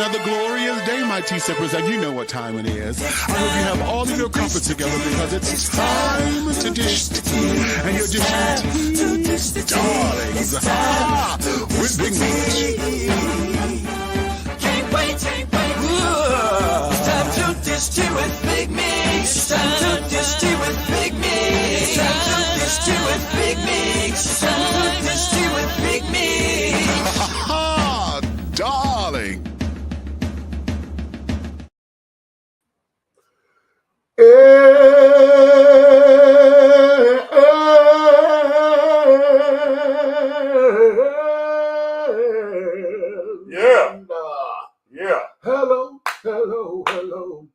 another glorious day, my tea sippers, and you know what time it is. I hope you have all of your crumpets together because it's time to dish tea. And you're dishing tea, darlings, with Big Meat. Can't wait. It's time to dish tea with Big Meat. It's time to dish tea with Big Meat. It's time to dish tea with Big Meat. It's time to dish tea with Big Meat. Darling. Yeah. Hello. Hello.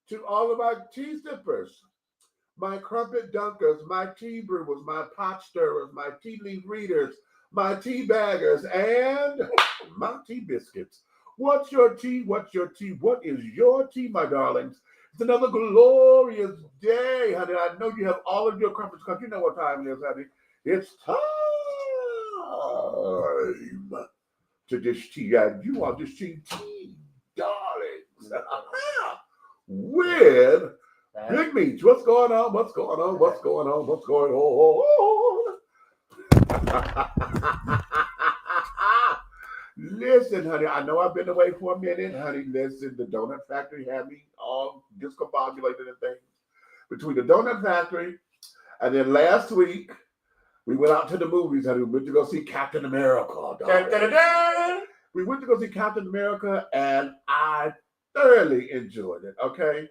To all of my tea sippers, my crumpet dunkers, my tea brewers, my pot stirrers, my tea leaf readers, my tea baggers, and my tea biscuits. What's your tea? What is your tea, my darlings? It's another glorious day, honey. I know you have all of your crumpets because you know what time it is, honey. It's time to dish tea, and you are dishing tea, darlings, with Big Meat. What's going on? Listen, honey, I know I've been away for a minute, honey. Listen, the donut factory had me all discombobulated and things. Between the donut factory and then last week, we went out to the movies, honey. We went to go see Captain America. We went to go see Captain America, and I thoroughly enjoyed it, okay?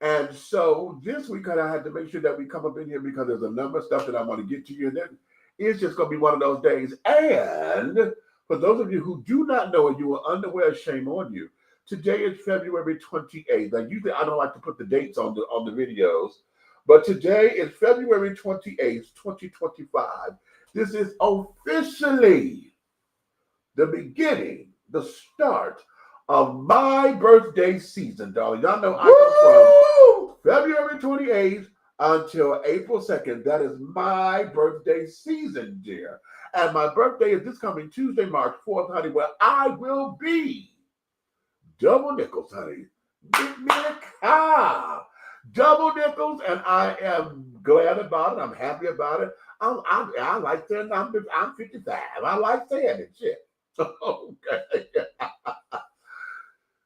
And so this week, I had to make sure that we come up in here because there's a number of stuff that I want to get to you, and then it's just going to be one of those days. And for those of you who do not know and you are unaware, shame on you. Today is February 28th. Now, usually I don't like to put the dates on the videos, but today is February 28th, 2025. This is officially the beginning, the start of my birthday season, darling. Y'all know I come from February 28th until April 2nd. That is my birthday season, dear. And my birthday is this coming Tuesday, March 4th, honey, where I will be double nickels, honey. Double nickels, and I am glad about it. I'm happy about it. I like saying I'm 55. I like saying it, shit. Okay.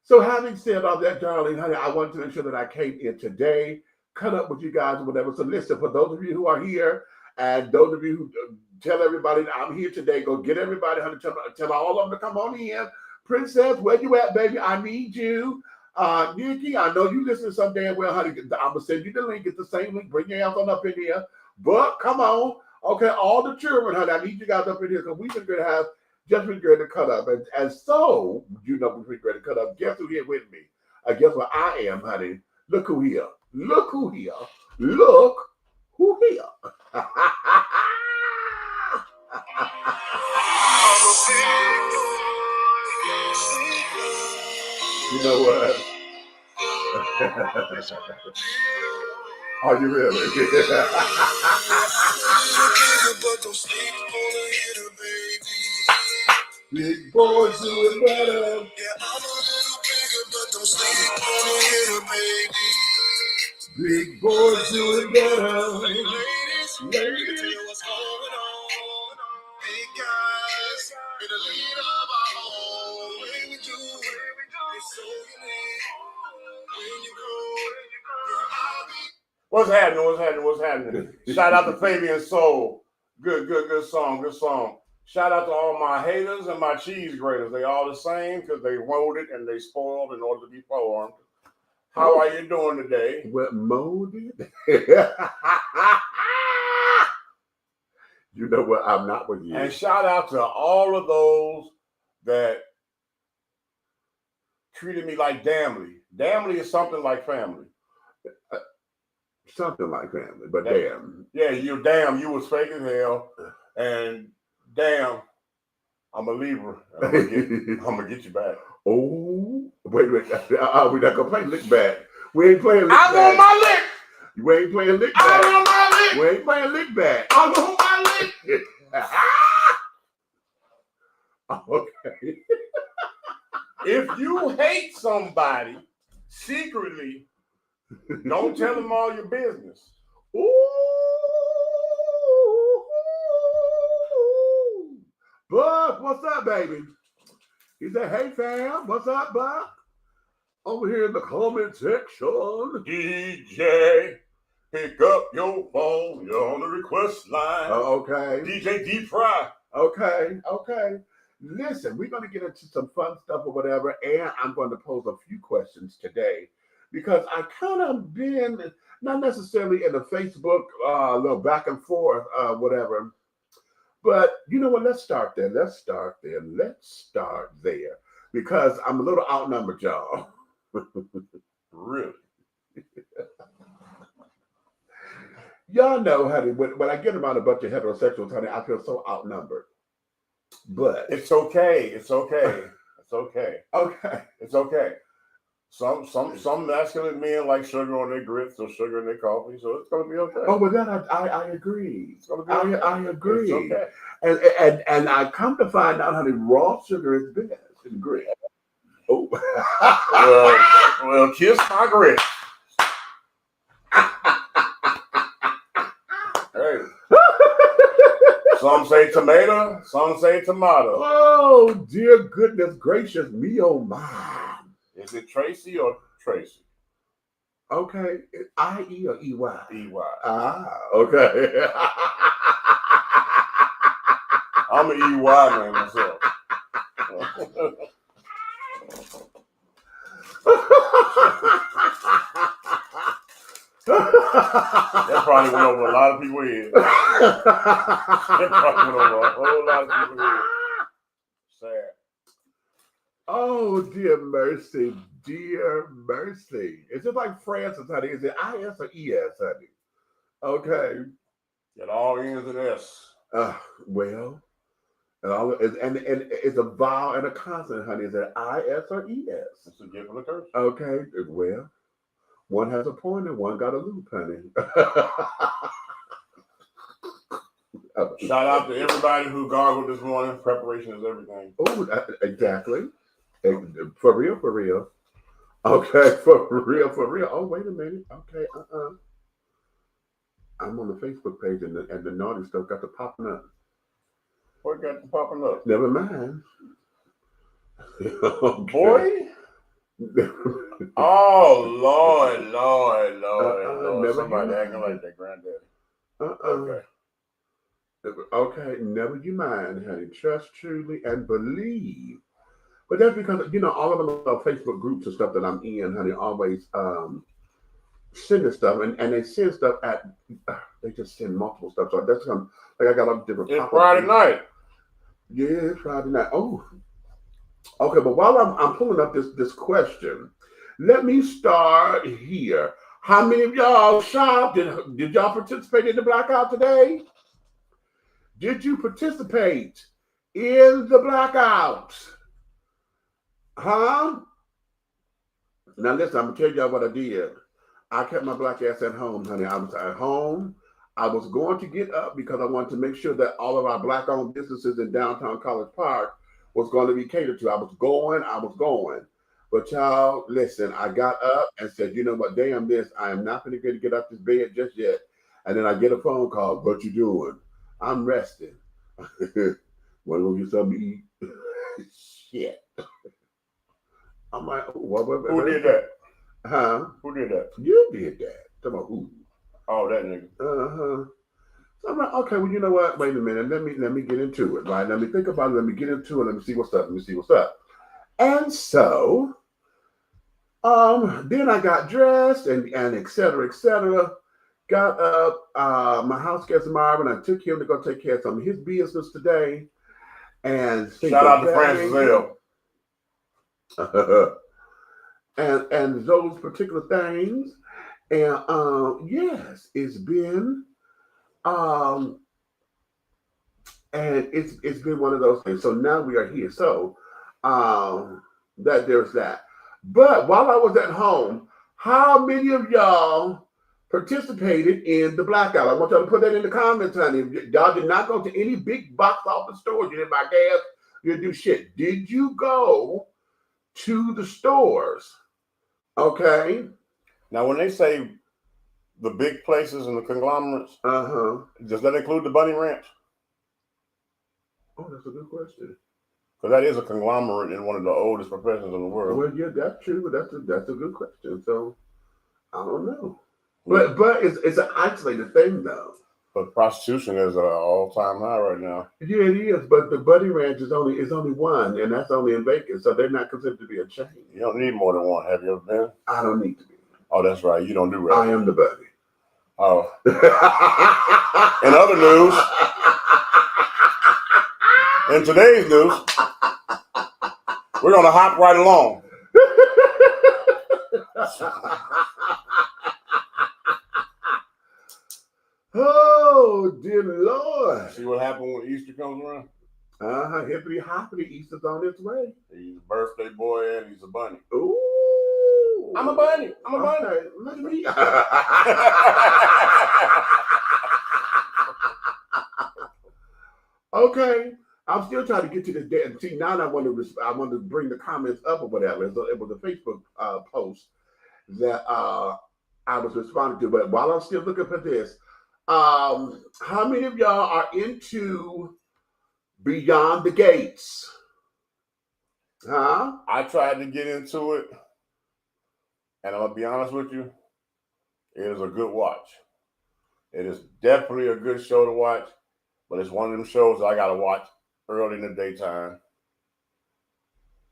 So having said all that, darling, honey, I wanted to make sure that I came in today, cut up with you guys or whatever. So listen, for those of you who are here and those of you who tell everybody I'm here today, go get everybody, honey, tell all of them to come on in. Princess, where you at, baby? I need you. Nikki, I know you listen so damn well, honey. I'm going to send you the link. It's the same link. Bring your ass on up in here. But come on. Okay, all the children, honey, I need you guys up in here because we've been going to have just been ready to cut up. And so, you know, we've been ready to cut up. Guess who here with me? Guess what I am, honey? Look who here. Look who here. Look who here. You know what? Are you really? Big boys doing better. Yeah, I'm a little bigger, but don't sleep on a hitter, baby. Big boys doing better. Ladies, let me tell you what's going on. Big guys, in the lead of our home. When we do it, it's so unique. When you grow, girl, I'll be. What's happening? Shout out to Fabian Soul. Good song. Shout out to all my haters and my cheese graters. They all the same because they wrote it and they spoiled in order to be formed. How are you doing today? What molded? You know what? I'm not with you. And shout out to all of those that treated me like Damley. Damley is something like family. Something like family, but damn. Yeah, you damn, you was fake as hell. And damn, I'm a Libra. I'm gonna get you back. Oh, wait. We're not gonna play lick back. We ain't playing lick I back. want my lick. We ain't playing lick back. I want my lick. We ain't playing lick back. I want my lick. Okay. If you hate somebody secretly, don't tell them all your business. Ooh. Buck, what's up, baby? He said, hey, fam, what's up, Buck? Over here in the comment section. DJ, pick up your phone. You're on the request line. Okay. DJ Deep Fry. Okay. Listen, we're going to get into some fun stuff or whatever, and I'm going to pose a few questions today because I kind of been, not necessarily in the Facebook, little back and forth, whatever, but you know what? Let's start there because I'm a little outnumbered, y'all. Really? Y'all know, honey, when I get around a bunch of heterosexuals, honey, I feel so outnumbered. But it's okay. It's okay. It's okay. Okay. It's okay. Some masculine men like sugar on their grits or sugar in their coffee, so it's gonna be okay. Oh, but that I agree. It's gonna be okay. I agree. It's okay. And I come to find out, honey, raw sugar is best in grits. Oh. well, kiss my grits. Hey. Some say tomato, some say tomato. Oh, dear goodness gracious me, oh my. Is it Tracy or Tracy? Okay. I-E or E-Y? E-Y. Ah, okay. I'm an EY man myself. That probably went over a lot of people's heads. That probably went over a whole lot of people's heads. Sad. Oh, dear mercy. Is it like Francis, honey? Is it I-S or E-S, honey? Okay. It all ends in S. Well, and it's a vowel and a consonant, honey. Is it I-S or E-S? It's a gift and a curse. Okay, well, one has a point and one got a loop, honey. Shout out to everybody who gargled this morning. Preparation is everything. Oh, exactly. For real. Okay, for real. Oh, wait a minute. Okay, I'm on the Facebook page and the naughty stuff got to popping up. What got to popping up? Never mind. Okay. Boy? Oh, Lord. Never Somebody mind. acting like their granddaddy. Okay, never you mind, honey. Trust truly and believe. But that's because, all of them Facebook groups and stuff that I'm in, honey, always sending stuff. And they send stuff they just send multiple stuff. So that's like I got all different. It's Friday night. Yeah, it's Friday night. Oh. Okay, but while I'm pulling up this question, let me start here. How many of y'all shopped? Did y'all participate in the blackout today? Did you participate in the blackout? Huh? Now listen, I'm gonna tell y'all what I did. I kept my black ass at home, honey. I was at home. I was going to get up because I wanted to make sure that all of our black-owned businesses in downtown College Park was going to be catered to. I was going. But y'all, listen, I got up and said, you know what, damn this, I am not going to get up this bed just yet. And then I get a phone call, what you doing? I'm resting. Want to go get something to eat? Shit. I'm like, what? Who did that? Huh? Who did that? You did that. Come on, who? Oh, that nigga. So I'm like, okay, well, you know what? Wait a minute. Let me get into it, right? Let me think about it. Let me get into it. Let me see what's up. And so Then I got dressed and et cetera, et cetera. Got up. My house guest Marvin. I took him to go take care of some of his business today. And Shout out to Francis L. and those particular things. And yes, it's been and it's been one of those things. So now we are here. So that there's that. But while I was at home, how many of y'all participated in the blackout? I want y'all to put that in the comments, honey. Y'all did not go to any big box office stores. You didn't buy gas. You didn't do shit. Did you go to the stores? Okay. Now, when they say the big places and the conglomerates, does that include the Bunny Ranch? Oh, that's a good question. Because that is a conglomerate in one of the oldest professions in the world. Well, yeah, that's true, but that's a good question. So I don't know. But it's an isolated thing though. But prostitution is an all-time high right now. Yeah, it is. But the Bunny Ranch is only one, and that's only in Vegas, so they're not considered to be a chain. You don't need more than one. Have you ever been? I don't need to be. Oh, that's right. You don't do right. I am the Bunny. Oh. In other news, in today's news, we're going to hop right along. Oh, dear Lord. See what happened when Easter comes around? Hippity hoppity, Easter's on its way. He's a birthday boy and he's a bunny. Ooh. I'm a bunny. I'm a bunny. Okay, look at me. Okay. I'm still trying to get to the day. See, now I want to bring the comments up or whatever. It was a Facebook post that I was responding to. But while I'm still looking for this, how many of y'all are into Beyond the Gates? Huh? I tried to get into it, and I'm going to be honest with you, it is a good watch. It is definitely a good show to watch, but it's one of them shows that I got to watch early in the daytime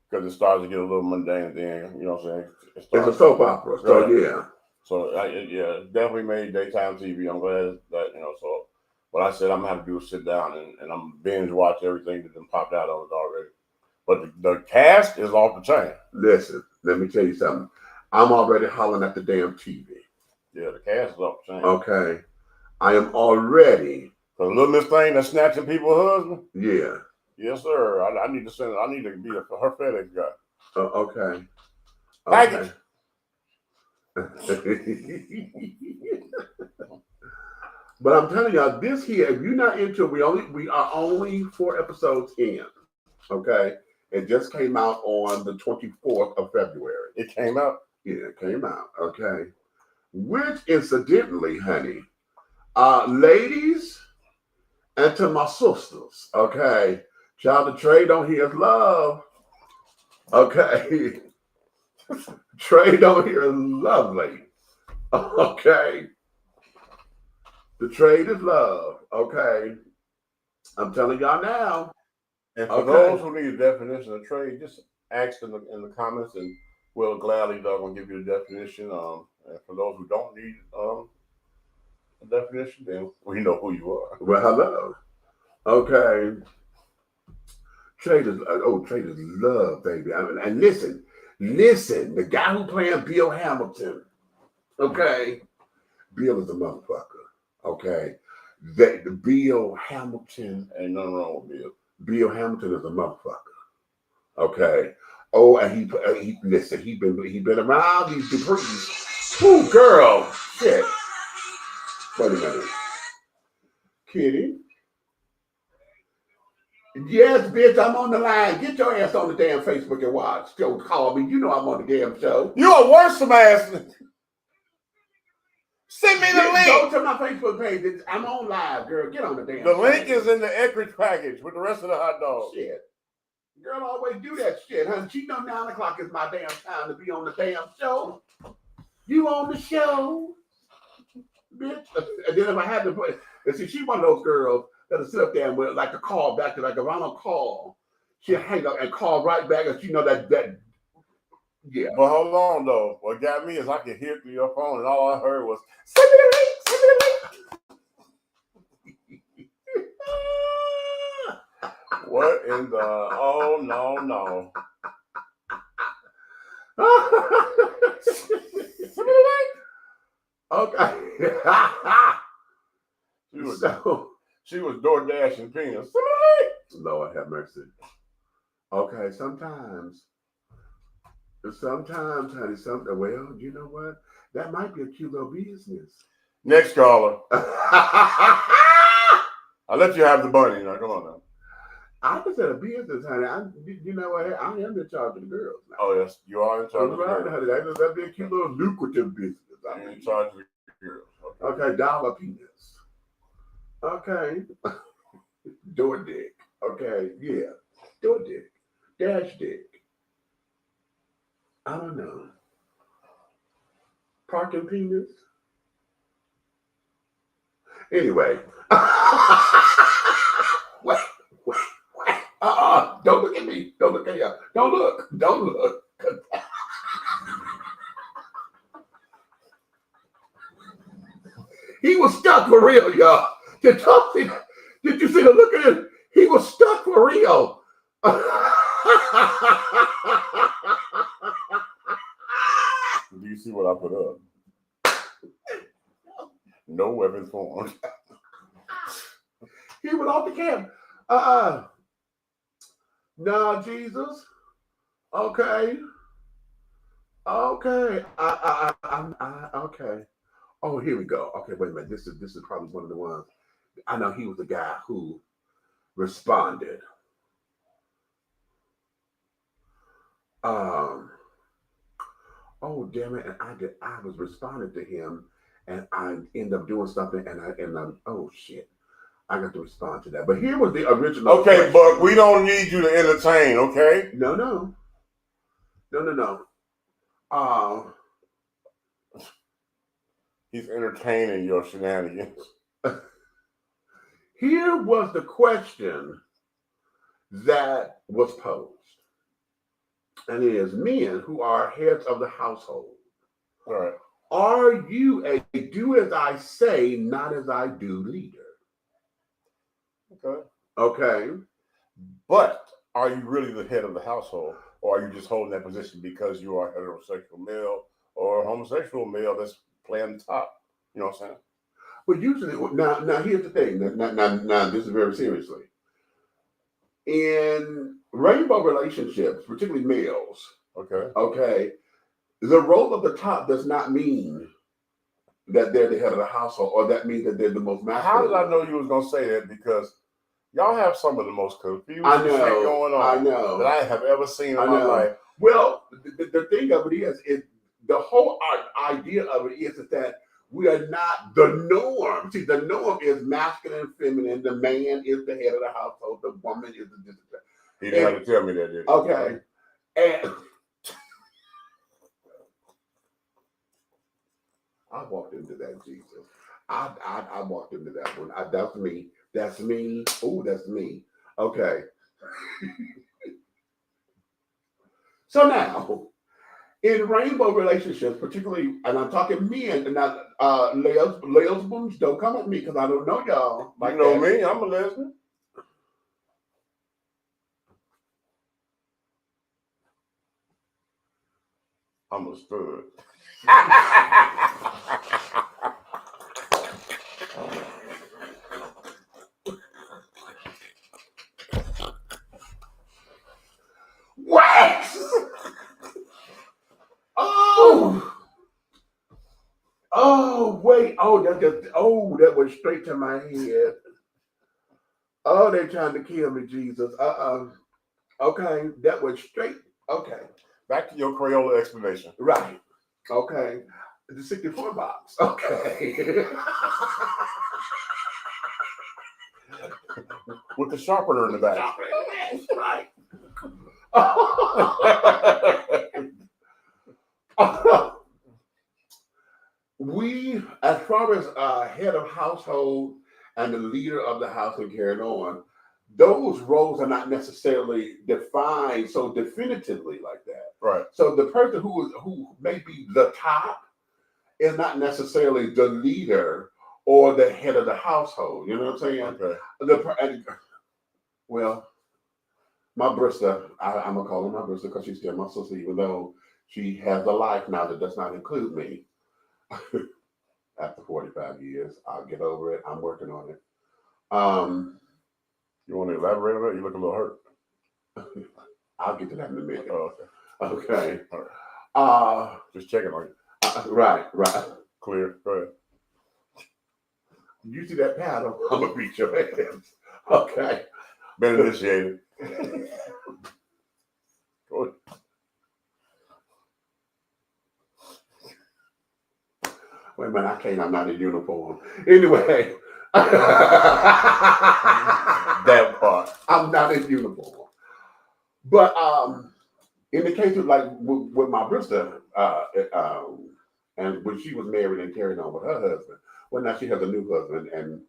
because it starts to get a little mundane then, you know what I'm saying? It's a soap opera, so yeah. So, yeah, definitely made daytime TV. I'm glad that, you know, so what I said I'm going to have to do is sit down and I'm binge watch everything that then popped out on it already. But the cast is off the chain. Listen, let me tell you something. I'm already hollering at the damn TV. Yeah, the cast is off the chain. Okay. I am already. The little Miss Thing that's snatching people's husband? Yeah. Yes, sir. I need to send it. I need to be her FedEx guy. Okay. Package. But I'm telling y'all, this here, if you're not into it, we are only 4 episodes in. Okay. It just came out on the 24th of February. It came out? Yeah, it came out. Okay. Which incidentally, honey, ladies, and to my sisters, okay, child of trade on here is love. Okay. Trade on here is lovely. Okay. The trade is love. Okay. I'm telling y'all now. And for those who need a definition of trade, just ask in the comments and we'll gladly give you the definition. And for those who don't need a definition, then we know who you are. Well, hello. Okay. Trade is love, baby. I mean, and listen, the guy who playing Bill Hamilton, okay, Bill is a motherfucker. Okay. Bill Hamilton, ain't nothing wrong with Bill. Bill Hamilton is a motherfucker. Okay. Oh, and he been around these debris. Ooh, girl. Shit. Wait a minute. Kitty. Yes, bitch, I'm on the line. Get your ass on the damn Facebook and watch. Don't call me. You know I'm on the damn show. You a worse ass. Send me the link. Go to my Facebook page. I'm on live, girl. Get on the damn The show. link is in the Eckrich package with the rest of the hot dogs. Shit. Girl always do that shit, honey. She know 9 o'clock is my damn time to be on the damn show. You on the show, bitch. And then if I had to put, and see, she one of those girls that'll sit up there and with like a call back to like if I don't call, she'll hang up and call right back, and she know that Yeah. But hold on though. What got me is I could hear through your phone, and all I heard was send me the link, send me the link. What in the oh no. Send me the link. Okay. She was door dashing penis. Lord have mercy. Okay, sometimes, honey, well, you know what? That might be a cute little business. Next caller. I'll let you have the bunny. Now, come on now. I just said a business, honey. You know what? I am in charge of the girls now. Oh, yes. You are in charge of the Right, girls. honey. That'd be a cute little lucrative business. You're in charge of the girls. Okay, dollar penis. Okay. Door dick. Okay, yeah. Door dick. Dash dick. I don't know. Parking penis. Anyway. Wait. Don't look at me. Don't look at you. Don't look. He was stuck for real, y'all. Did you see the look at him? He was stuck for real. Do you see what I put up? No weapons formed. He went off the camp. No, Jesus. Okay. Okay. Okay. Oh, here we go. Okay, wait a minute. This is probably one of the ones. I know he was the guy who responded. Oh damn it! And I was responding to him, and I ended up doing something, and I'm oh shit. I got to respond to that. But here was the original. Okay, Buck, we don't need you to entertain, okay? No. He's entertaining your shenanigans. Here was the question that was posed. And it is men who are heads of the household. All right. Are you a do as I say, not as I do leader? Okay. But are you really the head of the household, or are you just holding that position because you are a heterosexual male or a homosexual male that's playing the top? You know what I'm saying? But usually, now here's the thing. Now this is very seriously. In rainbow relationships, particularly males, okay, the role of the top does not mean that they're the head of the household, or that means that they're the most masculine. How did I know you was gonna say that? Because y'all have some of the most confusing shit going on that I have ever seen in my life. Well, the thing of it is the whole idea of it is that we are not the norm. See, the norm is masculine and feminine. The man is the head of the household. The woman is the discipline. He didn't have to tell me that, did he? Okay. And I walked into that, Jesus. I walked into that one. That's me. That's me. Oh, that's me. Okay. So now, in rainbow relationships, particularly, and I'm talking men, and not lesbians, don't come at me because I don't know y'all. You know me, I'm a lesbian. I'm a stud. What? Oh, wait. That went straight to my head. Oh, they're trying to kill me, Jesus. Okay, that went straight. Okay. Back to your Crayola explanation. Right. Okay. The 64 box. Okay. With the sharpener in the back. Right. We, as far as head of household and the leader of the house and carrying on, those roles are not necessarily defined so definitively like that. Right. So the person who may be the top is not necessarily the leader or the head of the household. You know what I'm saying? Okay. Well, my Brista, I'm gonna call her my Brista because she's still my sister, even though she has a life now that does not include me. After 45 years, I'll get over it. I'm working on it. You want to elaborate on that? You look a little hurt. I'll get to that in a minute. Oh, okay. Okay. All right. Just checking on you. Right. Clear. Go ahead. You see that paddle? I'm gonna beat your hands. Okay. Been initiated. Go ahead. Wait a minute, I can't. I'm not in uniform. Anyway. That part. I'm not in uniform. But in the case of like with my Brista, and when she was married and carried on with her husband, well, now she has a new husband, and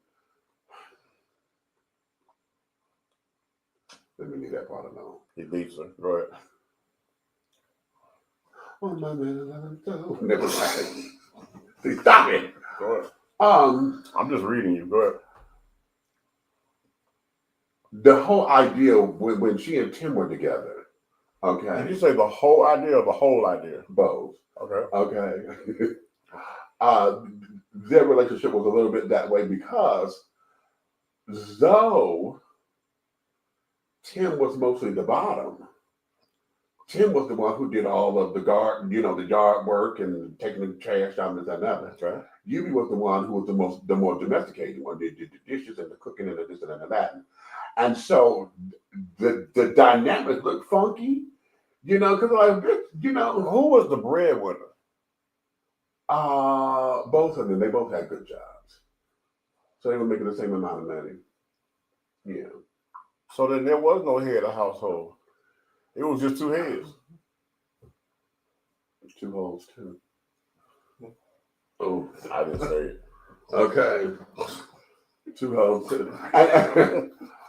let me leave that part alone. He beats her. Go ahead. Oh my man, never mind. Stop it. Go ahead. I'm just reading you. Go ahead. The whole idea when she and Tim were together. Okay. Did you say the whole idea or the whole idea? Both. Okay. Okay. Their relationship was a little bit that way because though Tim was mostly the bottom, Tim was the one who did all of the the yard work and taking the trash out and this and that. Okay. Yubi was the one who was the more domesticated one, did the dishes and the cooking and the this and that. And so the dynamics look funky, because like, Who was the breadwinner? Both of them, they both had good jobs. So they were making the same amount of money. Yeah. So then there was no head of household. It was just two heads. Two holes too. Oh, I didn't say it. okay. Two holes too.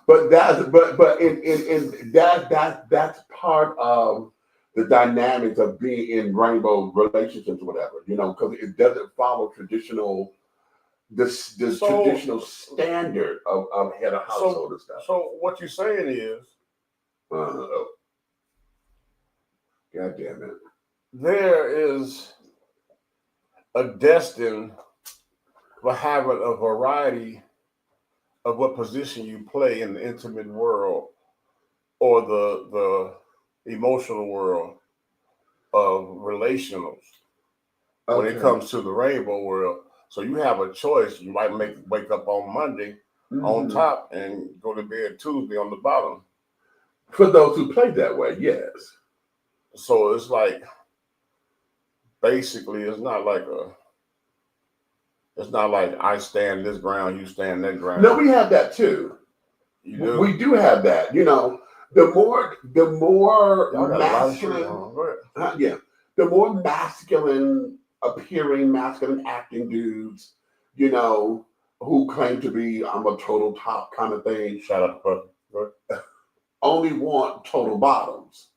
But that's that's part of the dynamics of being in rainbow relationships or whatever, because it doesn't follow traditional traditional standard of head of household and stuff. So what you're saying is, God damn it. There is a destined for having a variety of what position you play in the intimate world or the emotional world of relationals when it comes to the rainbow world. So you have a choice. You might wake up on Monday on top and go to bed Tuesday on the bottom. For those who play that way, yes. So it's like, basically, it's not like I stand this ground, you stand that ground. No, we have that too. You do? We do have that. The more masculine, the more masculine appearing, masculine acting dudes, who claim to be I'm a total top kind of thing. Shout out to Puppy. Only want total bottoms.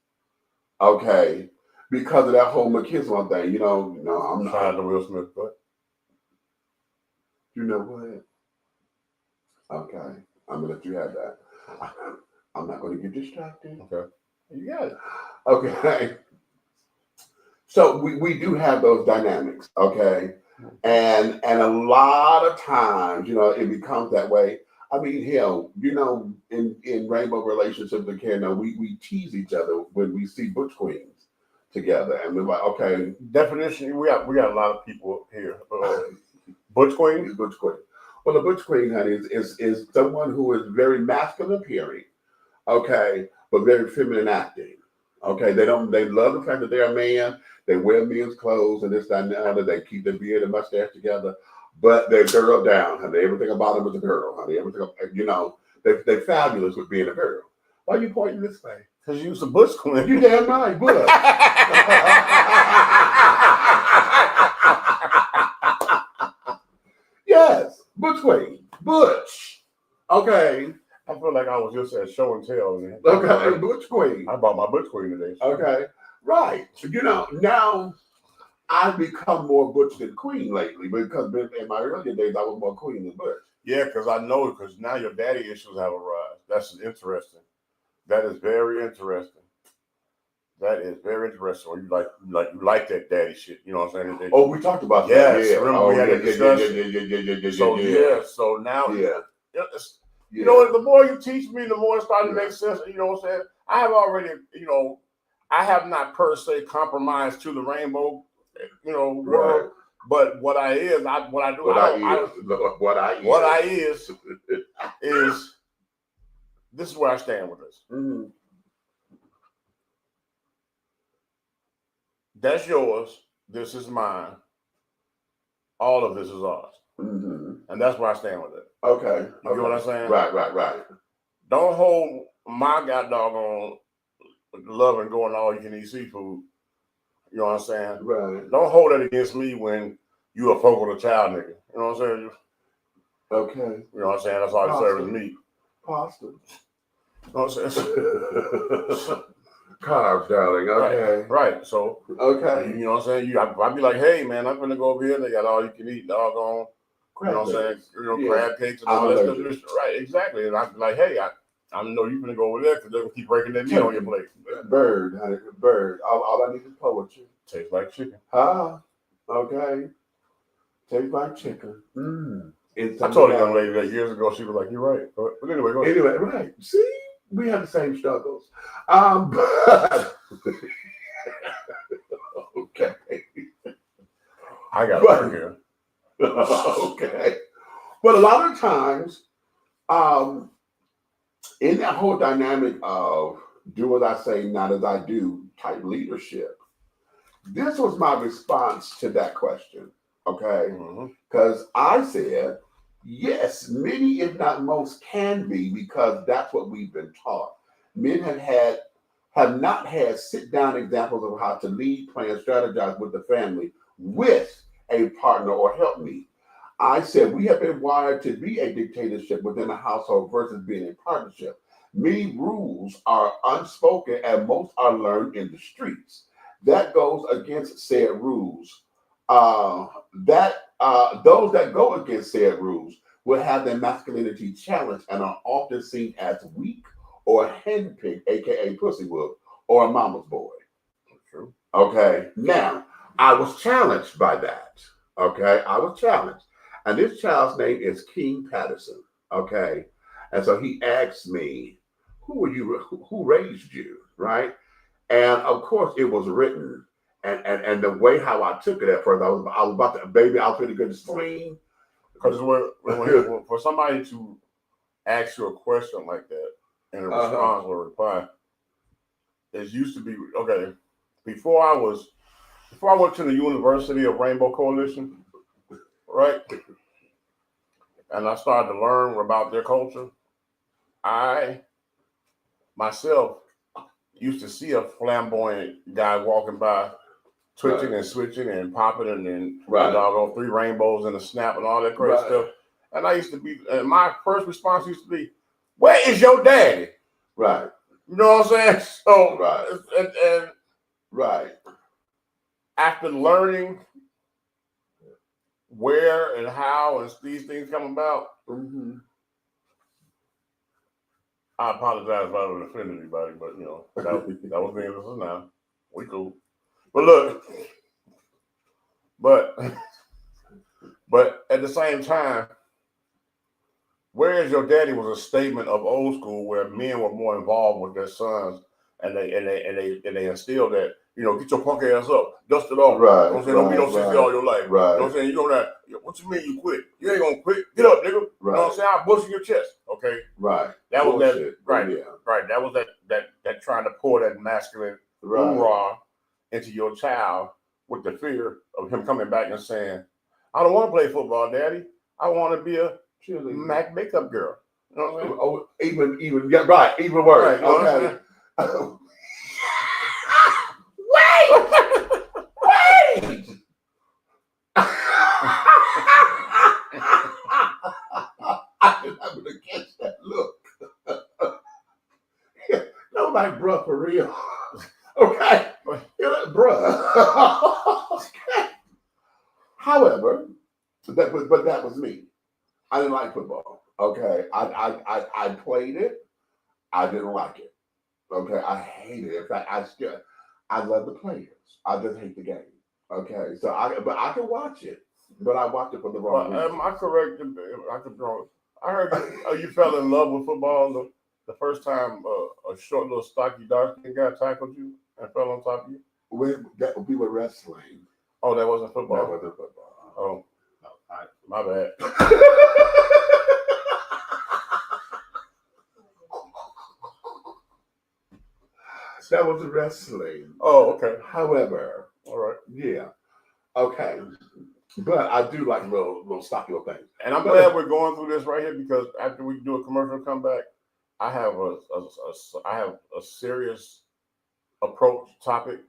Okay. Because of that whole machismo thing, I'm not. Shout out to Will Smith, but you know what? Okay, I'm gonna let you have that. I'm not gonna get distracted. Okay, you got it. Okay. So we do have those dynamics, okay, and a lot of times, it becomes that way. I mean, hell, in rainbow relationships, we tease each other when we see butch queens together, and we're like, okay. Definition: we got a lot of people here. Butch queen? Butch queen. Well, a butch queen, honey, is someone who is very masculine appearing, okay, but very feminine acting. Okay, they love the fact that they're a man. They wear men's clothes and this, that, and the other. They keep their beard and mustache together, but they're girl down, honey. Everything about them is a girl, honey. Everything, they're fabulous with being a girl. Why are you pointing this way? Because you're a butch queen. You damn right, butch. Yes, butch queen, butch. Okay. I feel like I was just at show and tell. Okay, butch queen. I bought my butch queen today. Okay. Right. You know, now I've become more Butch than Queen lately because in my earlier days I was more Queen than Butch. Yeah, because I know because now your daddy issues have arisen. That's interesting. That is very interesting. That is very interesting. Or you like that daddy shit. You know what I'm saying? Oh, we talked about yes, that. Yeah. Remember we had a discussion. So so now you know, the more you teach me, the more it's starting to make sense. You know what I'm saying? I have already, you know, I have not per se compromised to the rainbow, you know, world. But what I is this is where I stand with this. Mm-hmm. That's yours. This is mine. All of this is ours. Mm-hmm. And that's where I stand with it. Okay. You know what I'm saying? Right. Don't hold my god doggone love and going all you can eat seafood. You know what I'm saying? Right. Don't hold that against me when you a folk with a child nigga. You know what I'm saying? Okay. You know what I'm saying? That's all you serve is meat. Pasta. You know what I'm saying? Carbs, darling. Okay. Right. So, okay. You know what I'm saying? I'd be like, hey, man, I'm going to go over here. They got all you can eat, doggone. You know what I'm saying? You know, crab cakes and all that stuff. Right, exactly. And I'd be like, hey, I know you're going to go over there because they're going to keep breaking that meat on your plate. Bird, honey. Bird. All I need is poetry. Tastes like chicken. Okay. Tastes like chicken. I told a young lady that years ago. She was like, "You're right." But anyway, go ahead. Anyway, right. See, we have the same struggles. But okay. I got to here. Okay. But a lot of times, in that whole dynamic of do as I say, not as I do type leadership, this was my response to that question. Okay. Because I said, yes, many, if not most, can be because that's what we've been taught. Men have not had sit-down examples of how to lead, plan, strategize with the family with a partner or helpmeet. I said we have been wired to be a dictatorship within a household versus being a partnership. Many rules are unspoken and most are learned in the streets. That goes against said rules. Those that go against said rules will have their masculinity challenged and are often seen as weak or henpecked, aka pussy whoop, or a mama's boy. True. Okay. Now, I was challenged by that. Okay, I was challenged, and this child's name is King Patterson. Okay, and so he asked me, "Who were you? Who raised you?" Right, and of course it was written. And the way how I took it at first, I was about to, baby, I was pretty good to scream. Because for somebody to ask you a question like that and a response or a reply, it used to be, okay, before I went to the University of Rainbow Coalition, right? And I started to learn about their culture. I, myself, used to see a flamboyant guy walking by, twitching and switching and popping and then doggone 3 rainbows and a snap and all that crazy stuff. And I used to be, and my first response used to be, "Where is your daddy?" Right. You know what I'm saying? So, and after learning where and how and these things come about, I apologize if I would offend anybody, but you know, that was me. This is now. We cool. But look, but at the same time, "Where is your daddy" was a statement of old school where men were more involved with their sons and they instilled that, you know, get your punk ass up, dust it off. Right. You know what I'm saying? Don't be no sissy all your life. Right. You know what I'm saying? You know that. What you mean you quit? You ain't gonna quit. Get up, nigga. You know what I'm saying? I'll bust in your chest. Okay. Right. That was Bullshit. that. Right. Yeah. Right. That was that trying to pour that masculine hoorah into your child with the fear of him coming back and saying, "I don't want to play football, Daddy. I want to be a Mac makeup girl." You know what I'm saying? Oh, even even worse. Right, okay. Wait! I didn't happen to catch that look. No, like, bro, for real. Okay. bruh. However, but that was me. I didn't like football. Okay, I played it. I didn't like it. Okay, I hated it. In fact, I love the players. I just hate the game. Okay, so but I can watch it, but I watched it for the wrong reason. Am I correct? I could be wrong. I heard you fell in love with football the first time a short little stocky dark-skinned guy tackled you and fell on top of you. We were wrestling. Oh, that wasn't football. That wasn't football. Oh, no, my bad. That was wrestling. Oh, okay. However, All right. yeah, okay, but I do like little stocky little things. And I'm glad we're going through this right here because after we do a commercial comeback, I have a serious approach topic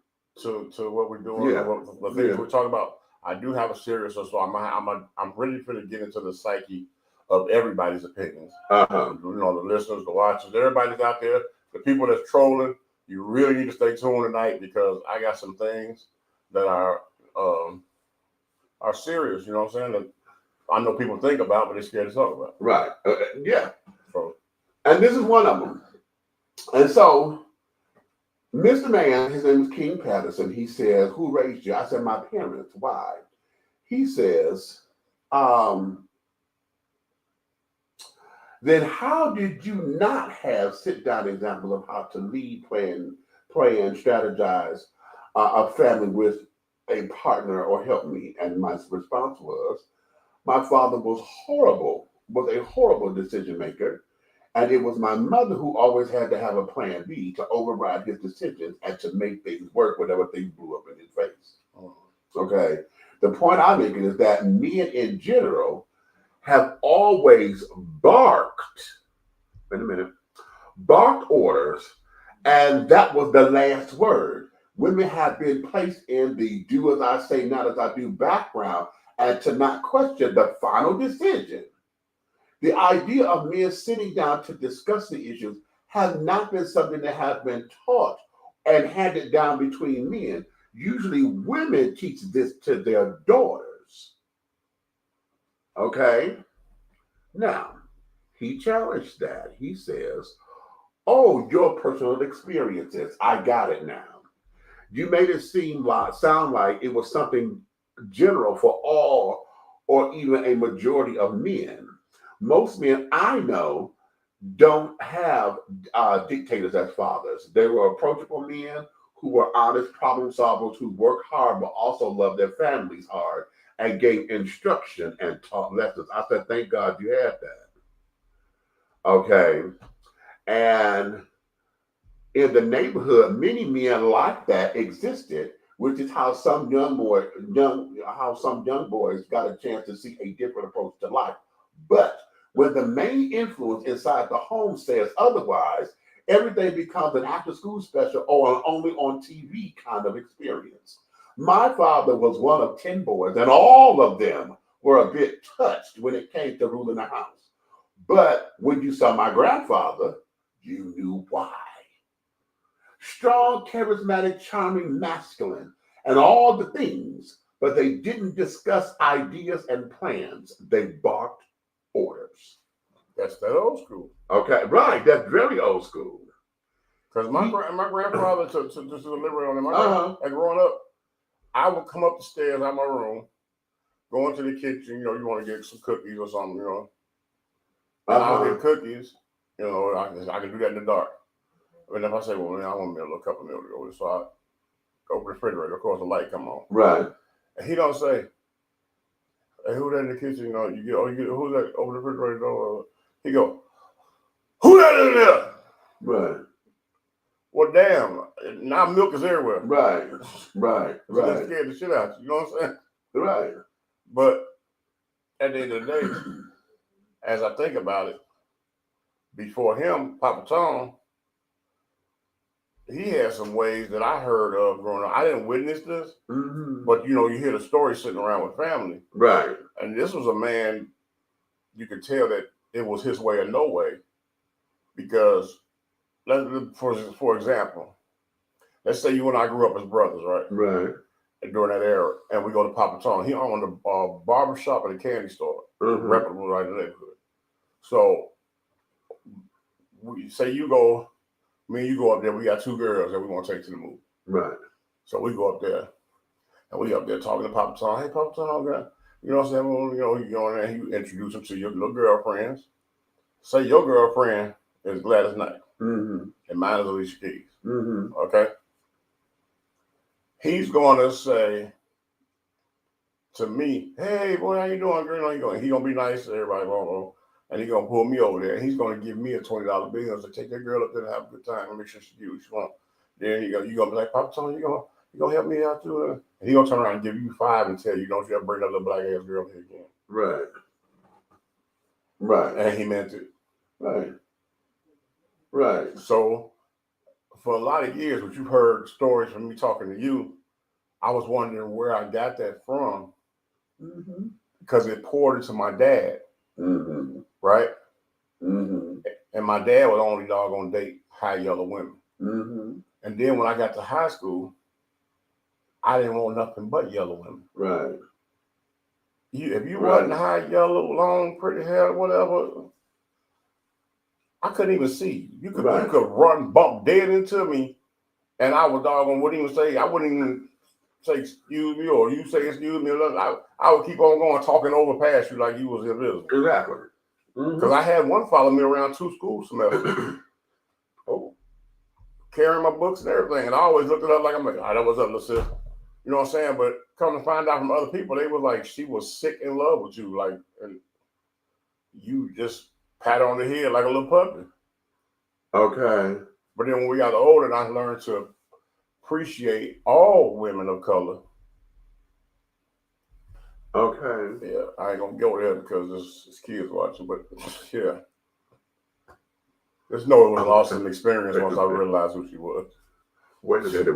to what we're doing. Yeah. The things we're talking about. I do have a serious, so I'm ready for to get into the psyche of everybody's opinions. Uh-huh. You know, the listeners, the watchers, everybody's out there, the people that's trolling. You really need to stay tuned tonight because I got some things that are serious. You know what I'm saying? That I know people think about, but they're scared to talk about. Right. Yeah. So, and this is one of them. And so, Mr. Man, his name is King Patterson. He says, "Who raised you?" I said, "My parents." Why? He says, "Then how did you not have sit-down examples of how to lead, plan, strategize a family with a partner or help me?" And my response was, "My father was a horrible decision maker. And it was my mother who always had to have a plan B to override his decisions and to make things work whenever things blew up in his face." Okay. The point I'm making is that men in general have always barked orders, and that was the last word. Women have been placed in the do as I say, not as I do background, and to not question the final decision. The idea of men sitting down to discuss the issues has not been something that has been taught and handed down between men. Usually women teach this to their daughters. Okay? Now, he challenged that. He says, "Oh, your personal experiences. I got it now. You made it sound like it was something general for all or even a majority of men. Most men I know don't have dictators as fathers. They were approachable men who were honest problem solvers who worked hard but also loved their families hard and gave instruction and taught lessons." I said, thank God you had that. Okay. And in the neighborhood, many men like that existed, which is how some young boys got a chance to see a different approach to life. But when the main influence inside the home says otherwise, everything becomes an after-school special or an only on TV kind of experience. My father was one of 10 boys, and all of them were a bit touched when it came to ruling the house. But when you saw my grandfather, you knew why. Strong, charismatic, charming, masculine, and all the things, but they didn't discuss ideas and plans. They barked orders. that's that old school. Okay, right. That's very old school. Because my grandfather, to deliberate on it, and growing up, I would come up the stairs out of my room, go into the kitchen, you know, you want to get some cookies or something, you know. And I'll get cookies, you know, I can do that in the dark. And if I say, well, man, I want me a little cup of milk to go with, so I go to the refrigerator, of course the light come on. Right. And he don't say, "Hey, who that in the kitchen?" You know, you get who's that over the refrigerator door? He go, "Who that in there?" Right. Well, damn, now milk is everywhere. Right. So that scared the shit out you. You know what I'm saying? Right. But at the end of the day, as I think about it, before him, Papa Tom, he had some ways that I heard of growing up. I didn't witness this, but you know, you hear the story sitting around with family. Right. And this was a man, you could tell that it was his way or no way. Because, for example, let's say you and I grew up as brothers, right? Right. During that era, and we go to Papa Tone. He owned a barber shop and a candy store, reputable right in the neighborhood. So we say me and you go up there. We got 2 girls that we want to take to the movie. Right. So we go up there, and we up there talking to Papa Tone. Hey, Papa Tone, girl. You know what I'm saying? Well, you go in there and you introduce them to your little girlfriends. Say your girlfriend is Gladys Knight, and mine is Alicia Keys. Okay. He's going to say to me, hey, boy, how you doing, girl? He's going to be nice to everybody, and he's going to pull me over there. And he's going to give me a $20 bill and say, take that girl up there and have a good time and make sure she do what she wants. Then you're going to be like, Papa Tony, you going to help me out too? And he's going to turn around and give you 5 and tell you, don't you ever bring that little black ass girl here again. Right. Right. And he meant it. Right. Right. So for a lot of years, what you've heard stories from me talking to you, I was wondering where I got that from because it poured into my dad, right? And my dad would only doggone date high yellow women. And then when I got to high school, I didn't want nothing but yellow women. Right. If you wasn't high yellow, long, pretty hair, whatever, I couldn't even see you. You could run, bump dead into me, and I wouldn't even say, I wouldn't even say excuse me, or you say excuse me, or I would keep on going, talking over past you like you was invisible. Exactly. Because I had one follow me around 2 school semesters. Carrying my books and everything, and I always looked it up like, I'm like, that was up, little sis. You know what I'm saying? But come to find out from other people, they were like, she was sick in love with you, like, and you just pat her on the head like a little puppy. Okay. But then when we got older, I learned to appreciate all women of color. Okay. Yeah, I ain't gonna go there because it's kids watching, but yeah. Just know it was an awesome experience once I realized who she was. Wait a minute.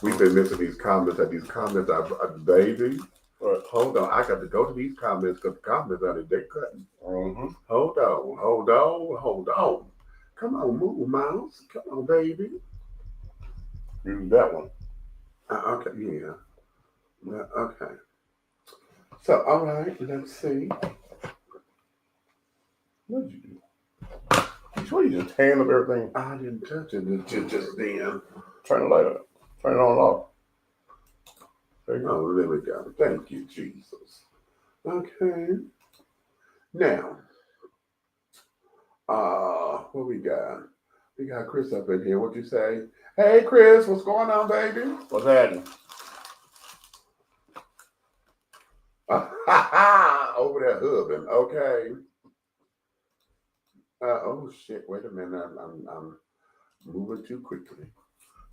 We've been missing these comments, and these comments are baby. Hold on, I got to go to these comments because the comments are they're cutting. Hold on. Come on, move, mouse. Come on, baby. Use that one. Okay, yeah. Okay. So, all right, let's see. What did you do? You sure you just hand up everything? I didn't touch it just then. Turn the light up. Turn it on and off. There you go. Oh, there we go. Thank you, Jesus. Okay. Now, what we got? We got Chris up in here. What you say? Hey, Chris, what's going on, baby? What's happening? Over there hubbing. Okay. Oh shit! Wait a minute. I'm moving too quickly.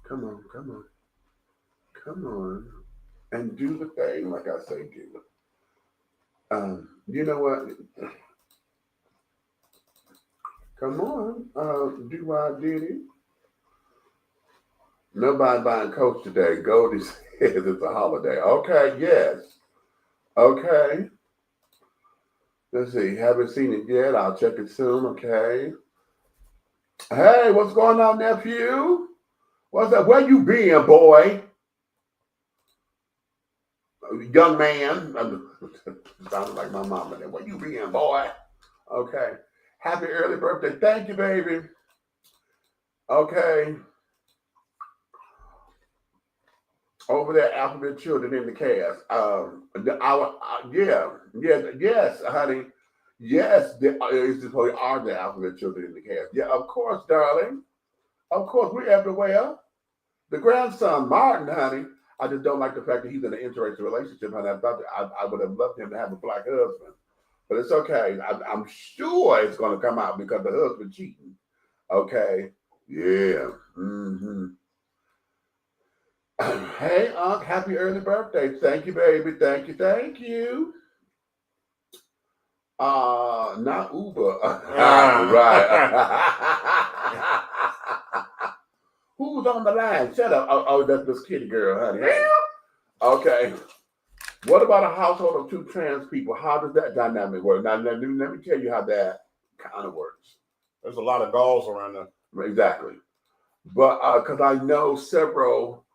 Come on, and do the thing like I say do. You know what? Come on. Do I did it? Nobody buying Coach today. Goldie says it's a holiday. Okay. Yes. Okay. Let's see. Haven't seen it yet. I'll check it soon. Okay. Hey, what's going on, nephew? What's up? Where you been, boy? Young man. Sounded like my mama there. Where you been, boy? Okay. Happy early birthday. Thank you, baby. Okay. Over there, Alphabet Children in the cast. Yes, honey. Yes, they are the Alphabet Children in the cast. Yeah, of course, darling. Of course, we're everywhere. The grandson, Martin, honey. I just don't like the fact that he's in an interracial relationship, honey. I would have loved him to have a black husband. But it's okay. I'm sure it's going to come out because the husband cheating. Okay. Yeah. Hey, Unc, happy early birthday. Thank you, baby. Thank you. Not Uber. Right. Who's on the line? Shut up. Oh, that's this kitty girl, honey. Okay. What about a household of 2 trans people? How does that dynamic work? Now, let me tell you how that kind of works. There's a lot of dolls around there. Exactly. but because I know several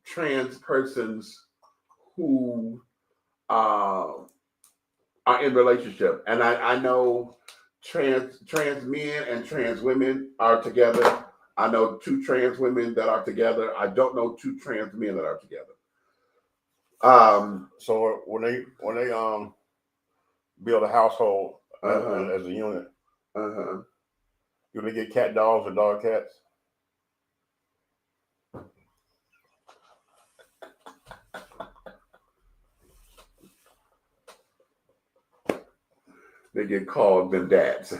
trans persons who are in relationship, and I know trans men and trans women are together. I know 2 trans women that are together. I don't know 2 trans men that are together. So when they build a household as a unit, do they get cat dogs or dog cats? They get called them dads.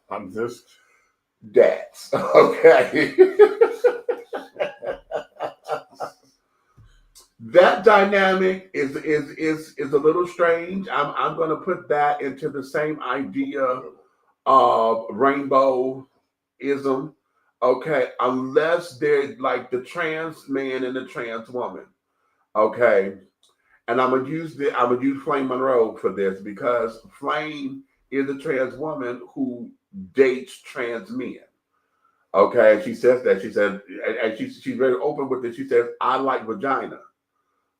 I'm just dads. Okay. That dynamic is a little strange. I'm going to put that into the same idea of rainbowism. Okay, unless they're like the trans man and the trans woman. Okay, and I'm gonna use Flame Monroe for this because Flame is a trans woman who dates trans men. Okay, she says that. She said, and she's very open with it. She says, I like vagina.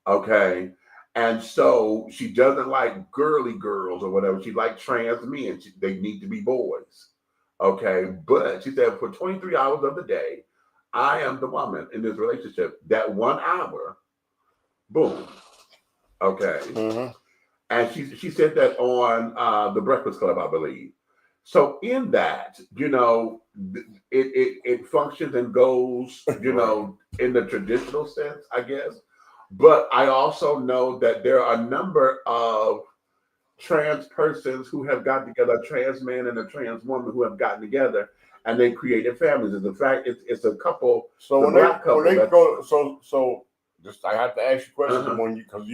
Okay. And so she doesn't like girly girls or whatever. She likes trans men. They need to be boys. Okay. But she said, for 23 hours of the day, I am the woman in this relationship. That 1 hour, boom. Okay. And she said that on the Breakfast Club, I believe. So in that, it functions and goes, in the traditional sense, I guess. But I also know that there are a number of trans persons who have gotten together, a trans man and a trans woman who have gotten together, and they created families. As a fact, it's a couple. So when they go, so just I have to ask you questions when because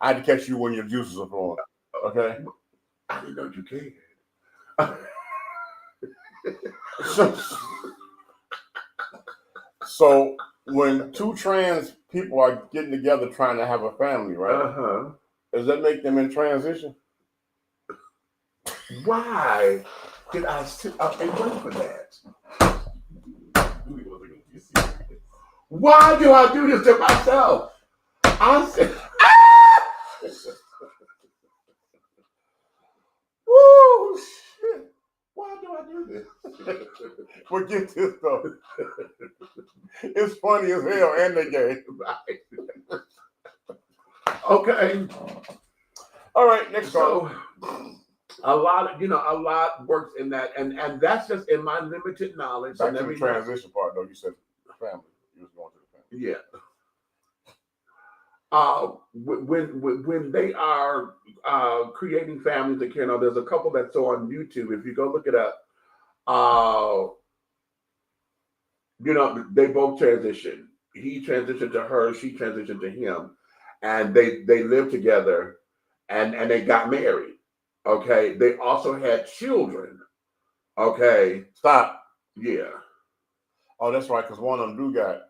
I had to catch you when your juices are flowing. Okay, I didn't know you cared. So when 2 trans people are getting together trying to have a family, right? Does that make them in transition? Why did I sit up and wait for that? Why do I do this to myself? I said, woo, shit. Why do I do this? Forget this though. It's funny as hell and the game. Right. Okay. All right, next so a lot works in that, and that's just in my limited knowledge. Back to the transition part though, you said family. You was going to the family. Yeah. When they are creating families and carrying on, there's a couple that's on YouTube. If you go look it up, they both transitioned. He transitioned to her, she transitioned to him, and they lived together, and they got married. Okay, they also had children. Okay, stop. Yeah. Oh, that's right, because one of them do got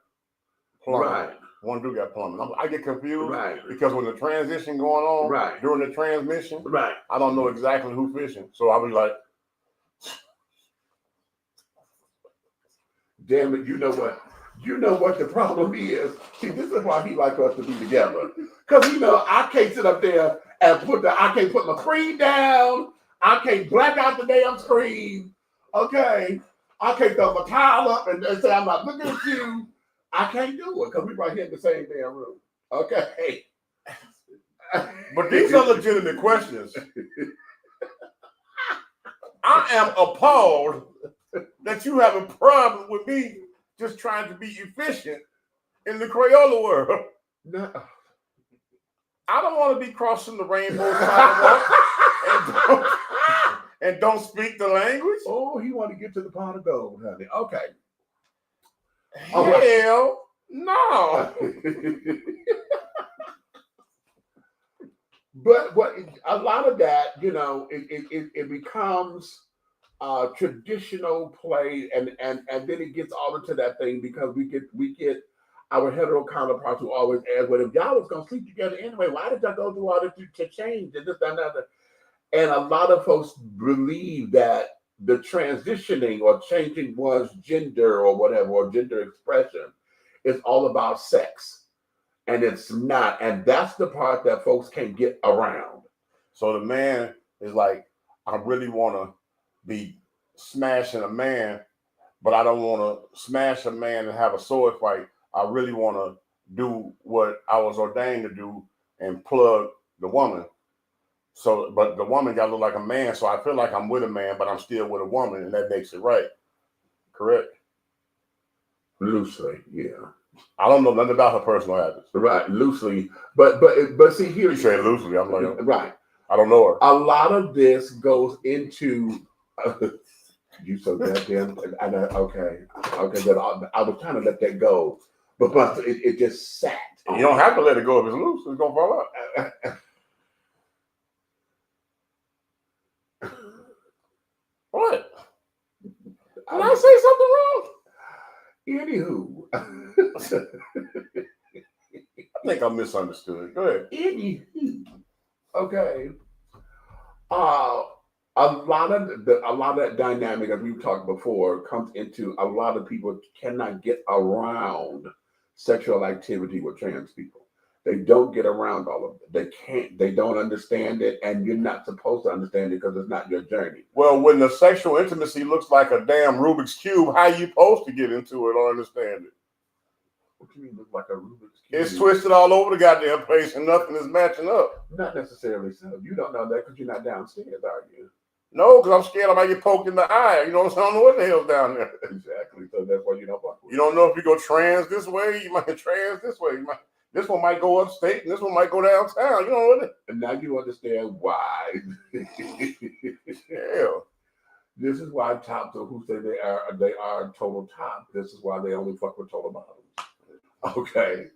plumbing. Right. One do got plumbing. I get confused, right? Because when the transition going on, right, during the transmission, right, I don't know exactly who fishing, so I was like, damn it, you know what? You know what the problem is? See, this is why he like us to be together. Because, I can't sit up there and I can't put my screen down. I can't black out the damn screen. Okay? I can't throw my towel up and say, I'm not looking at you. I can't do it because we're right here in the same damn room. Okay? But these are legitimate questions. I am appalled that you have a problem with me just trying to be efficient in the Crayola world. No. I don't want to be crossing the rainbow sidewalk and don't speak the language. Oh, he want to get to the pot of gold, honey. Okay. Hell no. But what a lot of that, it becomes traditional play, and then it gets all into that thing because we get our hetero counterparts who always ask, well, if y'all was gonna sleep together anyway, why did y'all go through all this to change and this, that, and other? And a lot of folks believe that the transitioning or changing one's gender or whatever, or gender expression, is all about sex. And it's not. And that's the part that folks can't get around. So the man is like, I really want to be smashing a man, but I don't want to smash a man and have a sword fight. I really want to do what I was ordained to do and plug the woman. So, but the woman got to look like a man. So I feel like I'm with a man, but I'm still with a woman, and that makes it right. Correct? Loosely, yeah. I don't know nothing about her personal habits. Right, loosely. But see here. You say loosely. I'm like, right. I don't know her. A lot of this goes into you so goddamn. Okay. That I was trying to let that go, but it just sat. You don't have to let it go if it's loose. It's gonna fall out. What? Did I say something wrong? Anywho, I think I misunderstood. Go ahead. anywho, okay. A lot of that dynamic, as we've talked before, comes into a lot of people cannot get around sexual activity with trans people. They don't get around all of it. They can't. They don't understand it, and you're not supposed to understand it because it's not your journey. Well, when the sexual intimacy looks like a damn Rubik's Cube, how you supposed to get into it or understand it? What do you mean, look like a Rubik's Cube? It's twisted all over the goddamn place, and nothing is matching up. Not necessarily so. You don't know that because you're not downstairs, are you? No, because I'm scared I might get poked in the eye. You know what I'm saying? I don't know what the hell's down there. Exactly. So that's why you don't fuck with You don't know if you go trans this way, you might trans this way. This one might go upstate, and this one might go downtown. You know what? And now you understand why. Yeah. This is why tops who say they are total top. This is why they only fuck with total bottoms. Okay.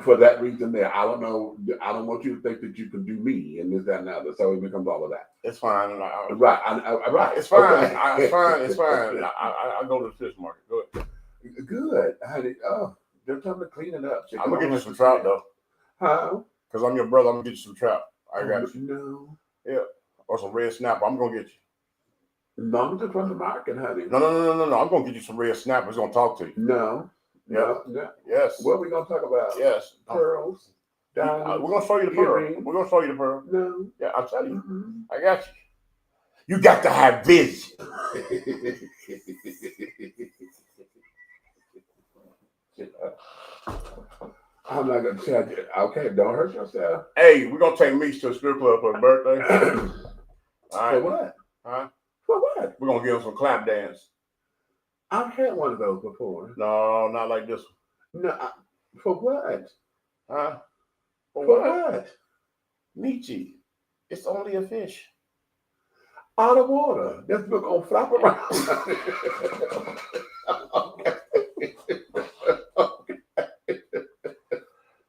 For that reason there, I don't know. I don't want you to think that you can do me and this, that, and the other. So it becomes all of that. It's fine. Right. Right. It's fine. Okay. It's fine. It's fine. I go to the fish market. Go ahead. Good. Honey. Oh, they're trying to clean it up. I'm going to get you some trout, though. Huh? Because I'm your brother. I'm going to get you some trout. I got you. No. Yeah. Or some red snapper. I'm going to get you. No, just from the market, honey. No. I'm going to get you some red snapper. He's going to talk to you. No. Yeah. No. Yes. What are we going to talk about? Yes. Pearls. We're going to show you the pearl. Earrings. We're going to show you the pearl. No. Yeah, I'll tell you. Mm-hmm. I got you. You got to have vision. I'm not going to tell you. Okay, don't hurt yourself. Hey, we're going to take Meech to a strip club for his birthday. All right. For what? Huh? For what? We're going to give him some clap dance. I've had one of those before. No, not like this one. No, for what? Huh? For what? Nietzsche. It's only a fish. Out of water. That's going to flop around.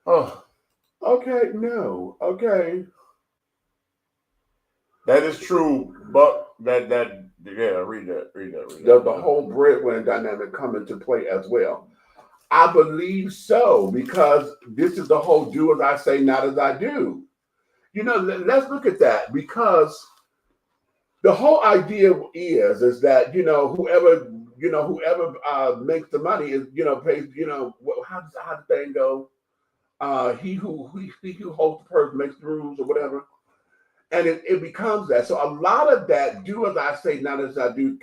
Oh. Okay, no. Okay. That is true, but read that. The whole breadwinner dynamic come into play as well. I believe so, because this is the whole do as I say, not as I do. You know, let's look at that, because the whole idea is that, whoever makes the money is, pays, how does the thing go? He who holds the purse makes the rules or whatever. And it becomes that. So a lot of that do as I say, not as I do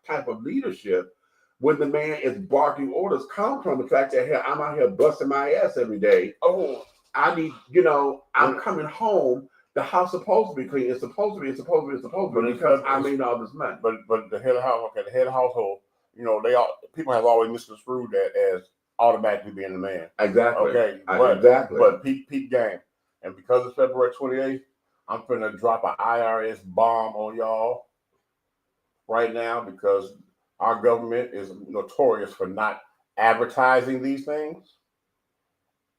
type of leadership, when the man is barking orders, comes from the fact that, hey, I'm out here busting my ass every day. Oh, I need, I'm coming home. The house is supposed to be clean. It's supposed to be because I made all this money. But the head of house, the head of household, people have always misconstrued that as automatically being the man. Exactly. Okay. Exactly. But peak game. And because it's February 28th, I'm finna drop an IRS bomb on y'all right now, because our government is notorious for not advertising these things.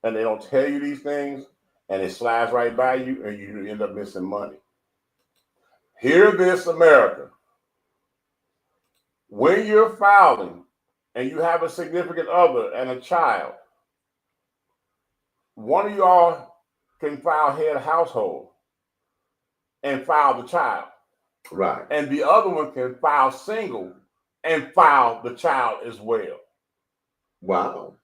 And they don't tell you these things, and it slides right by you, and you end up missing money. Hear this, America. When you're filing and you have a significant other and a child, one of y'all can file head of household. and file the child. Right. And the other one can file single and file the child as well. Wow.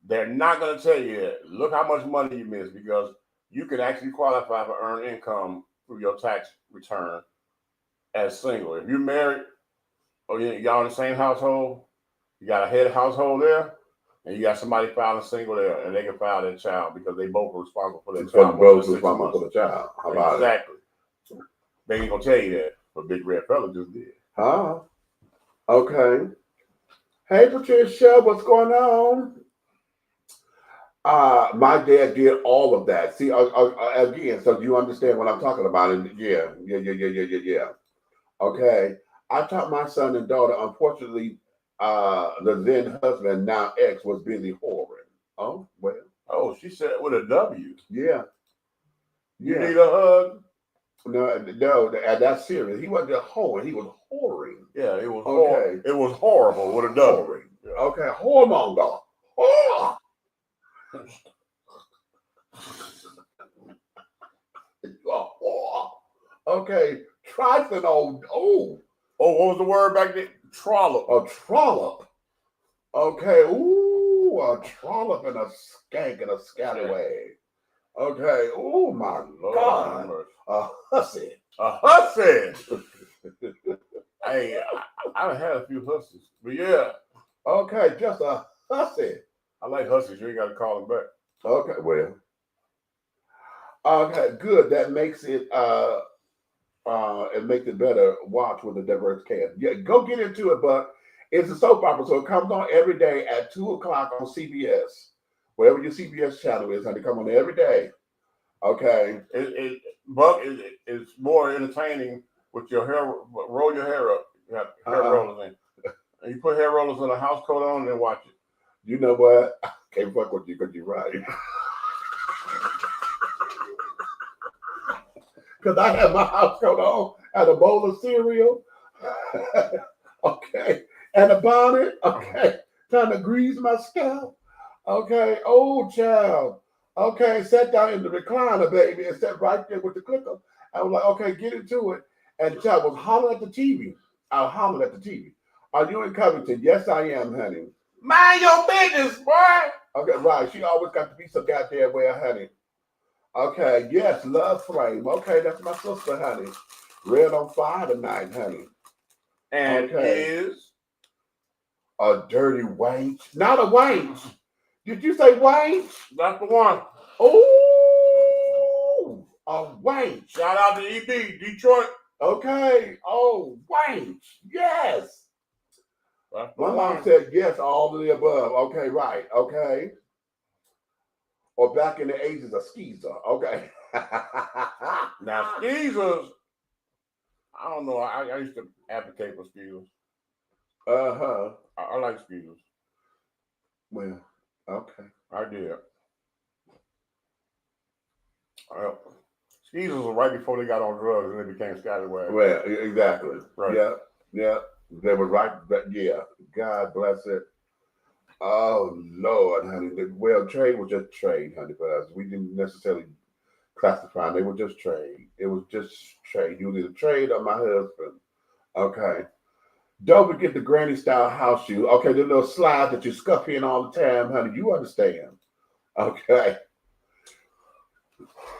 They're not going to tell you, look how much money you missed, because you can actually qualify for earned income through your tax return as single. If you're married or y'all in the same household, you got a head household there, and you got somebody filing single there, and they can file their child because they both are responsible for their child. Both responsible for the child. How about exactly. They ain't going to tell you that, but Big Red Fella just did. Huh? Okay. Hey, Patricia, what's going on? My dad did all of that. See, again, so you understand what I'm talking about? And yeah. Okay. I taught my son and daughter. Unfortunately, the then husband, now ex, was busy whoring. Oh, well. Oh, she said with a W. Yeah. You need a hug? No, that's serious. He wasn't just whoring. He was whoring. Yeah, it was okay. It was horrible with a W. Yeah. Okay, whoremonger. Oh. Okay, trifling old. Oh, what was the word back then? Trollop. A trollop. Okay, ooh, a trollop and a skank and a scallywag. Okay, oh my God. A hussy. A hussy. Hey, I've had a few hussies, but yeah. Okay, just a hussy. I like hussies. You ain't got to call them back. Okay, well. Okay, good. That makes it better. Watch with a diverse cast. Yeah, go get into it, but it's a soap opera, so it comes on every day at 2:00 on CBS, wherever your CBS channel is. Honey, come on every day. Okay. Buck is more entertaining with your hair. Roll your hair up. You have hair rollers in. And you put hair rollers and a house coat on and then watch it. You know what? I can't fuck with you because you're right. Because I have my house coat on and a bowl of cereal. Okay. And a bonnet. Okay. Trying to grease my scalp. Okay. Oh, child. Okay. Sat down in the recliner, baby, and sat right there with the clicker. I was like, okay, get into it. And the child was hollering at the TV. I was hollering at the TV. Are you in Covington? Yes, I am, honey. Mind your business, boy. Okay, right. She always got to be so goddamn well, honey. Okay, yes, Love Flame. Okay, that's my sister, honey. Red on Fire tonight, honey. And is a dirty wench. Not a wench. Did you say wench? That's the one. Oh, a wench. Shout out to EB, Detroit. Okay. Oh, wench. Yes. My mom said yes, all of the above. Okay, right. Okay. Or back in the ages of skeezer. Okay. Now, skeezers, I don't know. I used to advocate for skeezers. Uh-huh. I like skeezers. Well, okay. I did. Skeezers were right before they got on drugs and they became scallywags. Well, exactly. Right. Yeah. They were right. Yeah. God bless it. Oh, Lord, honey. Well, trade was just trade, honey, for us. We didn't necessarily classify. They were just trade. It was just trade. You either trade or my husband. Okay. Don't forget the granny style house shoe. Okay, the little slide that you scuff in all the time, honey. You understand. Okay.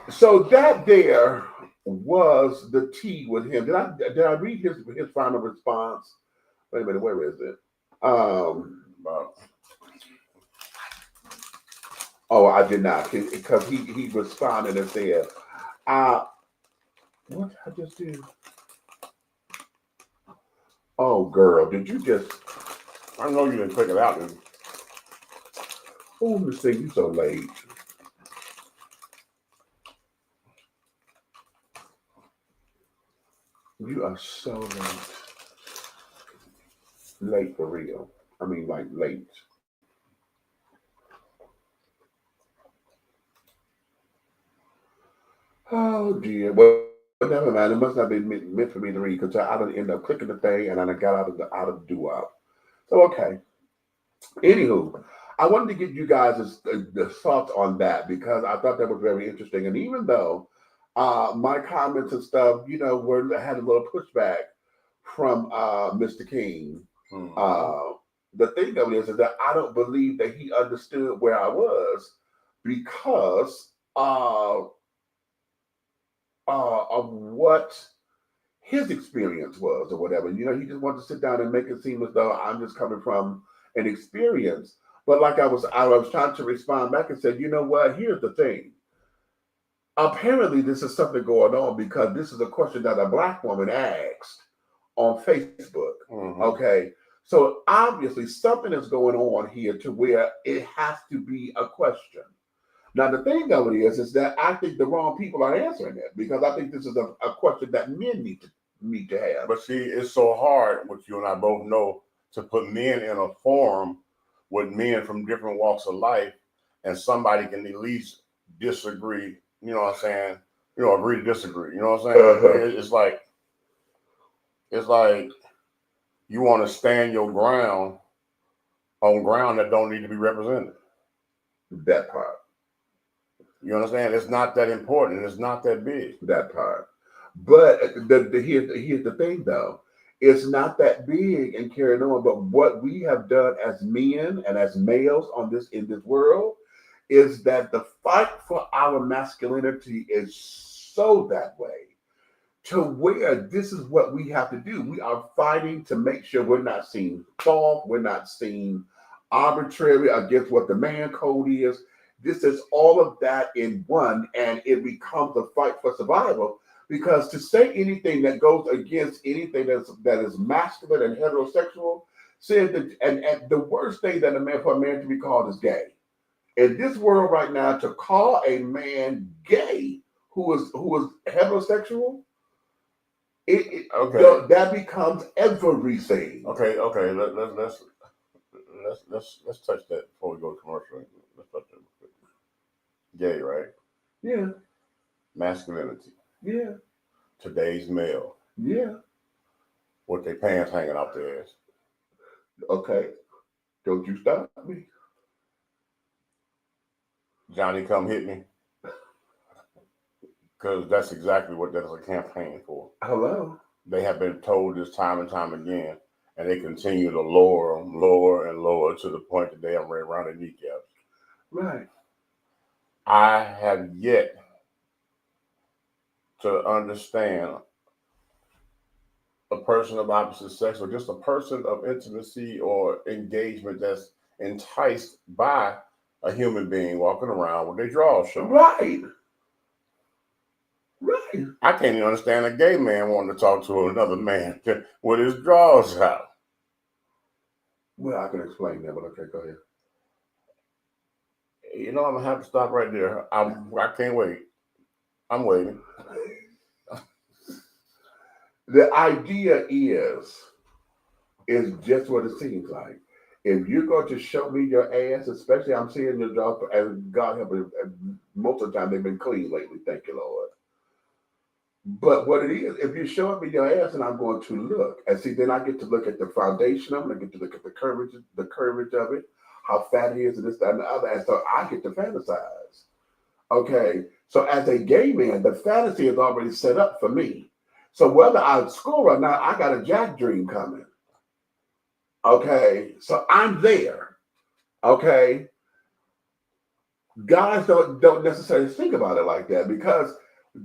So that there was the tea with him. Did I read his final response? Wait a minute, where is it? Oh, I did not, because he responded and said, what did I just do? Oh, girl, did you just? I know you didn't pick it out, dude. Oh, let me see, you so late. You are so late. Late for real. I mean, like late. Oh dear. Well, never mind. It must not be meant for me to read because I didn't end up clicking the thing and I got out of the doo-wop. So okay. Anywho, I wanted to get you guys the thoughts on that because I thought that was very interesting. And even though my comments and stuff, you know, had a little pushback from Mr. King. The thing of it is that I don't believe that he understood where I was because of what his experience was or whatever. You know, he just wanted to sit down and make it seem as though I'm just coming from an experience. But like I was trying to respond back and said, you know what? Here's the thing. Apparently, this is something going on because this is a question that a Black woman asked on Facebook. Okay. So obviously something is going on here to where it has to be a question. Now, the thing of it is that I think the wrong people are answering it because I think this is a question that men need to have. But see, it's so hard, which you and I both know, to put men in a forum with men from different walks of life, and somebody can at least disagree. You know what I'm saying? You know, agree to disagree. You know what I'm saying? It's like you want to stand your ground on ground that don't need to be represented. That part. You understand? It's not that important. It's not that big. That part. But here's the thing, though. It's not that big and carrying on. But what we have done as men and as males in this world is that the fight for our masculinity is so that way to where this is what we have to do. We are fighting to make sure we're not seen soft, we're not seen arbitrary against what the man code is. This is all of that in one, and it becomes a fight for survival. Because to say anything that goes against anything that is masculine and heterosexual, says that, and the worst thing that for a man to be called is gay. In this world right now, to call a man gay who is heterosexual, that becomes everything. Okay. Let's touch that before we go to commercial. Let's touch that. Gay, right? Yeah. Masculinity. Yeah. Today's male. Yeah. With their pants hanging out their ass. Okay. Don't you stop me. Johnny, come hit me. Because that's exactly what that is a campaign for. Hello. They have been told this time and time again, and they continue to lower them, lower and lower to the point that they are right around their kneecaps. Right. I have yet to understand a person of opposite sex or just a person of intimacy or engagement that's enticed by a human being walking around with their drawers showing. Right. Right. I can't even understand a gay man wanting to talk to another man with his drawers out. Well, I can explain that, but okay, go ahead. You know, I'm gonna have to stop right there. I can't wait. I'm waiting. The idea is just what it seems like. If you're going to show me your ass, especially I'm seeing your dog, and God help it, most of the time they've been clean lately, thank you, Lord. But what it is, if you're showing me your ass and I'm going to look, and see, then I get to look at the foundation of it, I get to look at the courage of it, how fat it is, and this, that, and the other, and so I get to fantasize. Okay, so as a gay man, the fantasy is already set up for me. So whether I score or not, I got a Jack dream coming. Okay, so I'm there. Okay, guys don't necessarily think about it like that because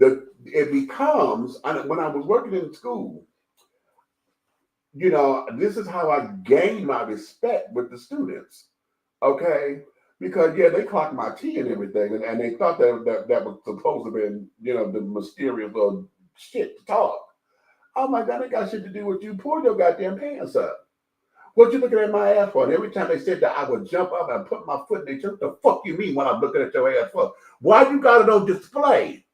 it becomes, when I was working in school, you know, this is how I gained my respect with the students. Okay, because yeah, they clocked my tea and everything, and they thought that was supposed to be, you know, the mysterious little shit to talk. Oh my God, that got shit to do with you. Pull your goddamn pants up. What you looking at my ass for? And every time they said that, I would jump up and put my foot in their chest. The fuck you mean when I'm looking at your ass for? Why you got it on display?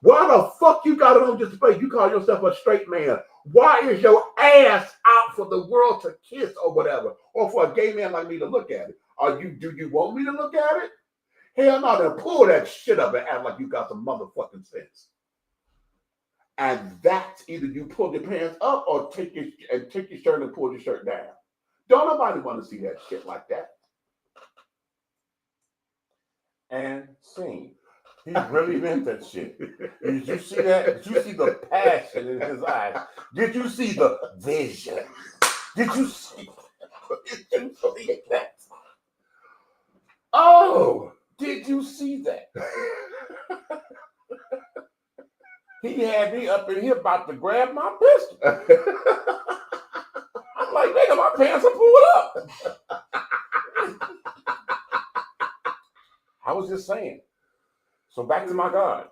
Why the fuck you got it on display? You call yourself a straight man. Why is your ass out for the world to kiss or whatever? Or for a gay man like me to look at it? Do you want me to look at it? Hell no, then pull that shit up and act like you got some motherfucking sense. And that's either you pull your pants up or take your shirt and pull your shirt down. Don't nobody want to see that shit like that. And scene. He really meant that shit. Did you see that? Did you see the passion in his eyes? Did you see the vision? Did you see that? Oh, Did you see that? He had me up in here about to grab my pistol. I'm like, nigga, my pants are pulled up. I was just saying. So back to my God.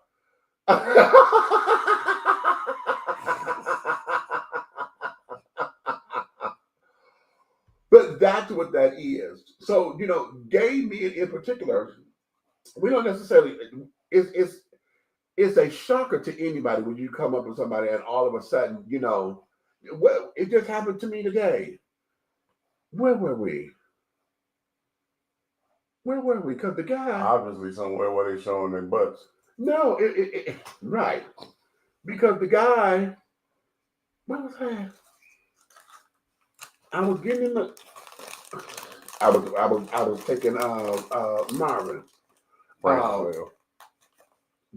But that's what that is. So, you know, gay men in particular, we don't necessarily, it's a shocker to anybody when you come up with somebody and all of a sudden, you know, well, it just happened to me today. Where were we? Where were we? Because the guy, Obviously somewhere where they showing their butts. no, right. Because the guy, what was that? I was getting in the, I was taking Marvin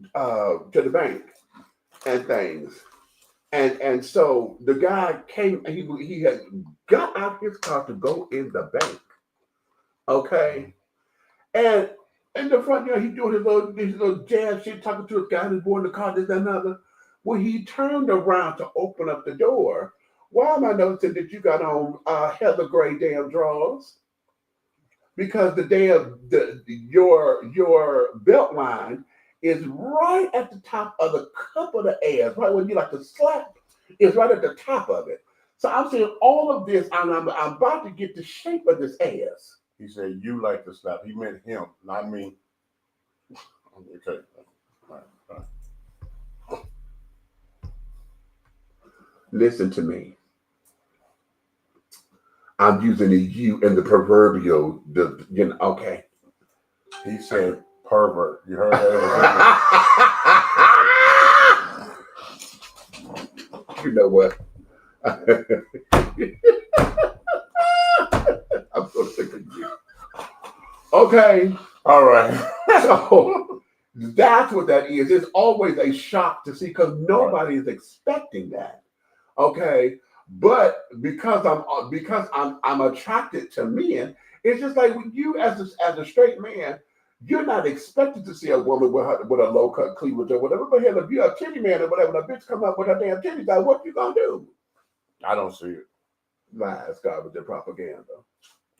to the bank and things, and so the guy came. He had got out his car to go in the bank. Okay, and in the front, you know, he doing his little jazz shit, talking to a guy who's boarding the car, this and another. When he turned around to open up the door, why am I noticing that you got on heather gray damn drawers? Because your belt line is right at the top of the cup of the ass, right when you like to slap, is right at the top of it. So I'm saying all of this, and I'm about to get the shape of this ass. He said, you like to slap. He meant him, not me. Okay. All right. Listen to me. I'm using the you and the proverbial, okay. He said pervert. You heard that? You know what? I'm so sick of you. Okay. All right. So that's what that is. It's always a shock to see because nobody is expecting that. Okay. But because I'm attracted to men, it's just like when you as a straight man, you're not expected to see a woman with a low cut cleavage or whatever. But hell, if you're a titty man or whatever, and a bitch come up with her damn titties out, what you gonna do? I don't see it. Lies, garbage, and propaganda.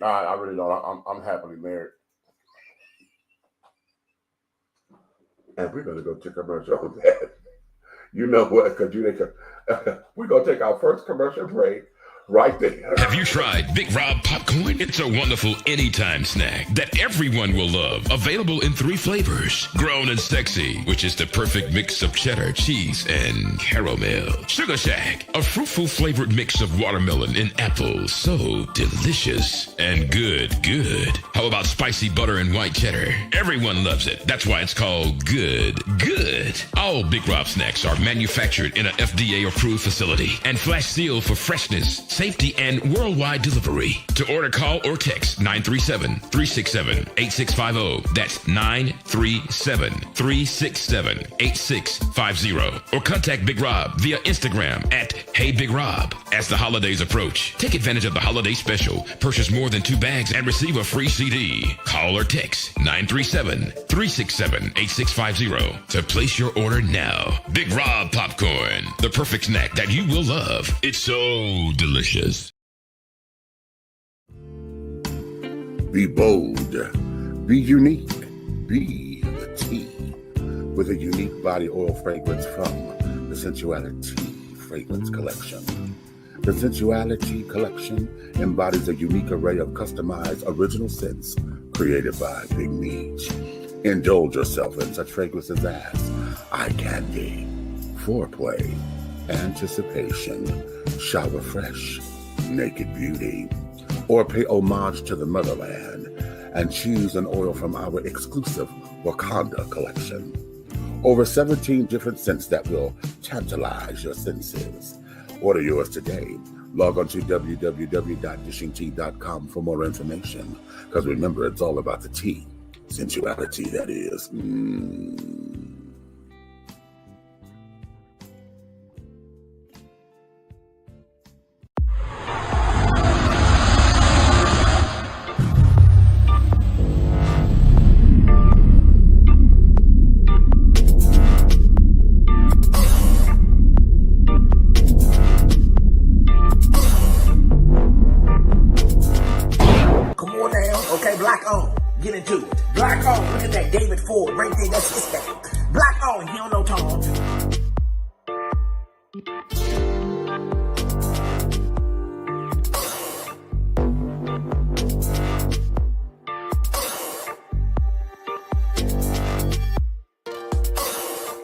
I really don't. I'm happily married. And we're gonna go to commercial on that. You know what? Because we're gonna take our first commercial break right there. Have you tried Big Rob popcorn? It's a wonderful anytime snack that everyone will love. Available in 3 flavors. Grown and sexy, which is the perfect mix of cheddar, cheese, and caramel. Sugar Shack, a fruitful flavored mix of watermelon and apple. So delicious and good. How about spicy butter and white cheddar? Everyone loves it. That's why it's called good. All Big Rob snacks are manufactured in an FDA approved facility and flash sealed for freshness, safety, and worldwide delivery. To order, call or text 937-367-8650. That's 937-367-8650. Or contact Big Rob via Instagram at Hey Big Rob. As the holidays approach, take advantage of the holiday special. Purchase more than 2 bags and receive a free CD. Call or text 937-367-8650 to place your order now. Big Rob popcorn, the perfect snack that you will love. It's so delicious. Be bold, be unique, be the tea with a unique body oil fragrance from the Sensuality Fragrance Collection. The Sensuality Collection embodies a unique array of customized original scents created by Big Meech. Indulge yourself in such fragrances as eye candy, foreplay, anticipation, shower fresh, naked beauty, or pay homage to the motherland and choose an oil from our exclusive Wakanda collection. Over 17 different scents that will tantalize your senses. Order yours today. Log on to www.dishingtea.com for more information. Because remember, it's all about the tea. Sensuality, that is. Come on down, okay, black on, get into it. Black on, look at that, David Ford, right there, that's his thing. Black on, he don't know Tom.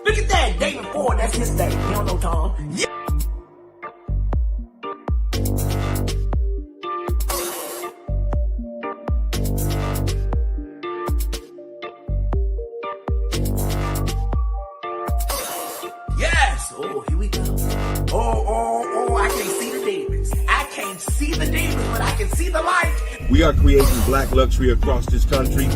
Look at that, David Ford, that's his thing, he don't know Tom. Yeah. Yes! Oh, here we go. Oh, I can't see the demons. I can't see the demons, but I can see the light. We are creating black luxury across this country.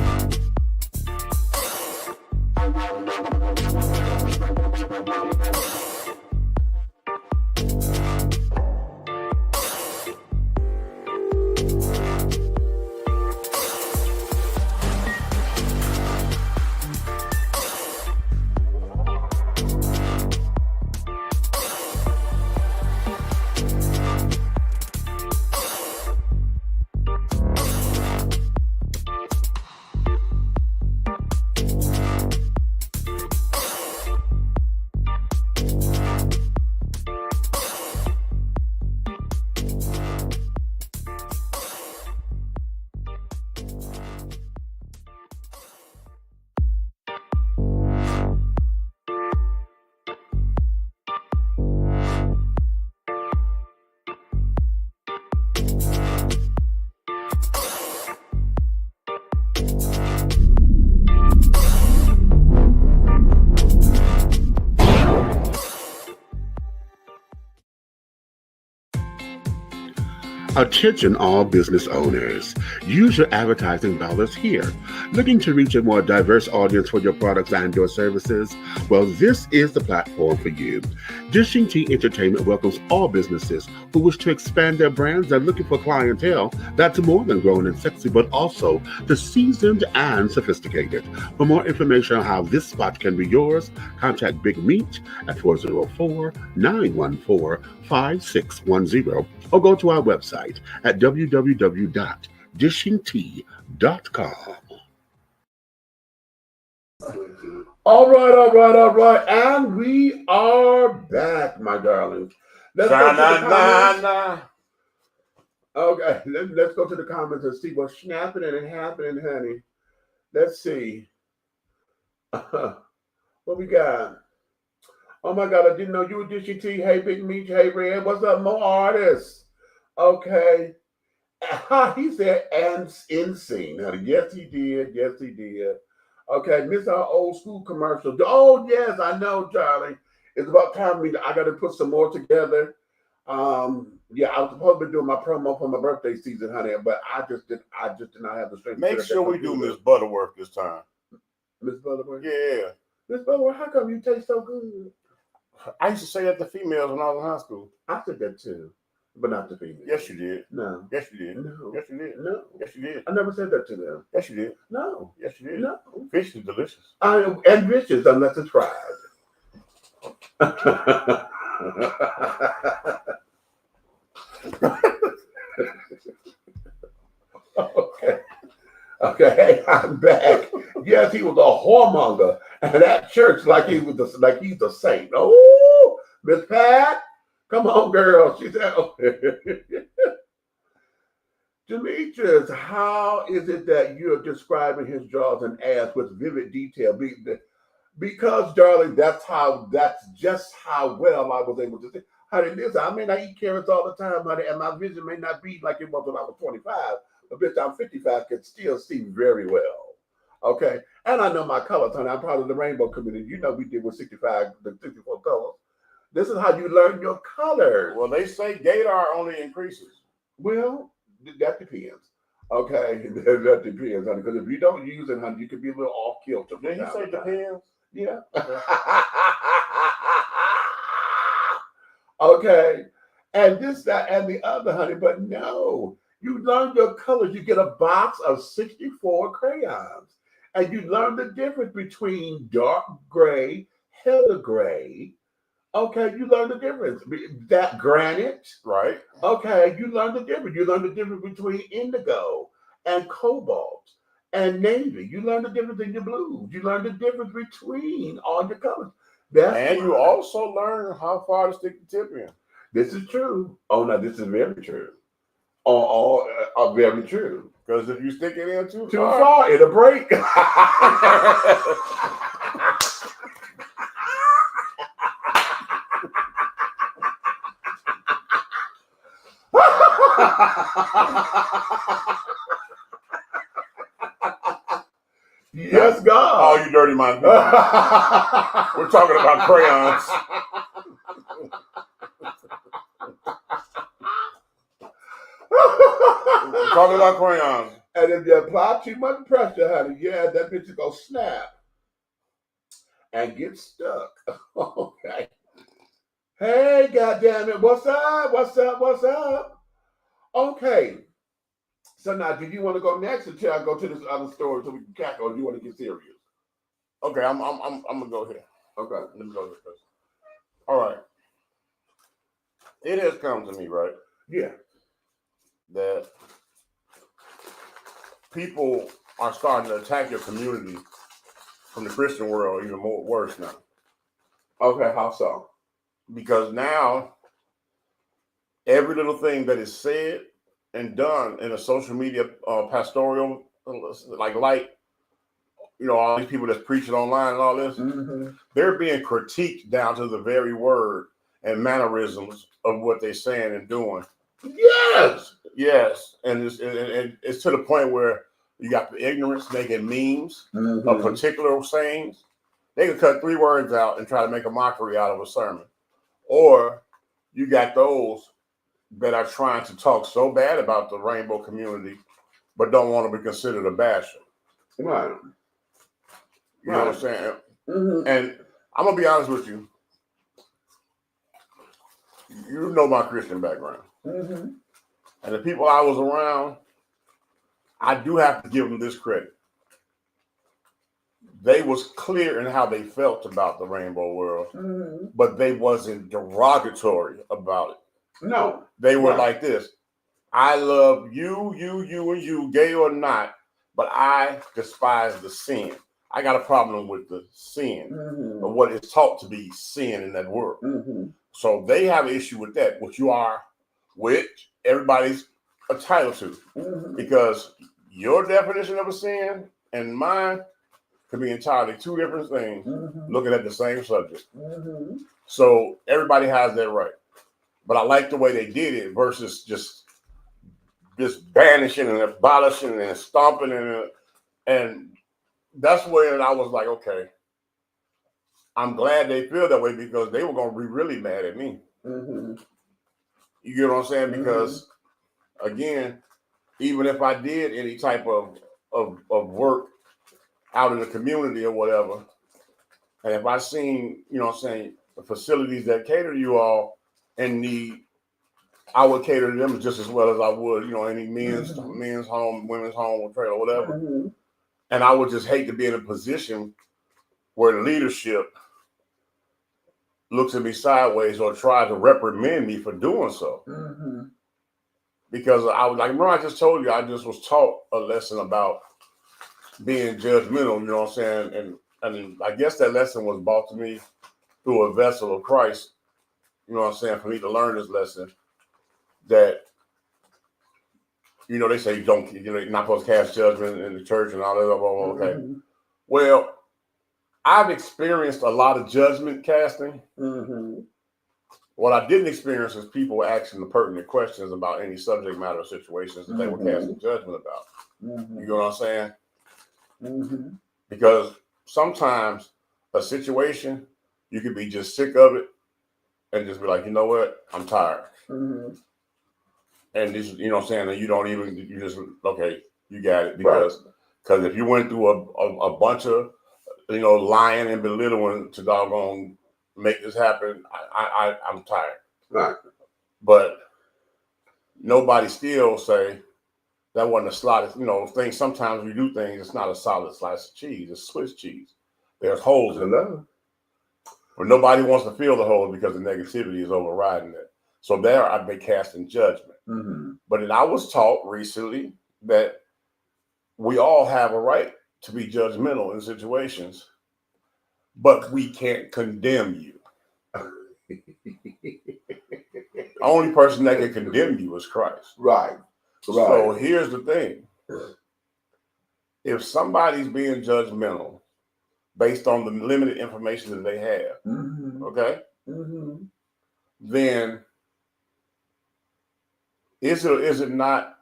Attention all business owners. Use your advertising dollars here. Looking to reach a more diverse audience for your products and your services? Well, this is the platform for you. Dishing Tea Entertainment welcomes all businesses who wish to expand their brands and looking for clientele that's more than grown and sexy, but also the seasoned and sophisticated. For more information on how this spot can be yours, contact Big Meat at 404-914-5610 or go to our website at www.dishingtea.com. All right. And we are back, my darlings. Let's go to the comments. Okay, let's go to the comments and see what's snapping and happening, honey. Let's see. What we got? Oh my God, I didn't know you were Dishing Tea. Hey, Big Meat. Hey, Red. What's up, more artists? Okay. He said, and insane. Yes, he did. Okay, miss our old school commercial. Oh, yes, I know, Charlie. It's about time I got to put some more together. Yeah, I was supposed to be doing my promo for my birthday season, honey, but I just did not have the strength. Make sure we do Miss Butterworth this time. Miss Butterworth? Yeah. Miss Butterworth, how come you taste so good? I used to say that to females when I was in high school. I said that too, but not to females. Yes, you did. No. Yes, you did. No. Yes, you did. No. Yes, you did. I never said that to them. Yes, you did. No. Yes, you did. No. Fish is delicious. And vicious unless it's fried. Okay, I'm back. Yes, he was a whoremonger, and that church like he's a saint. Oh, Miss Pat, come on, girl. She said, oh. Demetrius, how is it that you're describing his jaws and ass with vivid detail? Because, darling, that's just how well I was able to see. Honey, listen, I may not eat carrots all the time, honey, and my vision may not be like it was when I was 25, but bitch, I'm 55, can still see very well. Okay? And I know my colors, honey. I'm part of the rainbow community. You know we did with 64 colors. This is how you learn your colors. Well, they say gaydar only increases. Well, that depends. Okay, that depends, honey. Because if you don't use it, honey, you can be a little off kilter. Did he say depends? Yeah. Okay. And this, that, and the other, honey. But no, you learn your colors. You get a box of 64 crayons. And you learn the difference between dark gray, heather gray. Okay, you learn the difference. That granite. Right. Okay, you learn the difference. You learn the difference between indigo and cobalt and navy. You learn the difference in your blues. You learn the difference between all your colors. And you also learn how far to stick the tip in. This is true. Oh, no, this is very true. All very true. Because if you stick it in too far, it'll break. Yes, God. Oh, you dirty mind people. We're talking about crayons. We're talking about crayons. And if you apply too much pressure, honey, yeah, that bitch is gonna snap and get stuck. Okay. Hey, goddammit, what's up? What's up? What's up? Okay. So now, do you want to go next until I go to this other story so we can cackle, or do you want to get serious? Okay, I'm gonna go here. Okay. Let me go here first. All right. It has come to me, right? Yeah. That people are starting to attack your community from the Christian world even more worse now. Okay, how so? Because now every little thing that is said and done in a social media pastoral, like you know, all these people that's preaching online and all this, they're being critiqued down to the very word and mannerisms of what they're saying and doing. Yes. Yes. And it's to the point where you got the ignorance making memes of particular sayings. They can cut 3 words out and try to make a mockery out of a sermon. Or you got those that are trying to talk so bad about the rainbow community, but don't want to be considered a basher. Right. You know what I'm saying? And I'm going to be honest with you. You know my Christian background. And the people I was around, I do have to give them this credit. They was clear in how they felt about the rainbow world, but they wasn't derogatory about it. No. They were like this. I love you, and you, gay or not, but I despise the sin. I got a problem with the sin of what is taught to be sin in that world. So they have an issue with that, which everybody's entitled to, because your definition of a sin and mine could be entirely 2 different things looking at the same subject. So everybody has that right. But I like the way they did it versus just banishing and abolishing and stomping and that's where I was like, okay, I'm glad they feel that way because they were going to be really mad at me. You get what I'm saying? Because again, even if I did any type of work out in the community or whatever, and if I seen, you know what I'm saying, the facilities that cater to you all in need, I would cater to them just as well as I would, you know, any men's home, women's home, or trailer, or whatever. And I would just hate to be in a position where the leadership looks at me sideways or tries to reprimand me for doing so. Because I was like, remember I just told you, I just was taught a lesson about being judgmental, you know what I'm saying? And I guess that lesson was brought to me through a vessel of Christ, you know what I'm saying, for me to learn this lesson that, you know, they say you're not supposed to cast judgment in the church and all that. Okay. Well, I've experienced a lot of judgment casting. What I didn't experience is people asking the pertinent questions about any subject matter or situations that they were casting judgment about. You know what I'm saying? Because sometimes a situation, you could be just sick of it and just be like, you know what? I'm tired. and this, you know what I'm saying, and you don't even, you just, okay, you got it, because if you went through a bunch of, you know, lying and belittling to doggone make this happen, I'm tired. Right. But nobody still say that wasn't a slice, you know, things, sometimes we do things, it's not a solid slice of cheese, it's Swiss cheese. There's holes in it. But nobody wants to feel the holes because the negativity is overriding it. So there I've been casting judgment. But then I was taught recently that we all have a right to be judgmental in situations, but we can't condemn you. The only person that can condemn you is Christ. Right. So here's the thing. If somebody's being judgmental based on the limited information that they have, okay, then is it not,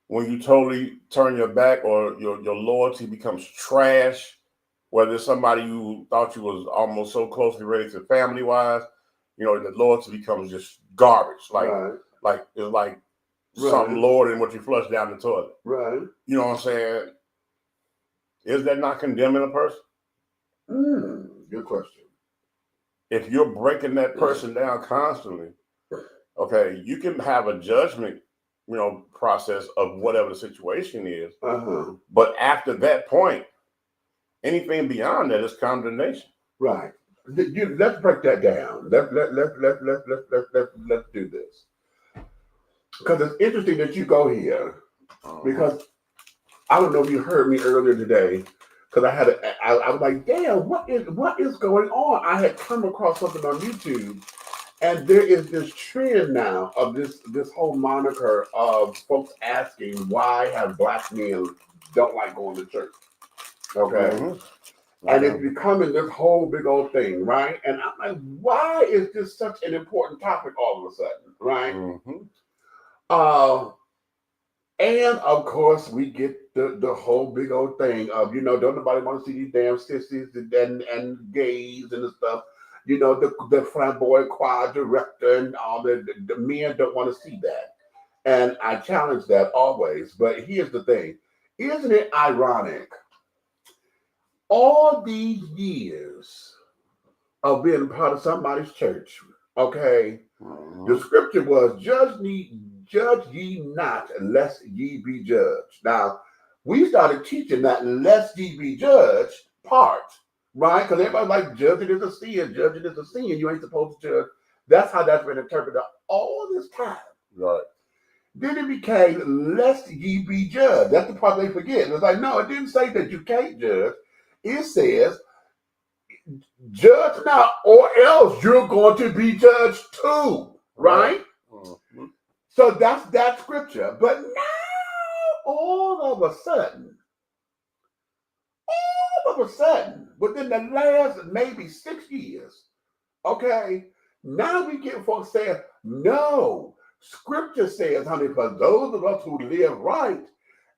when you totally turn your back or your loyalty becomes trash, whether it's somebody you thought you was almost so closely related to family-wise, you know, the loyalty becomes just garbage. Like it's like something lower than what you flush down the toilet. Right. You know what I'm saying? Is that not condemning a person? Good question. If you're breaking that person down constantly, okay, you can have a judgment, you know, process of whatever the situation is. But after that point, anything beyond that is condemnation. Right. Let's break that down. Let's do this. Because it's interesting that you go here. Because I don't know if you heard me earlier today. Because I was like, damn, what is going on? I had come across something on YouTube, and there is this trend now of this whole moniker of folks asking why have black men don't like going to church. Okay. And it's becoming this whole big old thing, right? And I'm like, why is this such an important topic all of a sudden, right? And of course, we get the whole big old thing of, you know, don't nobody want to see these damn sissies and gays and the stuff. You know, the flamboyant choir director and all the men don't want to see that. And I challenge that always. But here's the thing. Isn't it ironic? All these years of being part of somebody's church, okay, the scripture was, judge ye not, lest ye be judged. Now, we started teaching that lest ye be judged part, right? Because everybody's like, judging is a sin, you ain't supposed to judge. That's how that's been interpreted all this time. Right. Then it became, lest ye be judged. That's the part they forget. It's like, no, it didn't say that you can't judge. It says, judge not, or else you're going to be judged too, right? So that's that scripture. But now, all of a sudden, within the last maybe 6 years, okay, now we get folks saying, no, scripture says, honey, for those of us who live right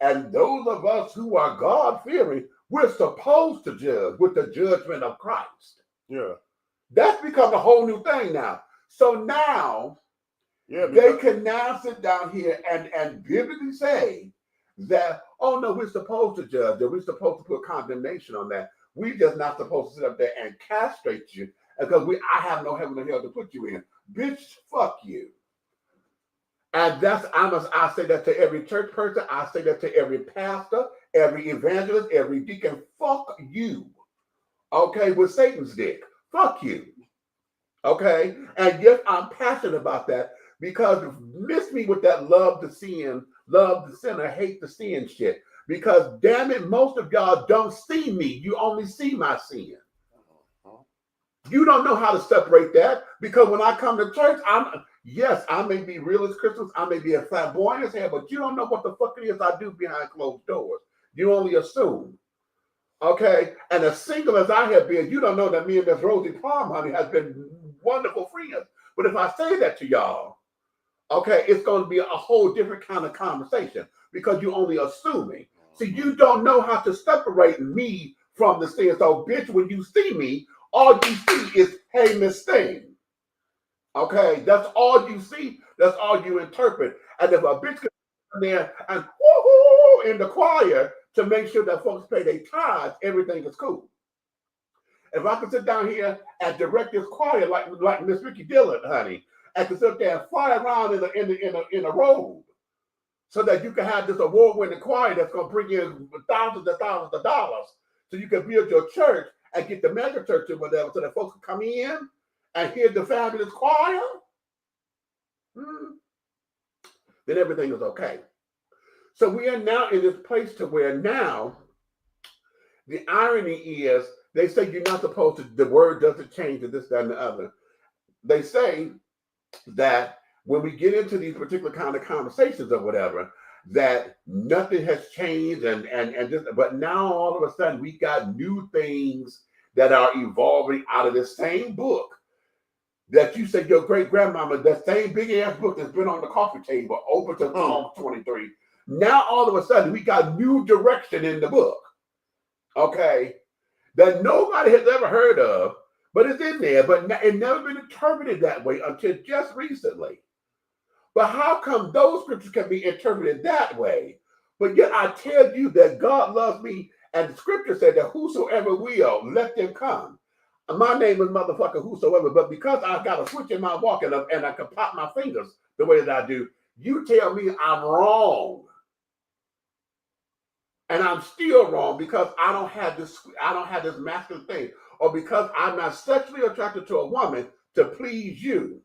and those of us who are God-fearing, we're supposed to judge with the judgment of Christ. Yeah. That's become a whole new thing now. So now, they can now sit down here and biblically say that, oh no, we're supposed to judge, that we're supposed to put condemnation on that. We're just not supposed to sit up there and castrate you because I have no heaven or hell to put you in. Bitch, fuck you. And that's, I say that to every church person. I say that to every pastor, every evangelist, every deacon. Fuck you. Okay, with Satan's dick. Fuck you. Okay? And yes, I'm passionate about that because miss me with that love the sinner, hate the sin shit. Because damn it, most of y'all don't see me. You only see my sin. You don't know how to separate that because when I come to church, I may be real as Christians, I may be a flamboyant as hell, but you don't know what the fuck it is I do behind closed doors. You only assume. Okay? And as single as I have been, you don't know that me and Miss Rosie Palm, honey, has been wonderful friends. But if I say that to y'all, okay, it's going to be a whole different kind of conversation because you're only assuming. See, you don't know how to separate me from the sin. So, bitch, when you see me, all you see is, hey, Miss Thing. Okay, that's all you see. That's all you interpret. And if a bitch could come there and woo-hoo in the choir to make sure that folks pay their tithes, everything is cool. If I could sit down here and direct this choir like Miss Ricky Dillon, honey, and could sit there and fly around in a robe, so that you can have this award-winning choir that's going to bring in thousands and thousands of dollars, so you can build your church and get the mega church or whatever, so that folks can come in and hear the fabulous choir, then everything is okay. So we are now in this place to where now the irony is they say you're not supposed to, the word doesn't change to this, that, and the other. They say that when we get into these particular kind of conversations or whatever, that nothing has changed and just, but now all of a sudden we got new things that are evolving out of the same book that you said your great grandmama, that same big ass book that's been on the coffee table, open to Psalm 23. Now all of a sudden we got new direction in the book, okay, that nobody has ever heard of, but it's in there, but it never been interpreted that way until just recently. But how come those scriptures can be interpreted that way? But yet I tell you that God loves me, and the scripture said that whosoever will, let them come. My name is motherfucker whosoever, but because I got a switch in my walk and I can pop my fingers the way that I do, you tell me I'm wrong. And I'm still wrong because I don't have this masculine thing, or because I'm not sexually attracted to a woman to please you.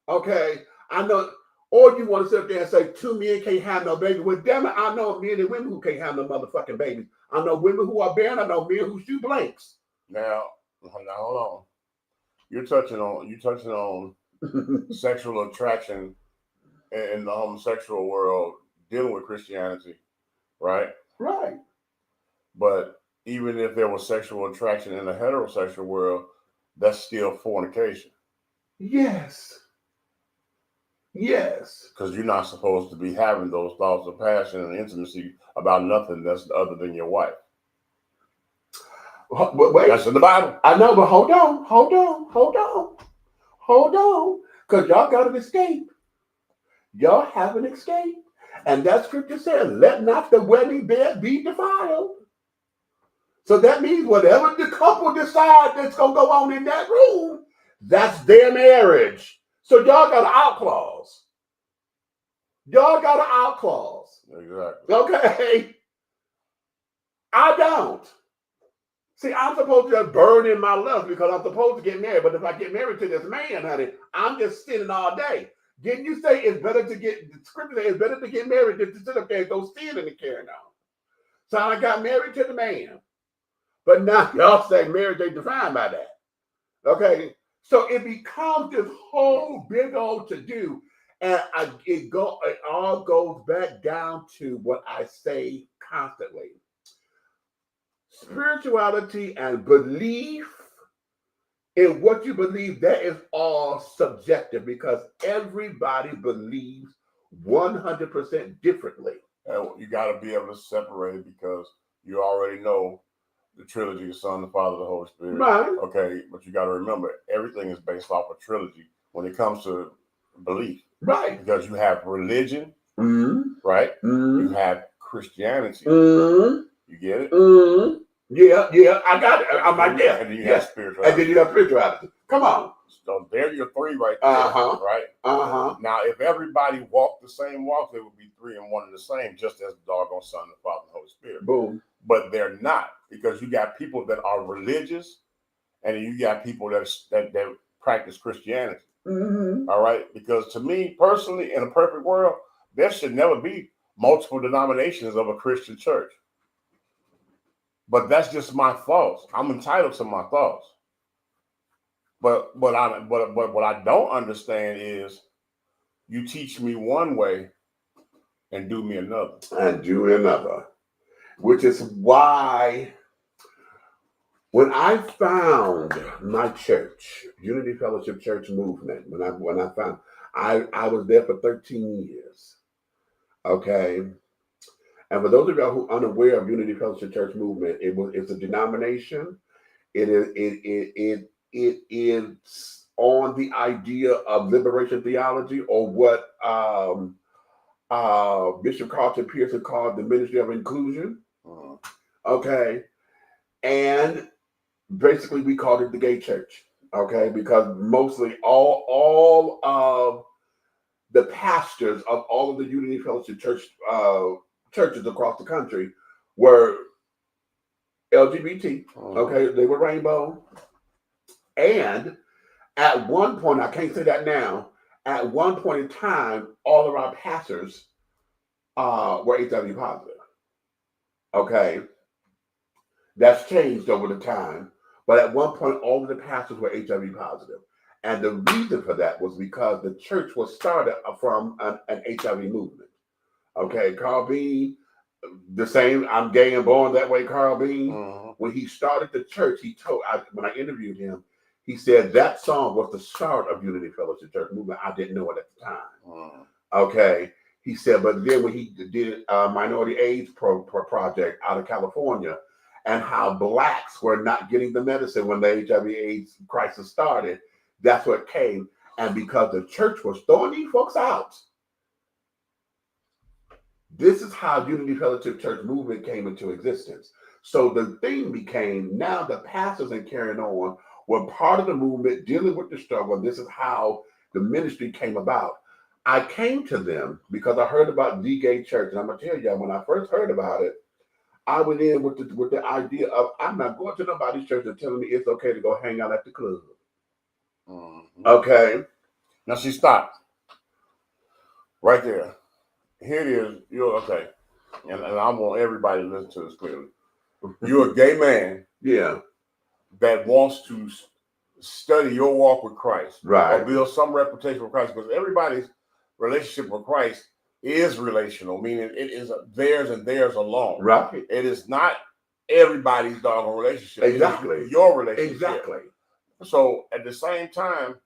Okay, I know, or you want to sit there and say two men can't have no baby. Well, damn it, I know men and women who can't have no motherfucking babies. I know women who are barren. I know men who shoot blanks. Now hold on. You're touching on sexual attraction in the homosexual world, dealing with Christianity, right? Right. But even if there was sexual attraction in the heterosexual world, that's still fornication. Yes. Yes. Because you're not supposed to be having those thoughts of passion and intimacy about nothing that's other than your wife. But wait, that's in the Bible. I know, but hold on. Because y'all got an escape. Y'all have an escape. And that scripture says, let not the wedding bed be defiled. So that means whatever the couple decide that's going to go on in that room, that's their marriage. So y'all got an out clause. Exactly. Okay. I don't. See, I'm supposed to just burn in my lust because I'm supposed to get married. But if I get married to this man, honey, I'm just sinning all day. Didn't you say it's better to get, the scripture says it's better to get married than to sit up there and go sin and carrying on. So I got married to the man. But now y'all say marriage ain't defined by that. Okay? So it becomes this whole big old to-do. And it all goes back down to what I say constantly. Spirituality and belief in what you believe, that is all subjective because everybody believes 100% differently. And you got to be able to separate it because you already know the trilogy, the Son, the Father, the Holy Spirit. Right. Okay, but you got to remember, everything is based off a trilogy when it comes to belief. Right. Because you have religion, right? You have Christianity. You get it? Yeah, I got it. I'm right there. And then you have spirituality. And then you have spirituality. Come on. So there are your three right there, right? Now, if everybody walked the same walk, they would be three and one and the same, just as the doggone Son, the Father, and the Holy Spirit. Boom. But they're not, because you got people that are religious, and you got people that practice Christianity. All right? Because to me, personally, in a perfect world, there should never be multiple denominations of a Christian church. But that's just my thoughts. I'm entitled to my thoughts. But what I don't understand is you teach me one way and do me another. Which is why when I found my church, Unity Fellowship Church Movement, when I found, I was there for 13 years. Okay. And for those of y'all who are unaware of Unity Fellowship Church Movement, it's a denomination. It is on the idea of liberation theology, or what Bishop Carlton Pearson called the ministry of inclusion. Okay. And basically we called it the gay church. Okay, because mostly all of the pastors of all of the Unity Fellowship Church churches across the country were LGBT. Okay, they were rainbow. And at one point, I can't say that now, at one point in time, all of our pastors were HIV positive. Okay, that's changed over the time. But at one point, all of the pastors were HIV positive. And the reason for that was because the church was started from an HIV movement. Okay, Carl Bean, the same, I'm gay and born that way, Carl Bean. When he started the church, he told, when I interviewed him, he said that song was the start of Unity Fellowship Church movement. I didn't know it at the time. Okay, he said, but then when he did Minority AIDS project out of California, and how blacks were not getting the medicine when the HIV/AIDS crisis started, that's what came. And because the church was throwing these folks out, this is how Unity Fellowship Church movement came into existence. So the thing became, now the pastors and carrying on were part of the movement, dealing with the struggle. This is how the ministry came about. I came to them because I heard about the gay church. And I'm going to tell you, when I first heard about it, I went in with the idea of, I'm not going to nobody's church and telling me it's okay to go hang out at the club. Okay. Now she stopped. Right there. Here it is. You're okay. And I want everybody to listen to this clearly. You're a gay man. Yeah. That wants to study your walk with Christ. Right. Or build some reputation with Christ. Because everybody's relationship with Christ is relational, meaning it is theirs and theirs alone. Right. It is not everybody's doggone relationship. Exactly. It is your relationship. Exactly. So at the same time,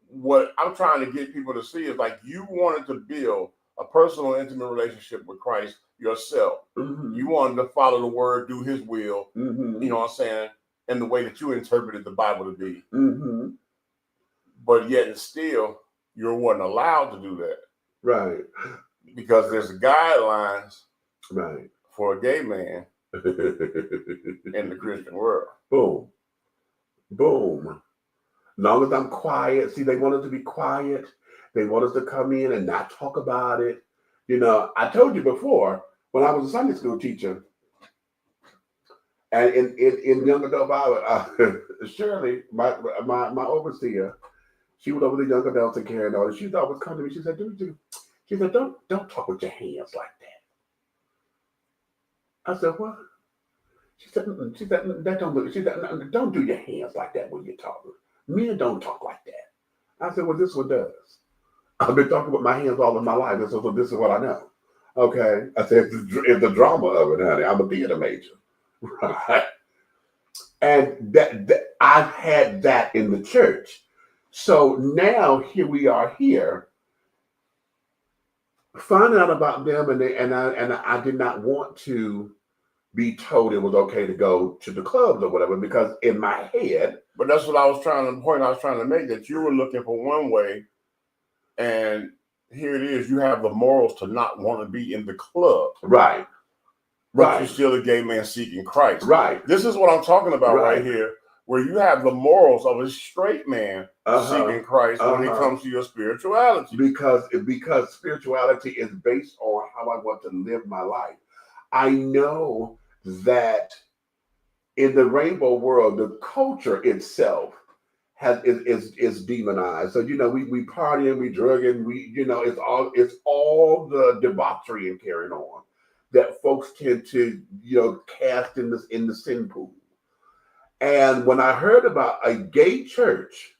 what I'm trying to get people to see is like you wanted to build a personal, intimate relationship with Christ yourself. You wanted to follow the word, do his will, you know what I'm saying, in the way that you interpreted the Bible to be. But yet and still, you weren't allowed to do that. Right. Because there's guidelines right. for a gay man in the Christian world. Boom. Boom. Long as I'm quiet. See, they want us to be quiet. They want us to come in and not talk about it. You know, I told you before, when I was a Sunday school teacher, and in young adult Bible, Shirley, my overseer, she would over the young adults and carrying on. She'd always come to me. She said, she said, don't talk with your hands like that. I said, what? She said, that don't look. She said, don't do your hands like that when you're talking. Men don't talk like that. I said, well, this one does. I've been talking with my hands all of my life. And so this is what I know. Okay. I said, it's the drama of it, honey. I'm a theater major. Right. And that I've had that in the church. So now here we are here, finding out about them, and I did not want to be told it was okay to go to the clubs or whatever, because in my head. But that's what I was trying to make, that you were looking for one way, and here it is, you have the morals to not want to be in the club. Right. But right. you're still a gay man seeking Christ. Right. This is what I'm talking about right here, where you have the morals of a straight man seeking Christ when it comes to your spirituality. Because spirituality is based on how I want to live my life. I know that in the rainbow world, the culture itself is demonized. So you know, we partying, we drugging, it's all the debauchery and carrying on that folks tend to cast in the sin pool. And when I heard about a gay church,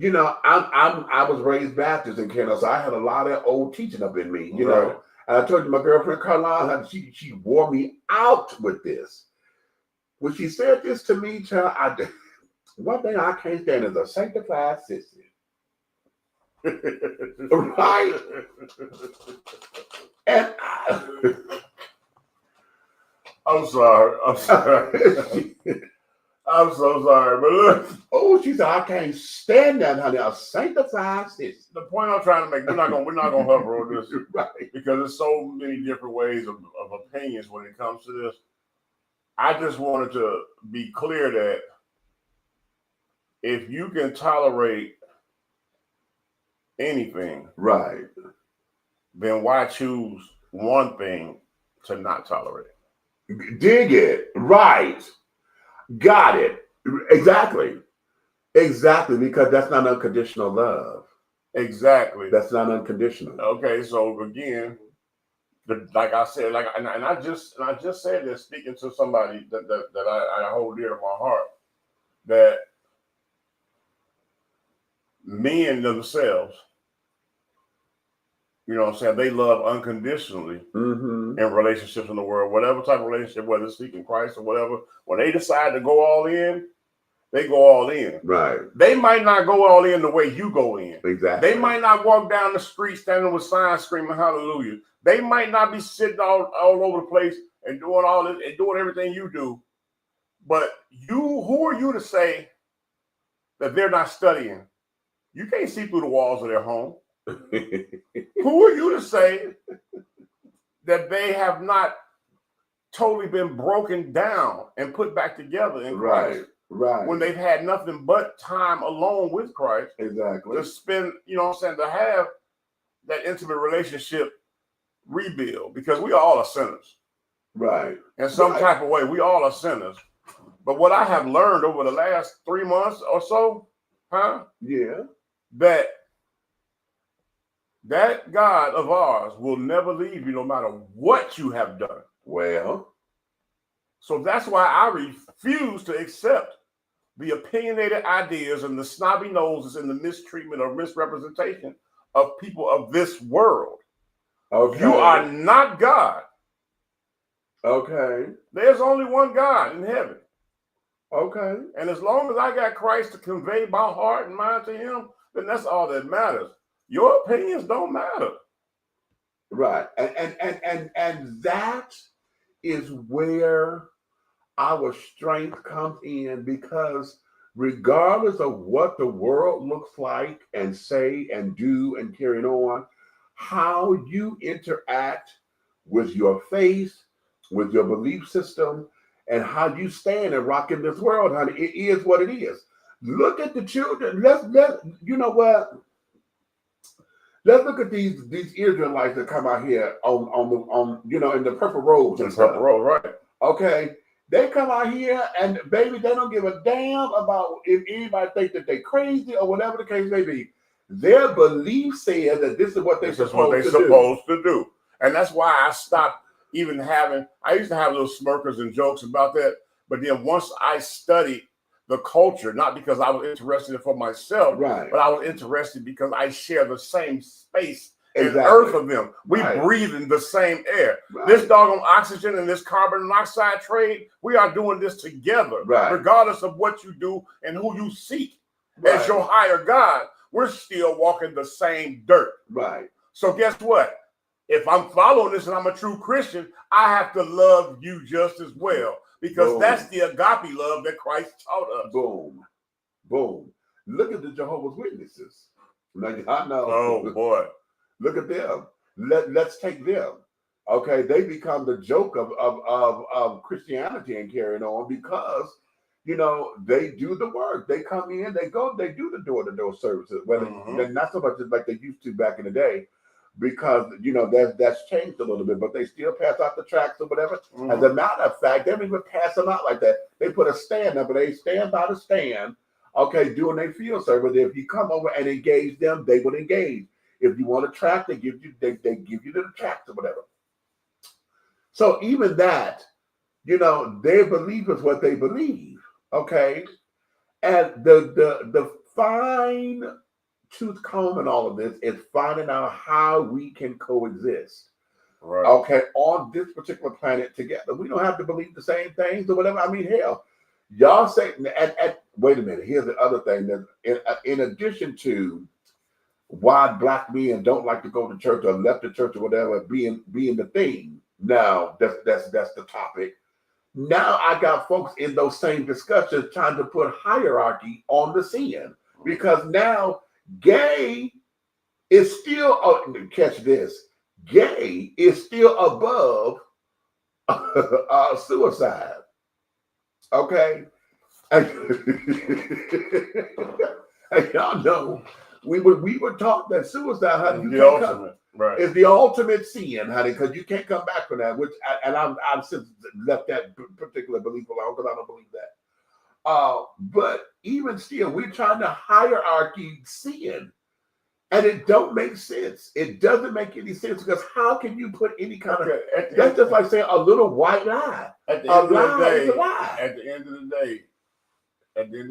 I was raised Baptist in Canada, so I had a lot of old teaching up in me, you know. And I told you, my girlfriend Carla, she wore me out with this. When she said this to me, child, one thing I can't stand is a sanctified sissy. Right? And I'm sorry. I'm so sorry, but look. Oh, she said, I can't stand that, honey. A sanctified sis. The point I'm trying to make, we're not gonna hover on this Right. because there's so many different ways of opinions when it comes to this. I just wanted to be clear that if you can tolerate anything, Right. then why choose one thing to not tolerate? Dig it. Right. Got it. Exactly. Exactly. Because that's not unconditional love. Exactly. That's not unconditional. Okay, so again, like I said, and I just said this speaking to somebody that I hold dear to my heart, that men themselves, you know what I'm saying, they love unconditionally in relationships in the world, whatever type of relationship, whether it's seeking Christ or whatever. When they decide to go all in, they go all in. Right. They might not go all in the way you go in. Exactly. They might not walk down the street standing with signs screaming hallelujah. They might not be sitting all over the place and doing all this and doing everything you do. But who are you to say that they're not studying? You can't see through the walls of their home. Who are you to say that they have not totally been broken down and put back together in Christ? Right. When they've had nothing but time alone with Christ. Exactly. To spend, you know what I'm saying, to have that intimate relationship rebuild, because we all are sinners. Right. In some type of way, we all are sinners. But what I have learned over the last 3 months or so, Yeah. that God of ours will never leave you no matter what you have done. Well. So that's why I refuse to accept the opinionated ideas and the snobby noses and the mistreatment or misrepresentation of people of this world. Okay. You are not God. Okay. There's only one God in heaven. Okay. And as long as I got Christ to convey my heart and mind to him, then that's all that matters. Your opinions don't matter. Right. And that is where our strength comes in, because regardless of what the world looks like and say and do and carry on, how you interact with your faith, with your belief system, and how you stand and rock in this world, honey, it is what it is. Look at the children. Let's you know what? Let's look at these Israelites that come out here on you know, in the purple robes and stuff. Purple robe, right? Okay. They come out here and baby, they don't give a damn about if anybody thinks that they're crazy or whatever the case may be. Their belief says that this is what they're supposed to do. And that's why I stopped even having, I used to have little smirkers and jokes about that. But then once I studied the culture, not because I was interested in it for myself, right, but I was interested because I share the same space and earth of them. We breathe in the same air. Right. This doggone oxygen and this carbon monoxide trade, we are doing this together, regardless of what you do and who you seek as your higher God. We're still walking the same dirt. Right. So guess what? If I'm following this and I'm a true Christian, I have to love you just as well, because that's the agape love that Christ taught us. Boom. Boom. Look at the Jehovah's Witnesses. Like, I know. Oh boy. Look at them. Let's take them. Okay, they become the joke of Christianity and carrying on, because you know they do the work. They come in, they go, they do the door-to-door services. Whether they're not so much like they used to back in the day, because you know that's changed a little bit, but they still pass out the tracts or whatever. As a matter of fact, they don't even pass them out like that. They put a stand up, but they stand by the stand, okay, doing their field service. If you come over and engage them, they will engage. If you want a tract, they give you they give you the tract or whatever. So even that, you know, their belief is what they believe. Okay. And the fine tooth comb in all of this is finding out how we can coexist. Right. Okay, on this particular planet together. We don't have to believe the same things or whatever. I mean, hell, y'all say wait a minute, here's the other thing that in addition to why black men don't like to go to church or left the church or whatever being the thing. Now that's the topic. Now I got folks in those same discussions trying to put hierarchy on the sin because now gay is still, catch this, gay is still above suicide. Okay? And y'all know we were taught that suicide, honey, The ultimate, right? is the ultimate sin, honey, because you can't come back from that. I've since left that particular belief alone because I don't believe that. But even still, we're trying to hierarchy sin, and it don't make sense. It doesn't make any sense because how can you put any kind of that's just like saying a little white lie. At the end of the day, is a lie. at the end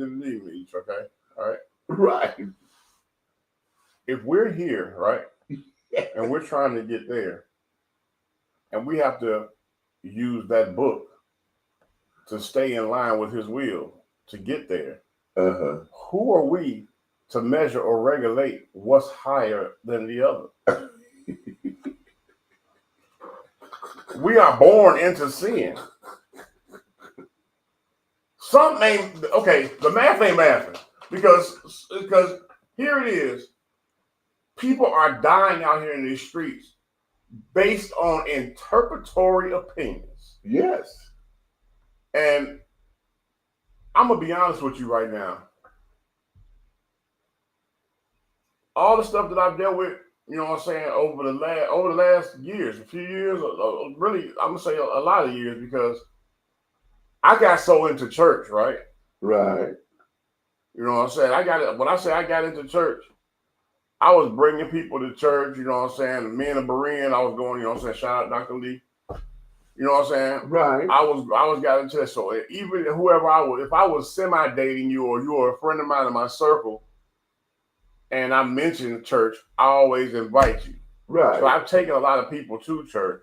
of the day, Leach, okay, all right, Right. if we're here, right, and we're trying to get there, and we have to use that book to stay in line with his will to get there, who are we to measure or regulate what's higher than the other? We are born into sin. Something ain't okay. The math ain't mathing because here it is. People are dying out here in these streets based on interpretatory opinions. Yes. And I'm gonna be honest with you right now. All the stuff that I've dealt with, you know what I'm saying, over the last years, a few years, really, I'm gonna say a lot of years, because I got so into church, right? Right. You know what I'm saying? When I say I got into church, I was bringing people to church, you know what I'm saying? Me and a Berean, I was going, you know what I'm saying? Shout out Dr. Lee. You know what I'm saying? Right. I was got into that. So even whoever if I was semi-dating you or you were a friend of mine in my circle, and I mentioned church, I always invite you. Right. So I've taken a lot of people to church.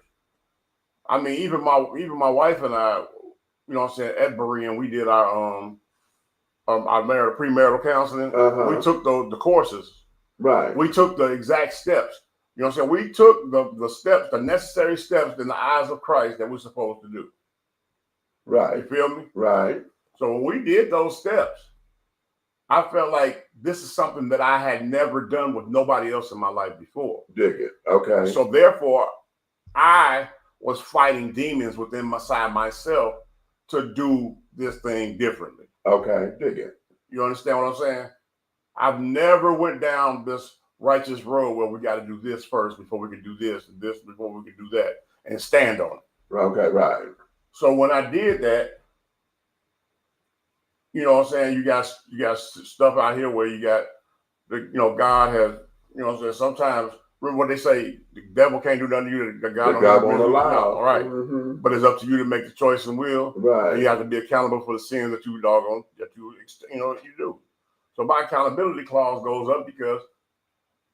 I mean, even my wife and I, you know what I'm saying, at Berean, we did our premarital counseling. We took the courses. Right. We took the exact steps. You know what I'm saying? We took the steps, the necessary steps in the eyes of Christ that we're supposed to do. Right. You feel me? Right. So when we did those steps, I felt like this is something that I had never done with nobody else in my life before. Dig it. Okay. So therefore, I was fighting demons within myself to do this thing differently. Okay. Dig it. You understand what I'm saying? I've never went down this righteous road where we got to do this first before we can do this and this before we can do that and stand on it. Okay. Right. So when I did that, you know what I'm saying, you got stuff out here where you got, God has, you know what I'm saying, sometimes, remember what they say, the devil can't do nothing to you that God won't allow. All right. But it's up to you to make the choice and will. Right. And you have to be accountable for the sins that you do. So my accountability clause goes up because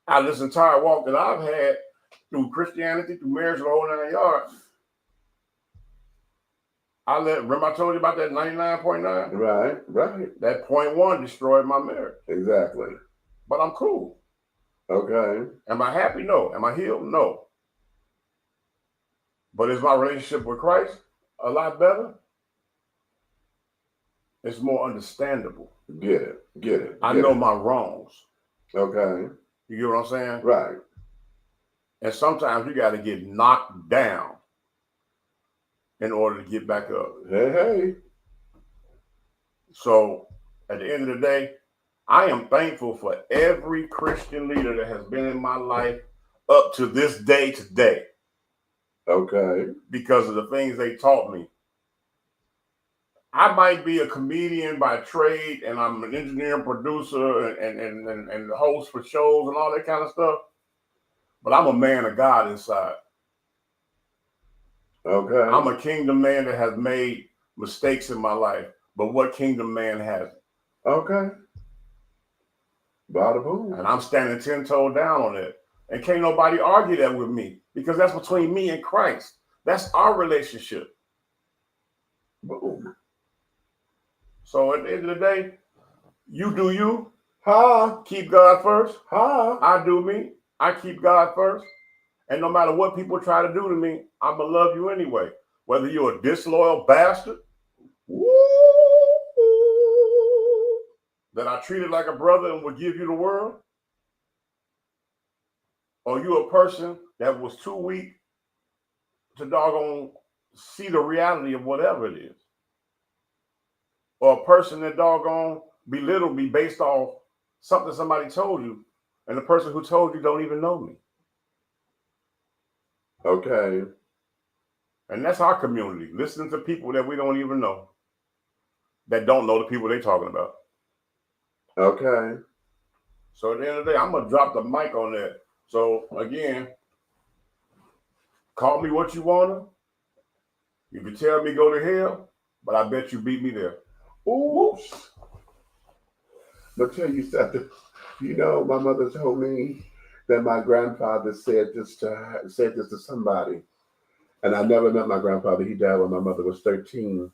out of this entire walk that I've had through Christianity, through marriage, the whole 9 yards, remember I told you about that 99.9? Right. That 0.1 destroyed my marriage. Exactly. But I'm cool. Okay. Am I happy? No. Am I healed? No. But is my relationship with Christ a lot better? It's more understandable. Get it. I know my wrongs. Okay. You get what I'm saying? Right. And sometimes you got to get knocked down in order to get back up. Hey. So at the end of the day, I am thankful for every Christian leader that has been in my life up to this day today. Okay. Because of the things they taught me. I might be a comedian by trade, and I'm an engineer and producer and host for shows and all that kind of stuff, but I'm a man of God inside. Okay. I'm a kingdom man that has made mistakes in my life, but what kingdom man hasn't? Okay. Bada boom. And I'm standing 10-toe down on it. And can't nobody argue that with me because that's between me and Christ. That's our relationship. Boom. So at the end of the day, you do you. Keep God first. I do me. I keep God first. And no matter what people try to do to me, I'm going to love you anyway. whether you're a disloyal bastard that I treated like a brother and would give you the world, or you a person that was too weak to doggone see the reality of whatever it is, or a person that doggone belittled me based off something somebody told you, and the person who told you don't even know me. Okay. And that's our community, listening to people that we don't even know, that don't know the people they're talking about. Okay. So at the end of the day, I'm going to drop the mic on that. So again, call me what you want to. You can tell me go to hell, but I bet you beat me there. Ooh. But tell you something. You know, my mother told me that my grandfather said this to somebody. And I never met my grandfather. He died when my mother was 13.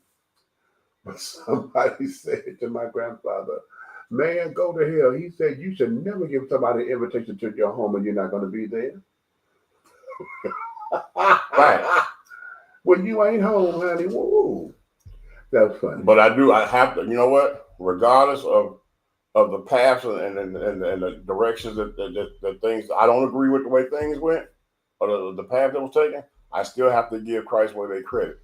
But somebody said to my grandfather, man, go to hell. He said, you should never give somebody an invitation to your home and you're not going to be there. Right. When you ain't home, honey, woo. That's funny. But I have to, you know what? Regardless of the paths and the directions that things, I don't agree with the way things went, or the path that was taken, I still have to give Christ what they credit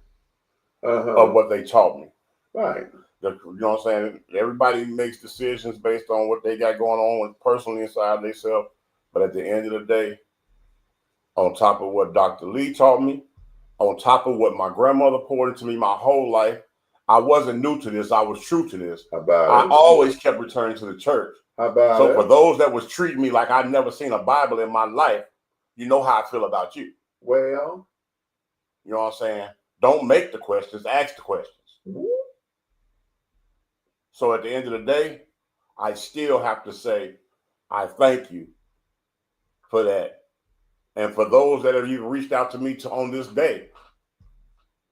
of what they taught me. Right. You know what I'm saying? Everybody makes decisions based on what they got going on personally inside themselves. But at the end of the day, on top of what Dr. Lee taught me, on top of what my grandmother poured into me my whole life, I wasn't new to this. I was true to this. I always kept returning to the church. So for those that was treating me like I'd never seen a Bible in my life, you know how I feel about you. Well, you know what I'm saying? Don't make the questions, ask the questions. So at the end of the day, I still have to say, I thank you for that. And for those that have even reached out to me on this day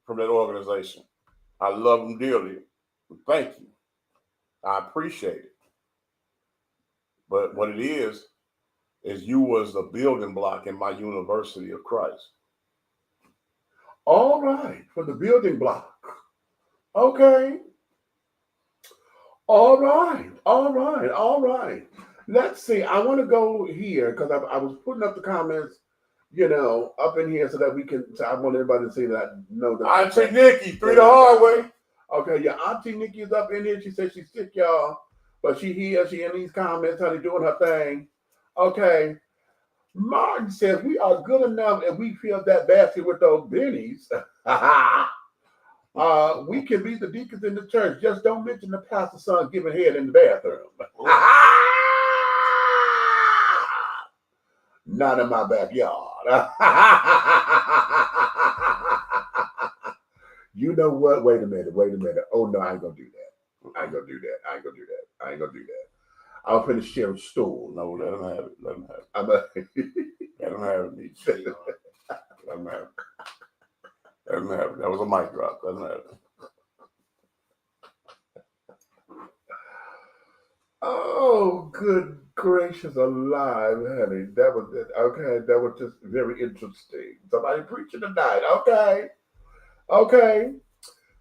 from that organization, I love them dearly. Thank you. I appreciate it. But what it is you was a building block in my University of Christ. All right, for the building block. Okay. All right. Let's see. I want to go here because I was putting up the comments, you know, up in here so that we can. So I want everybody to see that. Know that. Auntie Nikki, through the hard way. Okay, yeah, Auntie Nikki is up in here. She said she's sick, y'all, but she here. She in these comments, honey, doing her thing. Okay. Martin says we are good enough and we fill that basket with those bennies. We can be the deacons in the church. Just don't mention the pastor's son giving head in the bathroom. Not in my backyard. You know what? Wait a minute. Oh no, I ain't gonna do that. I ain't gonna do that. I'll finish sharing stool. No, let him have it. Let him have it. Let him have it. Let him have it. Let him have it. That was a mic drop. Let him have it. Oh, good gracious alive, honey. That was it. Okay, that was just very interesting. Somebody preaching tonight. Okay.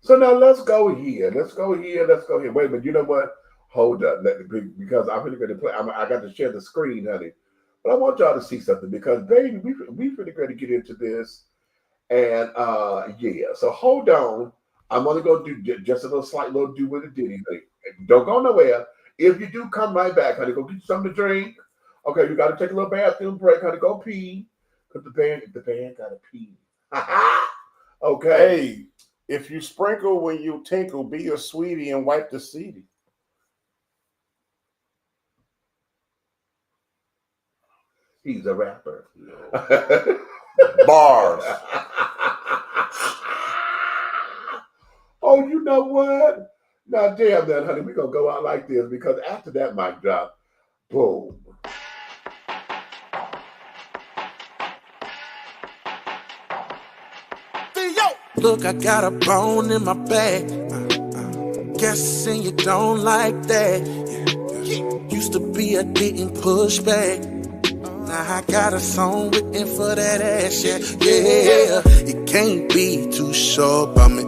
So now let's go here. Wait a minute. You know what? Hold up. Because I'm really going to play. I got to share the screen, honey. But I want y'all to see something because, baby, we really going to get into this. And, yeah. So hold on. I'm going to go do just a slight little do with a ditty. Honey. Don't go nowhere. If you do, come right back, honey. Go get you something to drink. Okay, you got to take a little bathroom break, honey. Go pee. Because the band got to pee. Okay. Hey, if you sprinkle when you tinkle, be a sweetie and wipe the seedy. He's a rapper. Bars. Oh, you know what? Now, damn that, honey. We're going to go out like this because after that mic drop, boom. Look, I got a bone in my bag. Guessing you don't like that. Used to be a didn't push back. Now I got a song written for that ass, yeah. It can't be too sure about me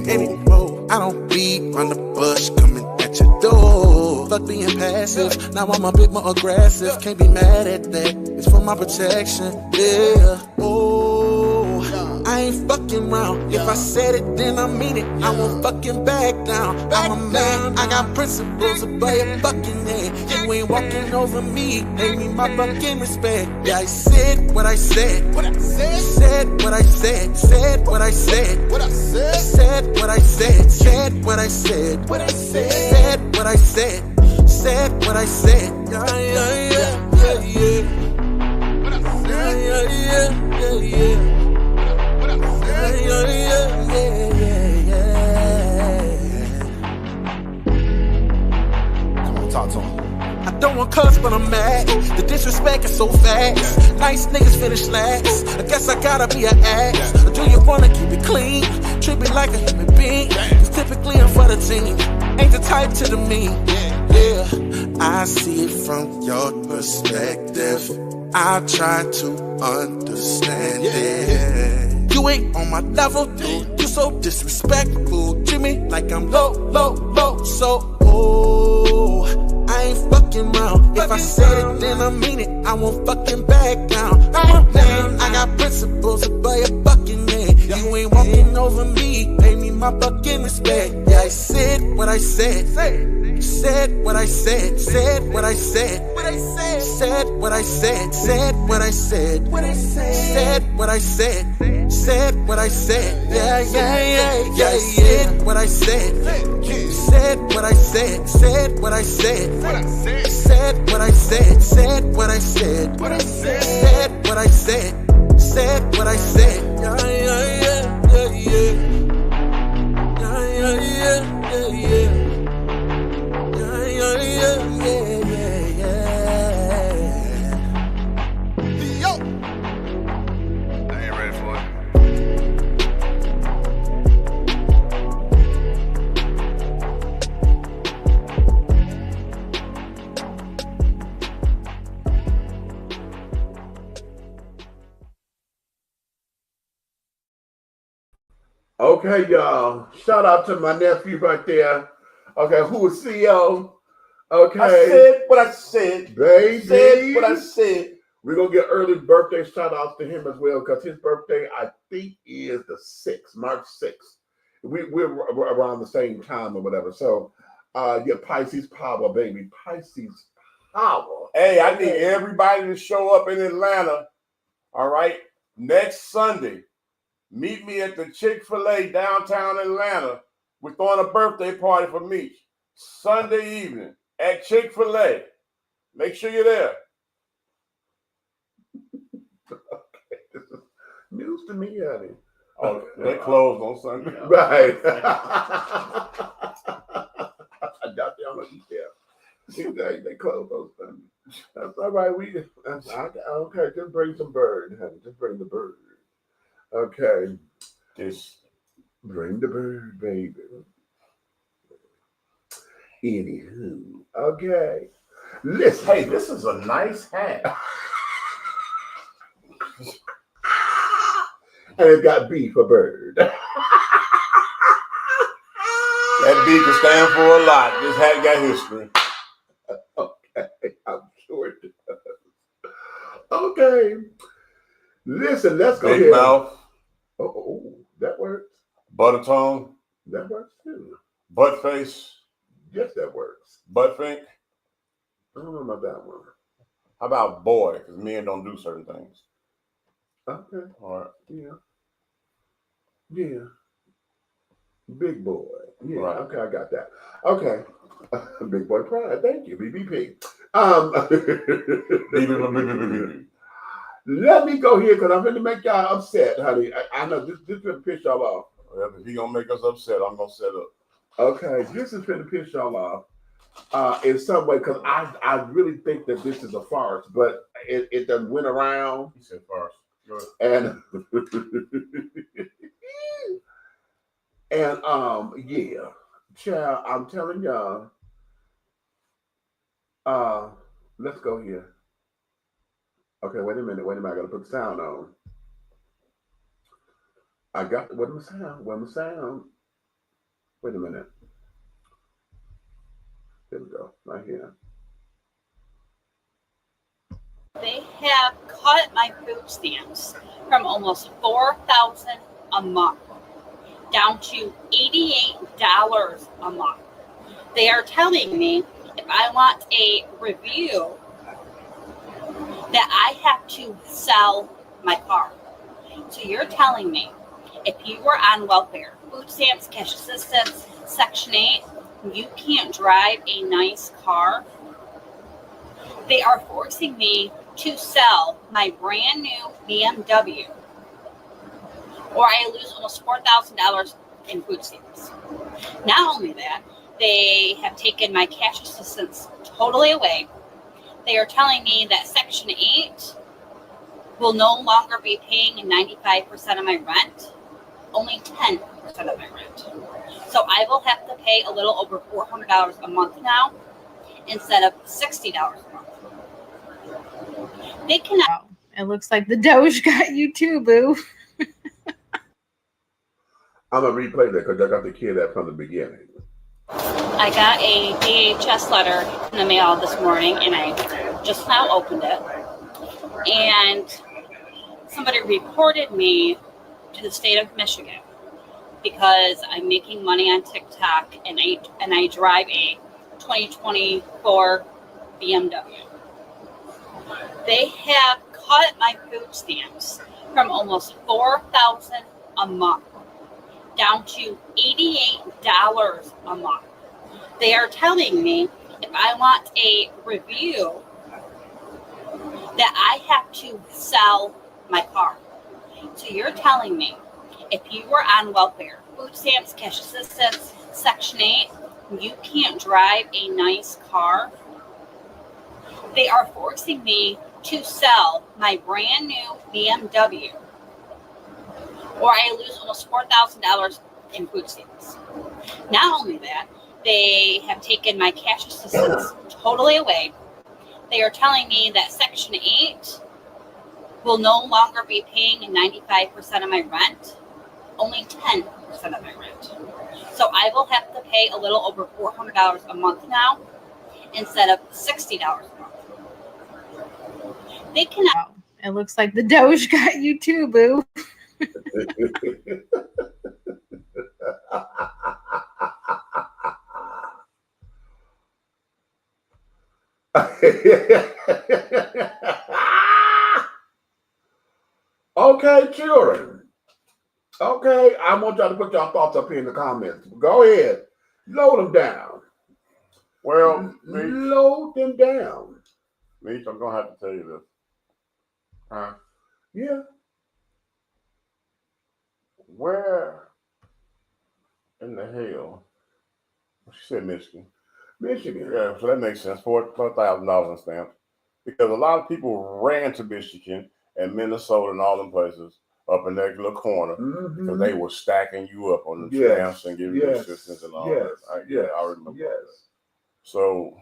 anymore. I don't beat on the bush coming at your door. Fuck being passive, now I'm a bit more aggressive. Can't be mad at that, it's for my protection, yeah. Oh, I ain't fucking round. If I said it, then I mean it. I won't fucking back down. I'm a man, I got principles above your fucking head. You ain't walking over me, pay me my fucking respect. Yeah, I said what I said. Said what I said. Said what I said. Said what I said. Said what I said. Said what I said. Said what I said. Yeah, yeah, yeah, yeah, yeah. Yeah, yeah, yeah, yeah. Come on, talk to him. I don't want cuss, but I'm mad. The disrespect is so fast. Nice niggas finish last. I guess I gotta be an ass. Or do you wanna keep it clean? Treat me like a human being. Cause typically I'm for the team. Ain't the type to the mean. Yeah, I see it from your perspective. I try to understand it. You ain't on my level, dude. You so disrespectful. Treat me like I'm low. So, oh, I ain't fucking round. If I said it, then I mean it. I won't fucking back down. I'm a man, I got principles above your fucking head. You ain't walking over me, pay me my fucking respect. Yeah, I said what I said. Said what I said. Said what I said. Said what I said. Said what I said. Said what I said. Said what I said. Yeah, yeah, yeah, yeah. Said what I said. Said what I said. Said what I said. Said what I said. Said what I said. Said what I said. Said what I said. Yeah, yeah, yeah, yeah, yeah. Yeah, yeah, yeah, yeah, yeah. Okay, y'all. Shout out to my nephew right there. Okay, who is CEO? Okay. I said what I said. Baby. Said what I said. We're going to get early birthday shout outs to him as well because his birthday, I think, is the 6th, March 6th. We're around the same time or whatever. So, yeah, Pisces power, baby. Pisces power. Hey, I need everybody to show up in Atlanta. All right. Next Sunday, meet me at the Chick-fil-A downtown Atlanta. We're throwing a birthday party for me. Sunday evening at Chick-fil-A. Make sure you're there. Okay, this is news to me, honey. Oh, they closed on Sunday. Right. I doubt they don't eat there. They closed on Sunday. That's all right. Okay, just bring some bird, honey. Just bring the bird. Okay. Just bring the bird, baby. Anywho. Okay. Listen. Hey, this is a nice hat. And it got B for bird. That B can stand for a lot. This hat got history. Okay, I'm sure it does. Okay. Listen, let's go Big ahead. mouth. Oh, that works. Butter tongue. That works too. Butt face. Yes, that works. Butt fink. I don't know about that one. How about boy? Because men don't do certain things. Okay. All right. Yeah. Yeah. Big boy. Yeah. Right. Okay, I got that. Okay. Big boy pride. Thank you, BBP. Let me go here because I'm going to make y'all upset, honey. I know this is going to piss y'all off. Well, if he going to make us upset, I'm going to set up. Okay, this is going to piss y'all off in some way because I really think that this is a farce, but it done went around. He said farce. And yeah, child, I'm telling y'all, let's go here. Okay, wait a minute. I gotta put the sound on. I got what my sound? Where's my sound? Wait a minute. There we go. Right here. They have cut my food stamps from almost $4,000 a month down to $88 a month. They are telling me if I want a review that I have to sell my car. So you're telling me if you were on welfare, food stamps, cash assistance, Section 8, you can't drive a nice car? They are forcing me to sell my brand new BMW, or I lose almost $4,000 in food stamps. Not only that, they have taken my cash assistance totally away. They are telling me that Section 8 will no longer be paying 95% of my rent, only 10% of my rent. So I will have to pay a little over $400 a month now instead of $60 a month. They cannot. It looks like the Doge got you too, boo. I'm gonna replay that because I got to hear that from the beginning. I got a DHS letter in the mail this morning, and I just now opened it. And somebody reported me to the state of Michigan because I'm making money on TikTok, and I drive a 2024 BMW. They have cut my food stamps from almost $4,000 a month down to $88 a month. They are telling me if I want a review that I have to sell my car. So you're telling me if you were on welfare, food stamps, cash assistance, Section 8, you can't drive a nice car? They are forcing me to sell my brand new BMW, or I lose almost $4,000 in food stamps. Not only that, they have taken my cash assistance totally away. They are telling me that Section 8 will no longer be paying 95% of my rent, only 10% of my rent. So I will have to pay a little over $400 a month now instead of $60 a month. They cannot. It looks like the Doge got you too, boo. Okay, children. Okay, I want y'all to put your thoughts up here in the comments. Go ahead. Load them down. Well, load them down. Meech, I'm going to have to tell you this. Huh? Yeah. Where in the hell? She said Michigan. Michigan. Yeah, so that makes sense. $4,000 in stamps. Because a lot of people ran to Michigan and Minnesota and all them places up in that little corner because they were stacking you up on the stamps and giving you assistance and all that. I remember that. So,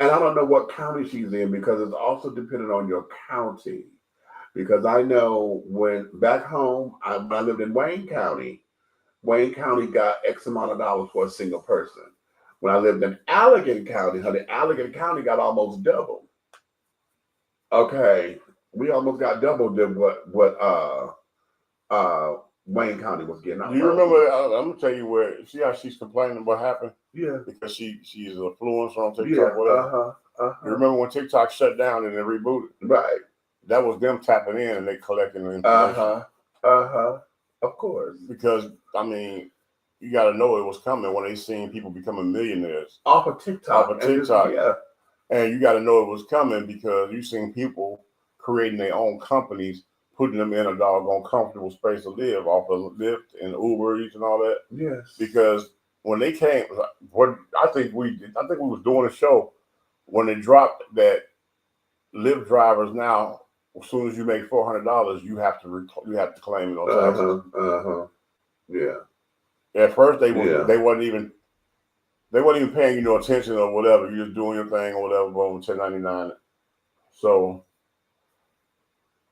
and I don't know what county she's in because it's also dependent on your county. Because I know when back home, I lived in Wayne County got X amount of dollars for a single person. When I lived in Allegan County, Allegan County got almost double. Okay, we almost got double than what Wayne County was getting. Do you remember? I'm gonna tell you where. See how she's complaining what happened? Yeah, because she's an influencer on TikTok. Whatever. You remember when TikTok shut down and then rebooted? Right. That was them tapping in and they collecting the information. Of course. Because I mean, you got to know it was coming when they seen people becoming millionaires off of TikTok. And you got to know it was coming because you seen people creating their own companies, putting them in a doggone comfortable space to live off of Lyft and Uber Eats and all that. Yes. Because when they came, I think we was doing a show when they dropped that Lyft drivers now, as soon as you make $400, you have to claim it on taxes. Yeah. At first they wasn't even paying you no attention or whatever. You're just doing your thing or whatever, but on 1099. So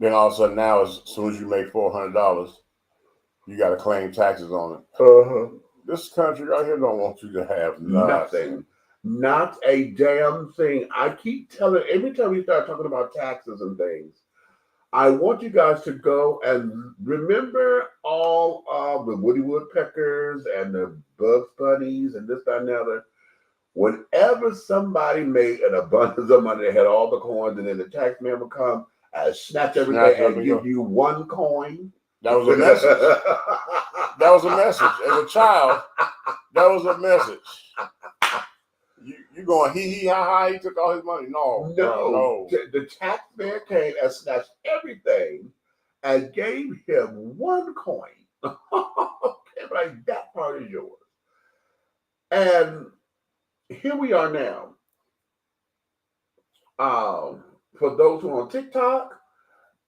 Then all of a sudden now, as soon as you make $400, you got to claim taxes on it. Uh-huh. This country right here don't want you to have Nothing. Not a damn thing. I keep telling, every time we start talking about taxes and things, I want you guys to go and remember all of the Woody Woodpeckers and the Bugs Bunnies and this, that, and the other. Whenever somebody made an abundance of money, they had all the coins, and then the tax man would come and snatch everything and give you one coin. That was a message. That was a message. As a child, that was a message. You going hee ha ha? He took all his money? No. The tax man came and snatched everything and gave him one coin. Okay, like that part is yours. And here we are now. For those who are on TikTok,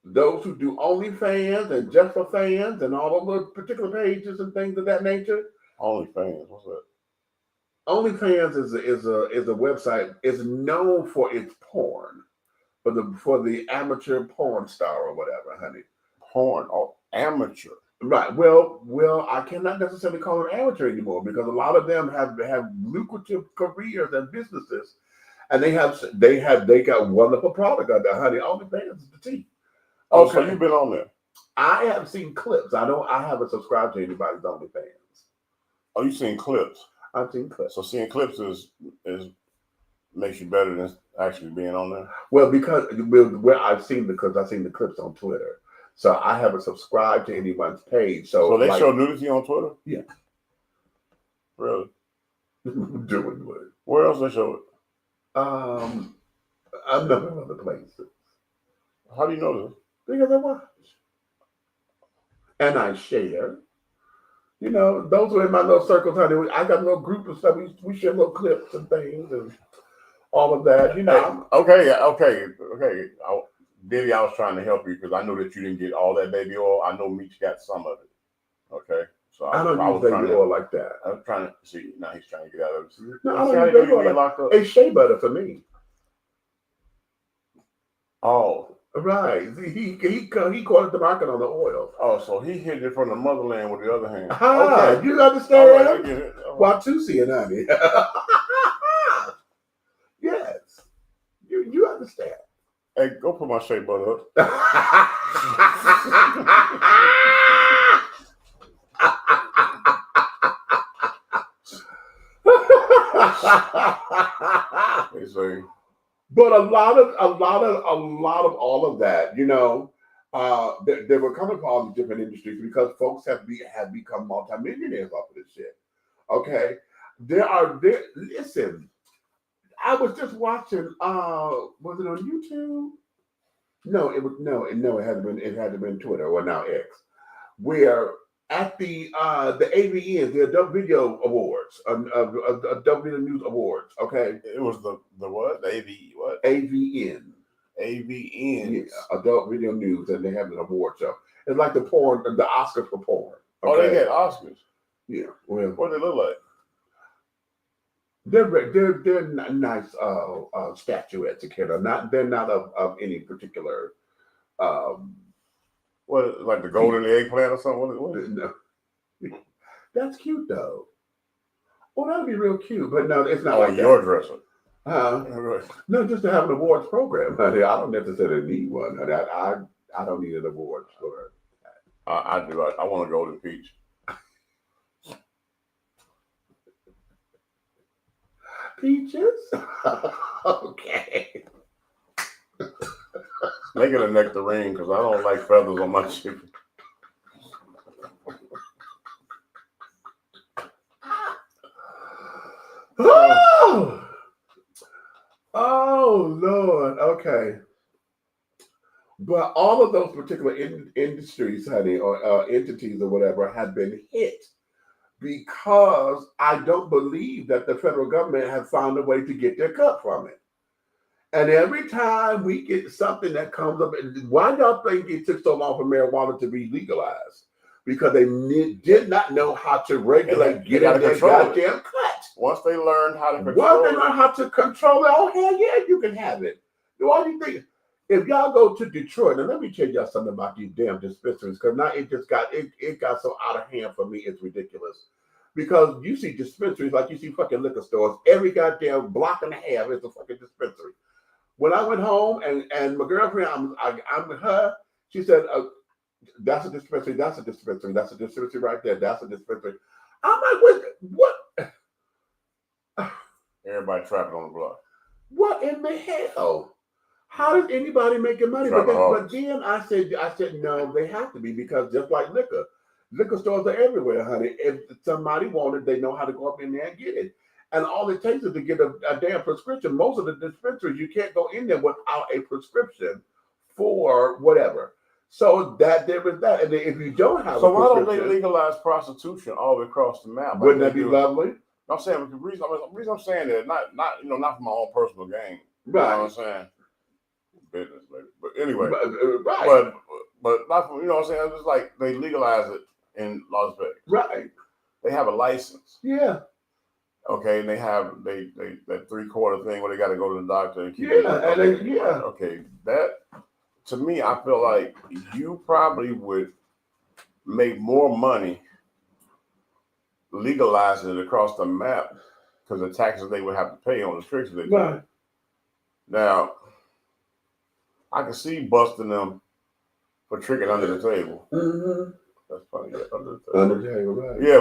those who do OnlyFans and Just for Fans and all of those particular pages and things of that nature. OnlyFans, what's that? OnlyFans is a website. It's known for its porn, for the amateur porn star or whatever, honey. Porn, amateur. Right. Well, I cannot necessarily call them amateur anymore because a lot of them have lucrative careers and businesses, and they got wonderful product out there, honey. OnlyFans is the tea. Oh, okay. So you've been on there? I have seen clips. I haven't subscribed to anybody's OnlyFans. Oh, you've seen clips? I've seen clips. So seeing clips is makes you better than actually being on there? Well, because I've seen the clips on Twitter. So I haven't subscribed to anyone's page. So they show nudity on Twitter? Yeah. Really? Doing what? Where else they show it? I'm not in other places. How do you know this? Because I watch. And I share. You know, those are in my little circles, honey. I got a little group of stuff. We share little clips and things and all of that. You know. Okay. Diddy, I was trying to help you because I know that you didn't get all that baby oil. I know Meech got some of it. Okay. So I don't use baby oil like that. I was trying to see. Now he's trying to get out of it. No, I don't use baby oil like that. It's shea butter for me. Oh. Right. He cornered the market on the oil. Oh, so he hit it from the motherland with the other hand. Okay. You understand? Right, I get it. Watusi and honey. Yes. You understand. Hey, go put my shea butter up. They say. But a lot of all of that, you know, they were coming from all the different industries because folks have become multimillionaires off of this shit. Okay, listen. I was just watching. Was it on YouTube? No, it had been Twitter or now X, where at the AVN, the Adult Video Awards, Adult Video News Awards. Okay, it was the what? The AVN. AVN. Yeah, Adult Video News, and they have an award show. It's like the Oscars for porn. Okay? Oh, they had Oscars. Yeah. Well, what do they look like? They're nice statuettes, they're not of any particular. What, like the golden eggplant or something? What? No. That's cute though. Oh, that'd be real cute, but no, it's not. Oh, like your dresser. No, just to have an awards program, honey. I don't necessarily need one, honey. I don't need an awards for that. I do. I want a golden peach. Peaches? Okay. Make it a nectarine because I don't like feathers on my chicken. Oh, Lord. Okay. But all of those particular industries, honey, or entities or whatever, have been hit because I don't believe that the federal government has found a way to get their cut from it. And every time we get something that comes up, why y'all think it took so long for marijuana to be legalized? Because they did not know how to regulate, get in their goddamn cut. Once they learned how to control it, oh hell yeah, you can have it. Why do you think? if y'all go to Detroit, and let me tell y'all something about these damn dispensaries, because now it got so out of hand for me, it's ridiculous. Because you see dispensaries like you see fucking liquor stores, every goddamn block and a half is a fucking dispensary. When I went home and my girlfriend, I'm with her, she said, that's a dispensary, that's a dispensary, that's a dispensary right there, that's a dispensary. I'm like, what? Everybody trapping on the block. What in the hell? How is anybody making money? But then I said, no, they have to be, because just like liquor stores are everywhere, honey. If somebody wanted, they know how to go up in there and get it. And all it takes is to get a damn prescription. Most of the dispensaries, you can't go in there without a prescription for whatever. So that there is that. And if you don't have so why don't they legalize prostitution all across the map? Wouldn't that be lovely? I'm saying the reason I'm saying that not for my own personal gain. Right. You know what I'm saying? Business, maybe. But anyway. Right. But not for, you know what I'm saying? It's just like they legalize it in Las Vegas. Right. They have a license. Yeah. Okay, and they have that 3/4 thing where they got to go to the doctor and keep Okay, that to me, I feel like you probably would make more money legalizing it across the map because the taxes they would have to pay on the tricks they do. Right. Now, I can see busting them for tricking under the table. Mm-hmm. That's funny. Yeah, under the table. Under the table, right. Yeah,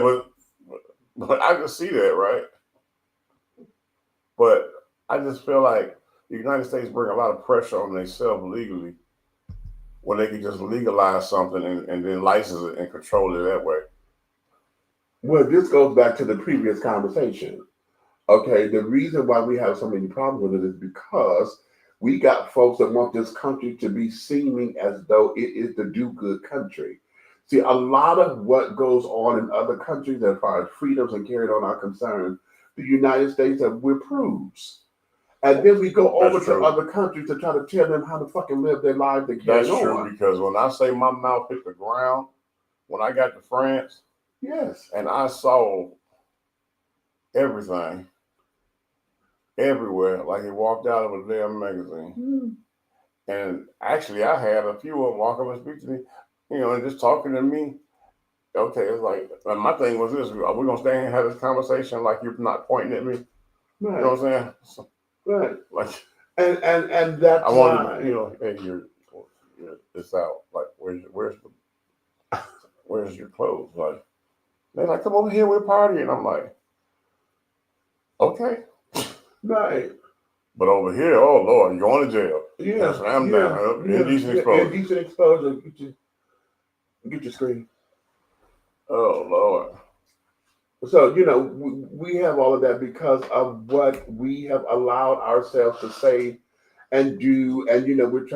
but I can see that, right? But I just feel like the United States bring a lot of pressure on themselves legally when they can just legalize something and then license it and control it that way. Well, this goes back to the previous conversation. Okay, the reason why we have so many problems with it is because we got folks that want this country to be seeming as though it is the do-good country. See, a lot of what goes on in other countries as far as freedoms and carried on are concerned, the United States have reproves. And then we go over to other countries to try to tell them how to fucking live their lives and carry on. That's true, because when I say my mouth hit the ground, when I got to France, yes, and I saw everything, everywhere, like it walked out of a damn magazine. And actually, I had a few of them walk up and speak to me, you know, and just talking to me. Okay, it's like, my thing was this: are we gonna stay and have this conversation like you're not pointing at me? Right. You know what I'm saying? So, right. Like, and that's I wanted, you know, hey, it's out. Like, where's your clothes? Like, they're like, come over here, we're partying. I'm like, okay. Right. But over here, oh Lord, you're going to jail. Yeah. Slam down. Indecent exposure. Indecent exposure. Get your screen. Oh Lord. So, you know, we have all of that because of what we have allowed ourselves to say and do. And, you know, we're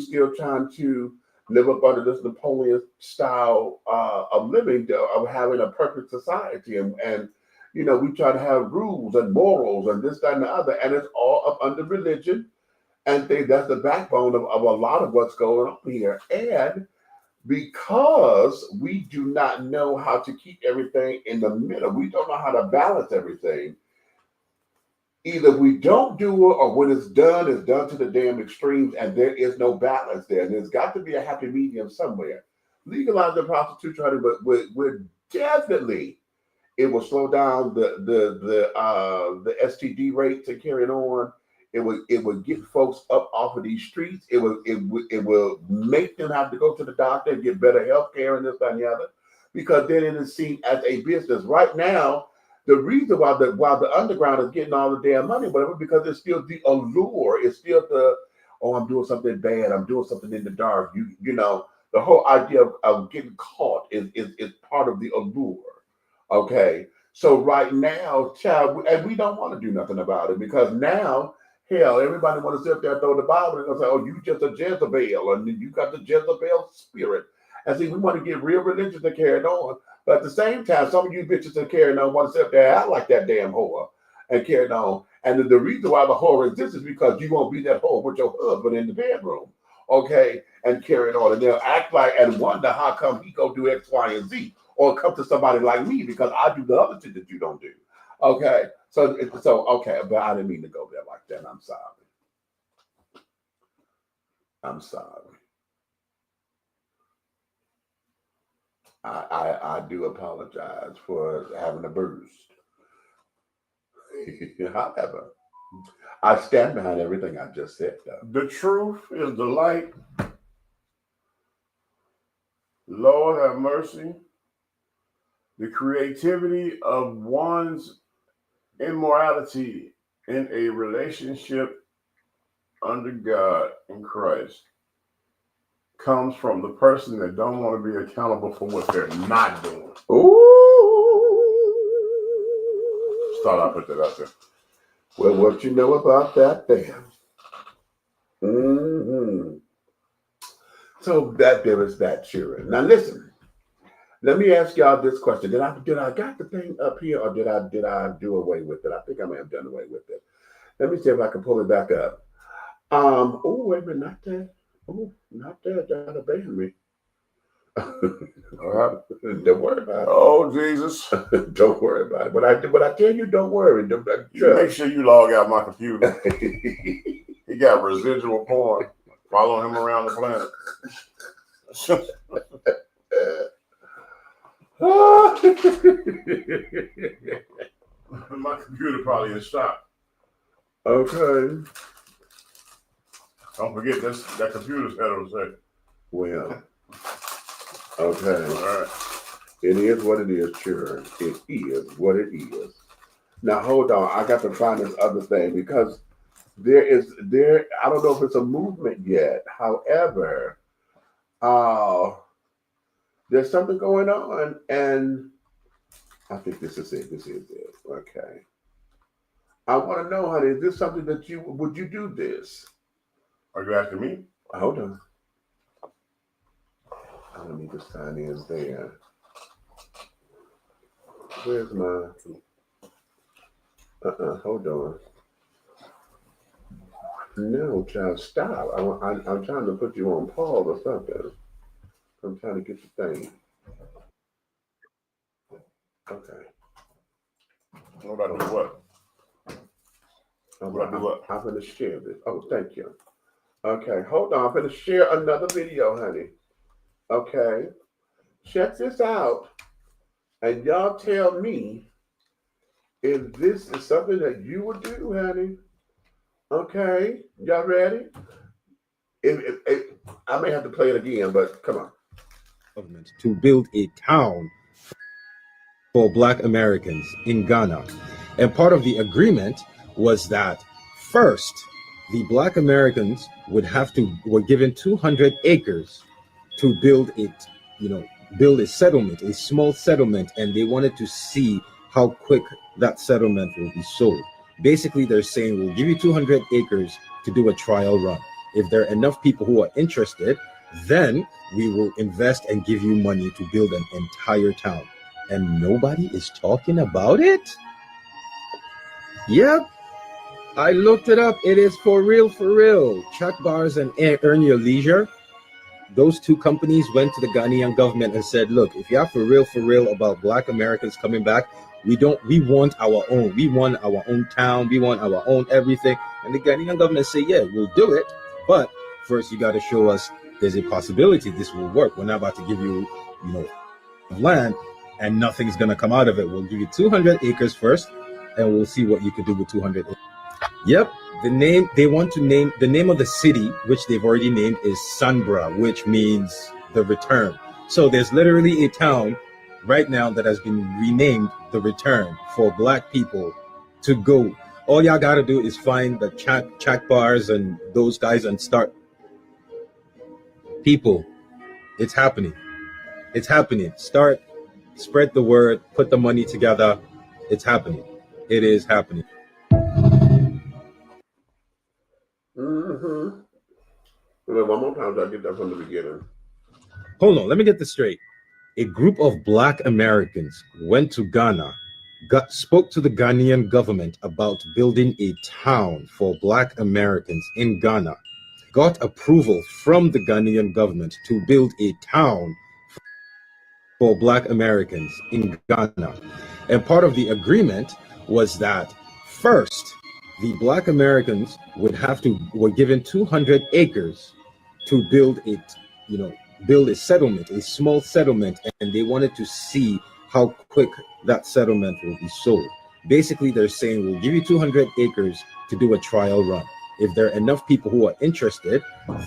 still trying to live up under this Napoleon style of living, of having a perfect society. And, you know, we try to have rules and morals and this, that, and the other. And it's all up under religion. And that's the backbone of a lot of what's going on here. And because we do not know how to keep everything in the middle, we don't know how to balance everything. Either we don't do it, or when it's done to the damn extremes, and there is no balance there. And there's got to be a happy medium somewhere. Legalizing prostitution, honey, but we're definitely, it will slow down the STD rate to carry it on. It would get folks up off of these streets. It will make them have to go to the doctor and get better health care and this, that, and the other, because then it is seen as a business. Right now, the reason why the underground is getting all the damn money, whatever, because it's still the allure. It's still I'm doing something bad. I'm doing something in the dark. You know, the whole idea of getting caught is part of the allure. Okay, so right now, child, and we don't want to do nothing about it, because now, hell, everybody want to sit there and throw the Bible and say, oh, you just a Jezebel, and you got the Jezebel spirit. And see, we want to get real religious and carry it on. But at the same time, some of you bitches that carry on want to sit there and act like that damn whore and carry it on. And the reason why the whore exists is because you won't be that whore with your husband in the bedroom, okay, and carry it on. And they'll act like and wonder how come he go do X, Y, and Z, or come to somebody like me because I do the other shit that you don't do. Okay, so okay, but I didn't mean to go there like that. I'm sorry. I'm sorry. I do apologize for having a burst. However, I stand behind everything I just said, though. The truth is the light. Lord have mercy. The creativity of one's immorality in a relationship under God in Christ comes from the person that don't want to be accountable for what they're not doing. Ooh. Just thought I'd put that out there. Well, what you know about that there? Mm-hmm. So that there is that, children. Now listen. Let me ask y'all this question. Did I got the thing up here, or did I do away with it? I think I may have done away with it. Let me see if I can pull it back up. Oh, wait a minute, not that. Oh, not that. That'll ban me. Don't worry about it. Oh, Jesus. Don't worry about it. But I tell you, don't worry. Make sure you log out my computer. He got residual porn following him around the planet. My computer probably in shock. Okay. Don't forget that computer's heterosexual. Well. Okay. All right. It is what it is, sure. It is what it is. Now hold on. I got to find this other thing because I don't know if it's a movement yet. However, there's something going on, and I think this is it. This is it. Okay. I want to know, honey, is this something that would you do this? Are you asking me? Hold on. I don't need to sign in there. Where's my? Hold on. No, child, stop. I'm trying to put you on pause or something. I'm trying to get the thing. Okay. What about do what? I'm going to share this. Oh, thank you. Okay, hold on. I'm going to share another video, honey. Okay. Check this out. And y'all tell me if this is something that you would do, honey. Okay. Y'all ready? If I may have to play it again, but come on. Government to build a town for Black Americans in Ghana. And part of the agreement was that first, the Black Americans were given 200 acres to build a settlement, a small settlement, and they wanted to see how quick that settlement will be sold. Basically, they're saying, we'll give you 200 acres to do a trial run. If there are enough people who are interested, then we will invest and give you money to build an entire town. And nobody is talking about it? Yep. I looked it up. It is for real, for real. Chuck Bars and Earn Your Leisure. Those two companies went to the Ghanaian government and said, look, if you are for real about Black Americans coming back, we want our own. We want our own town. We want our own everything. And the Ghanaian government say, yeah, we'll do it. But first you got to show us there's a possibility this will work. We're not about to give you, land and nothing's going to come out of it. We'll give you 200 acres first and we'll see what you could do with 200 acres. Yep. The name of the city, which they've already named, is Sunbra, which means the return. So there's literally a town right now that has been renamed the Return for Black people to go. All y'all got to do is find the chat bars and those guys and start. People, it's happening. It's happening. Spread the word, put the money together. It's happening. It is happening. Mm-hmm. Well, one more time, I'll get that from the beginning. Hold on, let me get this straight. A group of Black Americans went to Ghana, spoke to the Ghanaian government about building a town for Black Americans in Ghana, got approval from the Ghanaian government to build a town for Black Americans in Ghana. And part of the agreement was that first, the Black Americans were given 200 acres to build build a settlement, a small settlement, and they wanted to see how quick that settlement will be sold. Basically, they're saying we'll give you 200 acres to do a trial run. If there are enough people who are interested,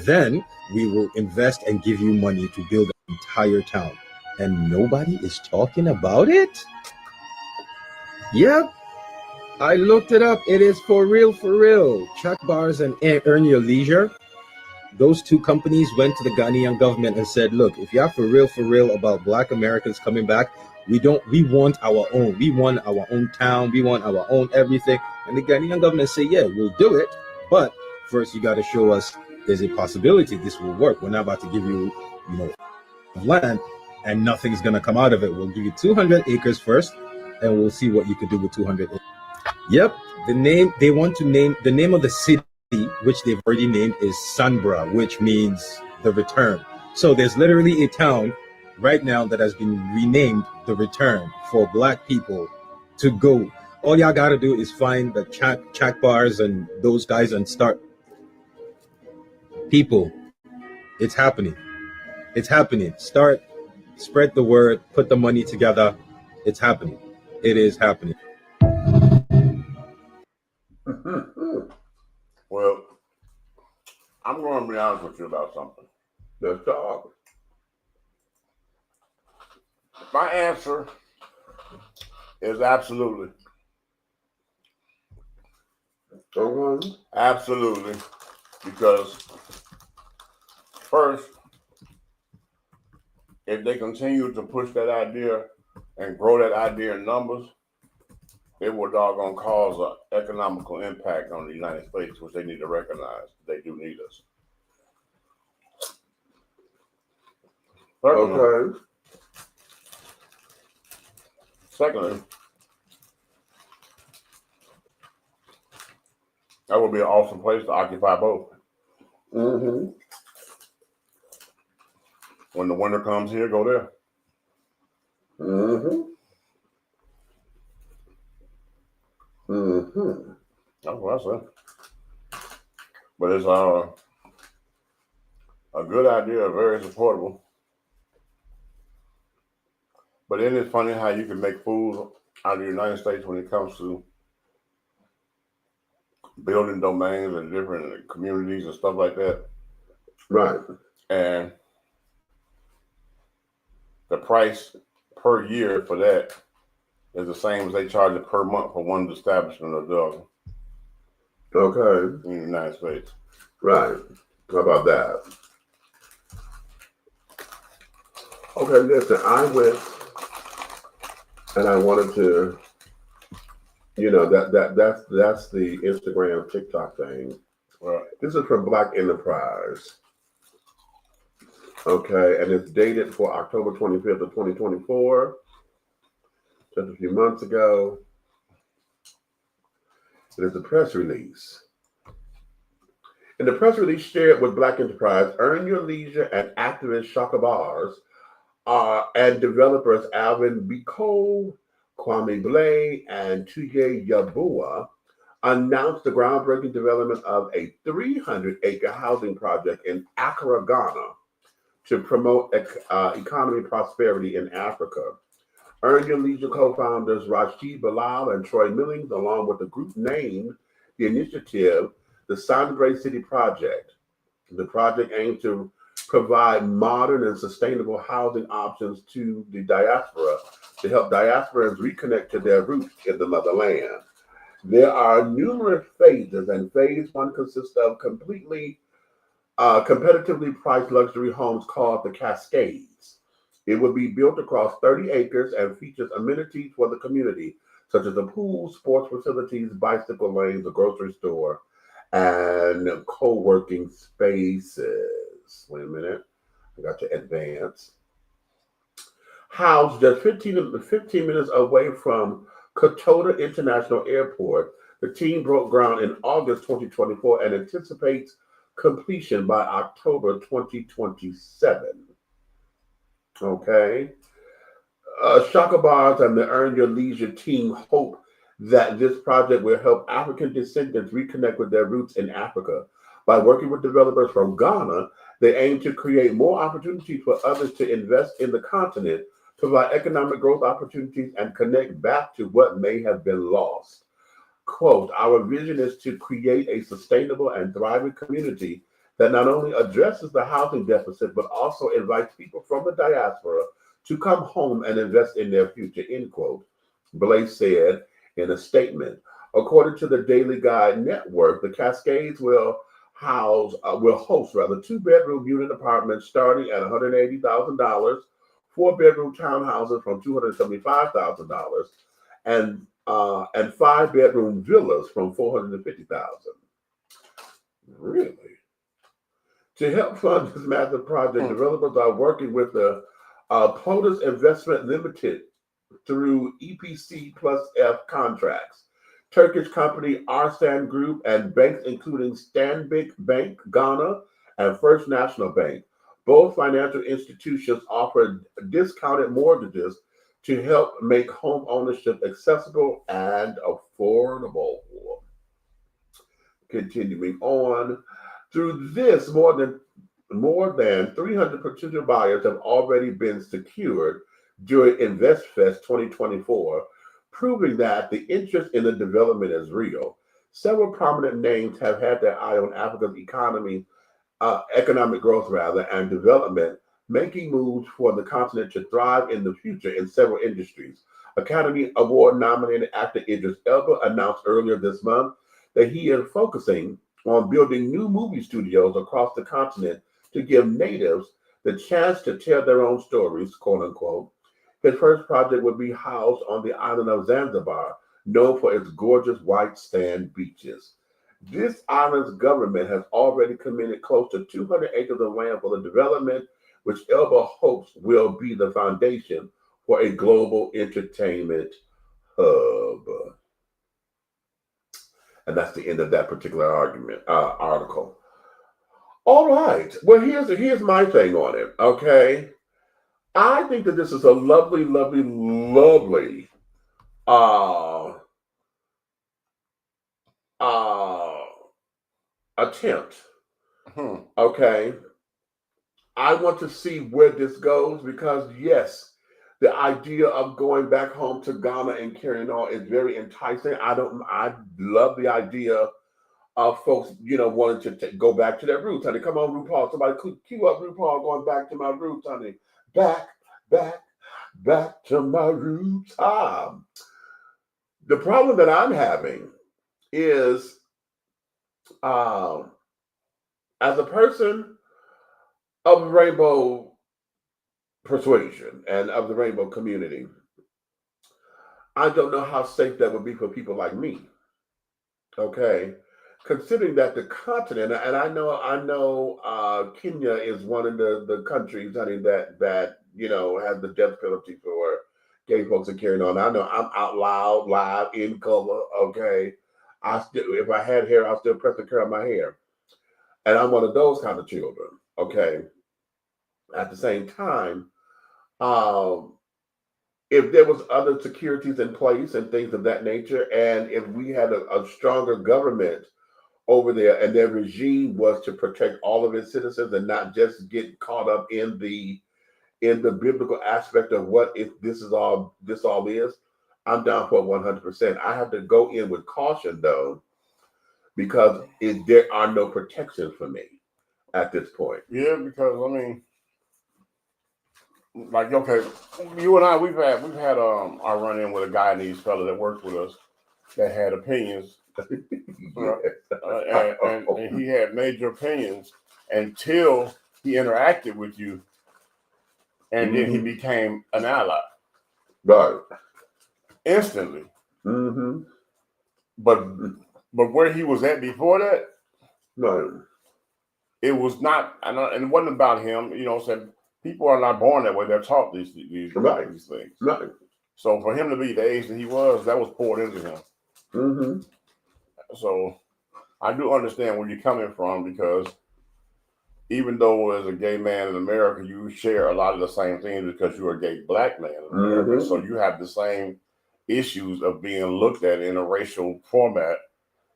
then we will invest and give you money to build an entire town. And nobody is talking about it? Yep. I looked it up. It is for real, for real. Chuck Bars and Earn Your Leisure. Those two companies went to the Ghanaian government and said, look, if you're for real about Black Americans coming back, we want our own. We want our own town. We want our own everything. And the Ghanaian government say, yeah, we'll do it. But first you got to show us there's a possibility this will work. We're not about to give you, land and nothing's going to come out of it. We'll give you 200 acres first and we'll see what you could do with 200 acres. Yep. The name of the city, which they've already named, is Sanbra, which means the return. So there's literally a town right now that has been renamed the Return for Black people to go. All y'all got to do is find the Chuck Bars and those guys and start. People, it's happening. It's happening. Spread the word, put the money together. It's happening. It is happening. Well, I'm going to be honest with you about something. Let's talk. My answer is absolutely. Absolutely. Because first, if they continue to push that idea and grow that idea in numbers, it will doggone cause an economical impact on the United States, which they need to recognize. They do need us. Secondly, that would be an awesome place to occupy both. Mm-hmm. When the winter comes here, go there. Mm-hmm. Mm-hmm. That's what I said. But it's a good idea, very supportable. But isn't it funny how you can make fools out of the United States when it comes to building domains and different communities and stuff like that? Right. And the price per year for that is the same as they charge it per month for one establishment or the other. Okay. In the United States. Right. How about that? Okay, listen, I went and I wanted to, that's the Instagram, TikTok thing. Right. This is from Black Enterprise. Okay, and it's dated for October 25th of 2024, just a few months ago. It is a press release. In the press release shared with Black Enterprise, Earn Your Leisure and activist Shaka Bars and developers Alvin Biko, Kwame Blay, and Tuye Yabua announced the groundbreaking development of a 300-acre housing project in Accra, Ghana, to promote economy prosperity in Africa. Earn Your Leisure co-founders Rashid Bilal and Troy Millings, along with the group named the initiative the Sangre City Project. The project aims to provide modern and sustainable housing options to the diaspora to help diasporans reconnect to their roots in the motherland. There are numerous phases, and phase one consists of completely competitively priced luxury homes called the Cascades. It will be built across 30 acres and features amenities for the community, such as a pool, sports facilities, bicycle lanes, a grocery store, and co-working spaces. Wait a minute, I got to advance. Housed just 15 minutes away from Kotoda International Airport, the team broke ground in August 2024 and anticipates completion by October 2027. Okay. Shaka Bars and the Earn Your Leisure team hope that this project will help African descendants reconnect with their roots in Africa by working with developers from Ghana They aim to create more opportunities for others to invest in the continent, provide economic growth opportunities, and connect back to what may have been lost. Quote, our vision is to create a sustainable and thriving community that not only addresses the housing deficit, but also invites people from the diaspora to come home and invest in their future, end quote, Blaze said in a statement. According to the Daily Guide Network, the Cascades will host 2-bedroom unit apartments starting at $180,000, 4-bedroom townhouses from $275,000, and 5-bedroom villas from $450,000. Really? To help fund this massive project, developers are working with the POTUS Investment Limited through EPC plus F contracts. Turkish company Arslan Group and banks including Stanbic Bank Ghana and First National Bank. Both financial institutions offer discounted mortgages to help make home ownership accessible and affordable. Continuing on, through this, more than 300 potential buyers have already been secured during InvestFest 2024, proving that the interest in the development is real. Several prominent names have had their eye on Africa's economic growth and development, making moves for the continent to thrive in the future in several industries. Academy Award nominated actor Idris Elba announced earlier this month that he is focusing on building new movie studios across the continent to give natives the chance to tell their own stories, quote unquote. His first project would be housed on the island of Zanzibar, known for its gorgeous white sand beaches. This island's government has already committed close to 200 acres of land for the development, which Elba hopes will be the foundation for a global entertainment hub. And that's the end of that particular article. All right. Well, here's my thing on it. Okay. I think that this is a lovely, lovely, lovely attempt. Okay. I want to see where this goes because, yes, the idea of going back home to Ghana and carrying on is very enticing. I love the idea of folks, wanting to go back to their roots. Honey, come on, RuPaul. Somebody cue up RuPaul going back to my roots, honey. Back to my roots. The problem that I'm having is, as a person of rainbow persuasion and of the rainbow community, I don't know how safe that would be for people like me. Okay, considering that the continent, and I know Kenya is one of the countries, honey, that has the death penalty for gay folks and carrying on. I know I'm out loud, live, in color. Okay, if I had hair, I'll still press the curl of my hair, and I'm one of those kind of children. Okay, at the same time, if there was other securities in place and things of that nature, and if we had a stronger government over there and their regime was to protect all of its citizens and not just get caught up in the biblical aspect of what if this all is, I'm down for 100%. I have to go in with caution though, because there are no protections for me at this point. Yeah, because I mean, like, okay, you and I, we've had our run in with a guy in these fellas that worked with us that had opinions, and he had major opinions until he interacted with you, and then he became an ally, right? Instantly. But where he was at before that, no, it was not, and it wasn't about him. Said people are not born that way; they're taught these things. Right. So for him to be the age that he was, that was poured into him. So I do understand where you're coming from, because even though as a gay man in America, you share a lot of the same things because you're a gay black man in America. So you have the same issues of being looked at in a racial format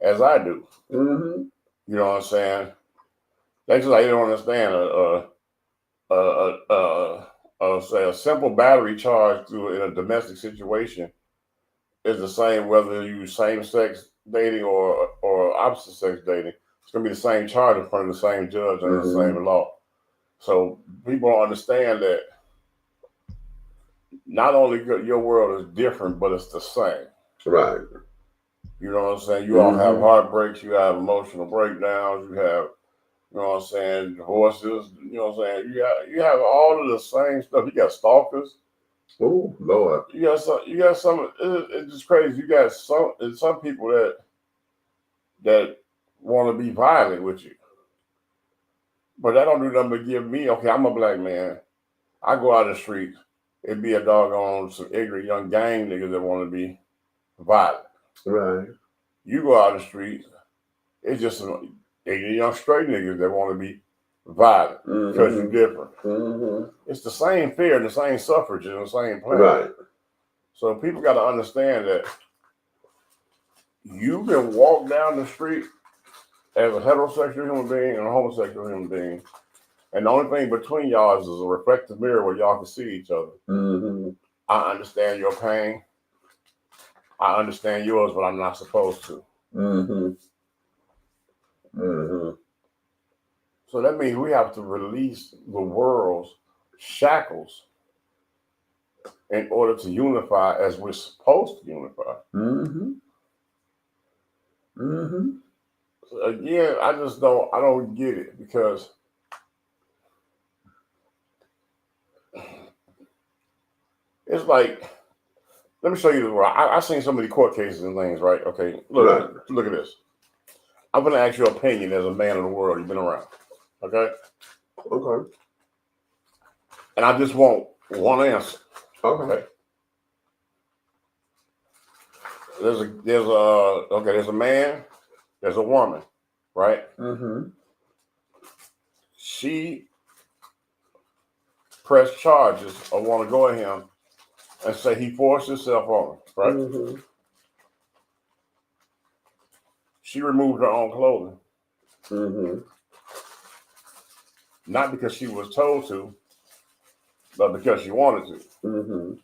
as I do. You know what I'm saying? That's just like you don't understand say a simple battery charge in a domestic situation is the same whether you same sex dating or opposite sex dating. It's gonna be the same charge in front of the same judge under the same law. So people don't understand that not only your world is different, but it's the same. Right. You know what I'm saying? You all have heartbreaks, you have emotional breakdowns, you have, you know what I'm saying, divorces, you know what I'm saying? You have all of the same stuff. You got stalkers. Oh Lord. You got some it's just crazy. You got some people that want to be violent with you. But that don't do nothing but give me, okay, I'm a black man. I go out the street, it'd be a doggone some ignorant young gang niggas that want to be violent. Right. You go out the street, it's just some ignorant young straight niggas that want to be violent because you're different. It's the same fear and the same suffrage and the same plan. Right. So people got to understand that you can walk down the street as a heterosexual human being and a homosexual human being, and the only thing between y'all is a reflective mirror where y'all can see each other. I understand your pain. I understand yours, but I'm not supposed to. So that means we have to release the world's shackles in order to unify as we're supposed to unify. So again, I don't get it because it's like, let me show you the world. I've seen so many court cases and things, right? Okay, look at this. I'm going to ask your opinion as a man of the world. You've been around, okay? Okay. And I just want one answer. Okay. There's a man, there's a woman, right? She pressed charges or want to go at him and say he forced himself on her, right? She removed her own clothing. Not because she was told to, but because she wanted to.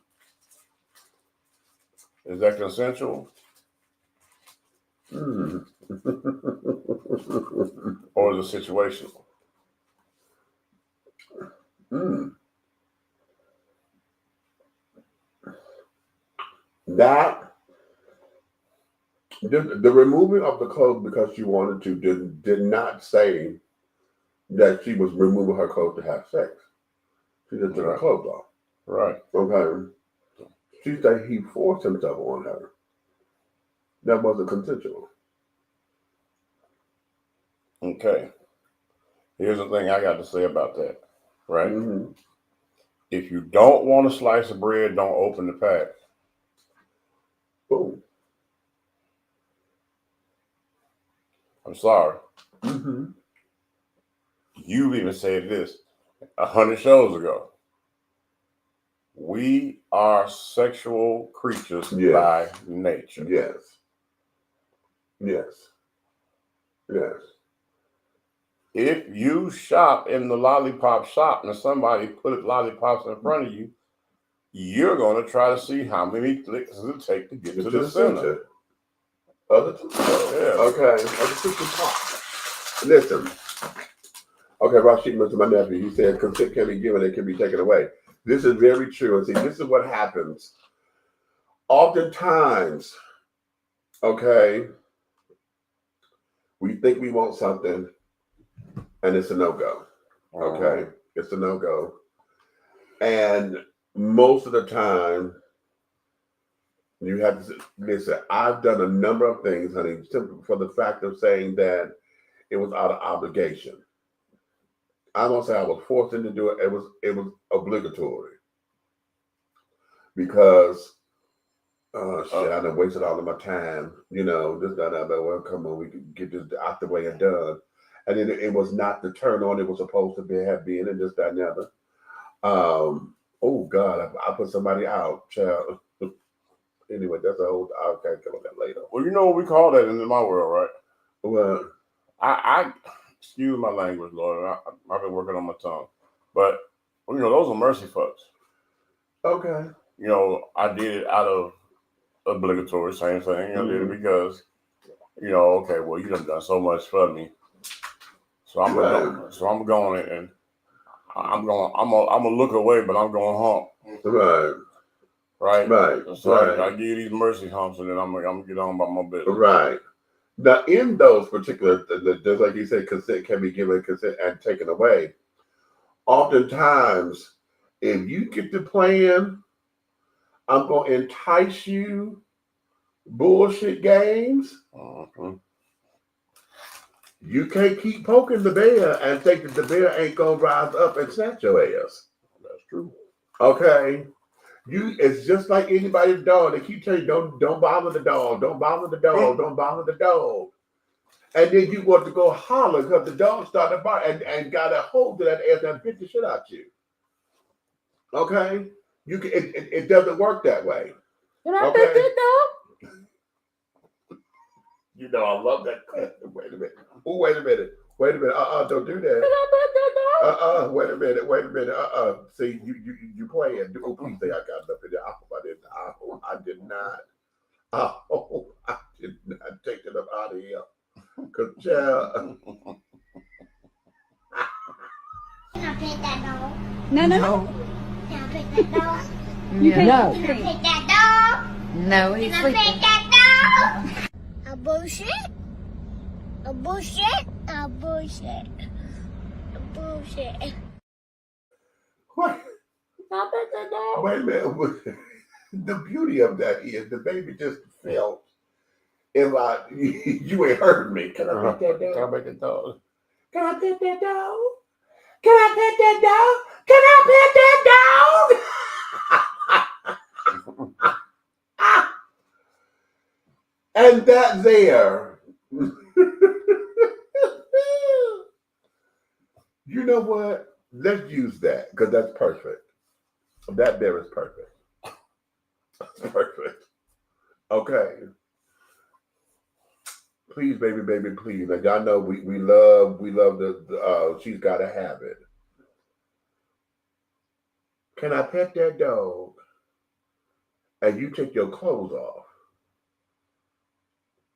Is that consensual? Or is it situational? That the removing of the clothes because she wanted to did not say that she was removing her clothes to have sex. She just took her clothes off. Right. Okay. She said he forced himself on her. That wasn't consensual. Okay. Here's the thing I got to say about that, right? If you don't want a slice of bread, don't open the pack. Boom. I'm sorry. You've even said this 100 shows ago. We are sexual creatures by nature. Yes. If you shop in the lollipop shop and somebody put lollipops in front of you, you're going to try to see how many clicks does it take to get to the center. Okay. Listen. Okay, Rashid went to my nephew. He said consent can be given, it can be taken away. This is very true. And see, this is what happens. Oftentimes, okay, we think we want something and it's a no-go. Okay? It's a no-go. And most of the time, you have to listen. I've done a number of things, honey, simply for the fact of saying that it was out of obligation. I won't say I was forced into do it. It was obligatory because I done wasted all of my time. You know, this, that, that. Well, come on, we can get this out the way and done. And then it was not the turn on it was supposed to have been, and this, that, and the other. Oh God, I put somebody out, child. Anyway, that's a whole. I'll talk about that later. Well, you know what we call that in my world, right? Well, I excuse my language, Lord. I've been working on my tongue. But, you know, those are mercy fucks. Okay. You know, I did it out of obligatory, same thing. I did it because, you know, okay, well, you done so much for me. So I'm going and I'm gonna look away, but I'm going hump. Right. So I give you these mercy humps, and then I'm gonna get on about my business. Right. Now, in those particular, just like you said, consent can be given, consent and taken away. Oftentimes, if you get to playing, I'm gonna entice you bullshit games. You can't keep poking the bear and think that the bear ain't gonna rise up and snatch your ass. That's true. Okay. It's just like anybody's dog. They keep telling you, don't bother the dog, don't bother the dog, don't bother the dog. And then you want to go holler because the dog started barking and got a hold of that ass and bit the shit out you. Okay? It doesn't work that way. Can I pet that dog? You know, I love that question. Wait a minute. Oh, wait a minute. Don't do that. Can I pet that dog? Wait a minute. See, you playing. Oh, please say I got enough in there. I hope I didn't. I did not. I did not take it up out of here. Cause child. Can I pet that dog? No. Can I pet that dog? You can't. Can I pet that dog? No, he's Can I sleeping. pet that dog? A bullshit. A bullshit. A bullshit. A bullshit. What? Can I pet that dog? Wait a minute. The beauty of that is the baby just felt if you ain't heard me. Can I pet that dog? Can I pet that dog? Can I pet that dog? Can I pet that dog? Can I pet that dog? And that there. You know what? Let's use that because that's perfect. That there is perfect. That's perfect. Okay. Please, baby, please. Like y'all know we love the she's gotta have it. Can I pet that dog? And you take your clothes off.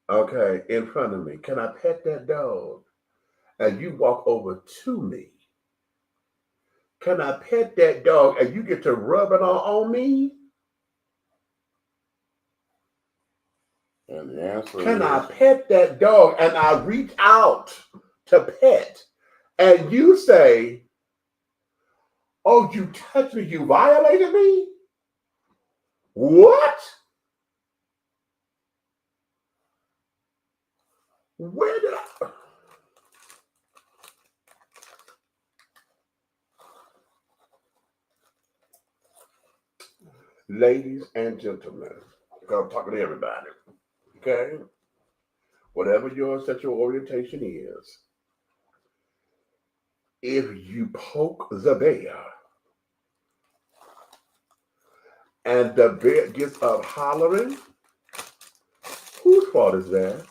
Okay, in front of me. Can I pet that dog? And you walk over to me. Can I pet that dog and you get to rub it on me? And the answer Can is, I pet that dog and I reach out to pet and you say, oh, you touched me, you violated me? What? Where did I? Ladies and gentlemen, I'm talking to everybody, okay? Whatever your sexual orientation is, if you poke the bear and the bear gets up hollering, whose fault is that?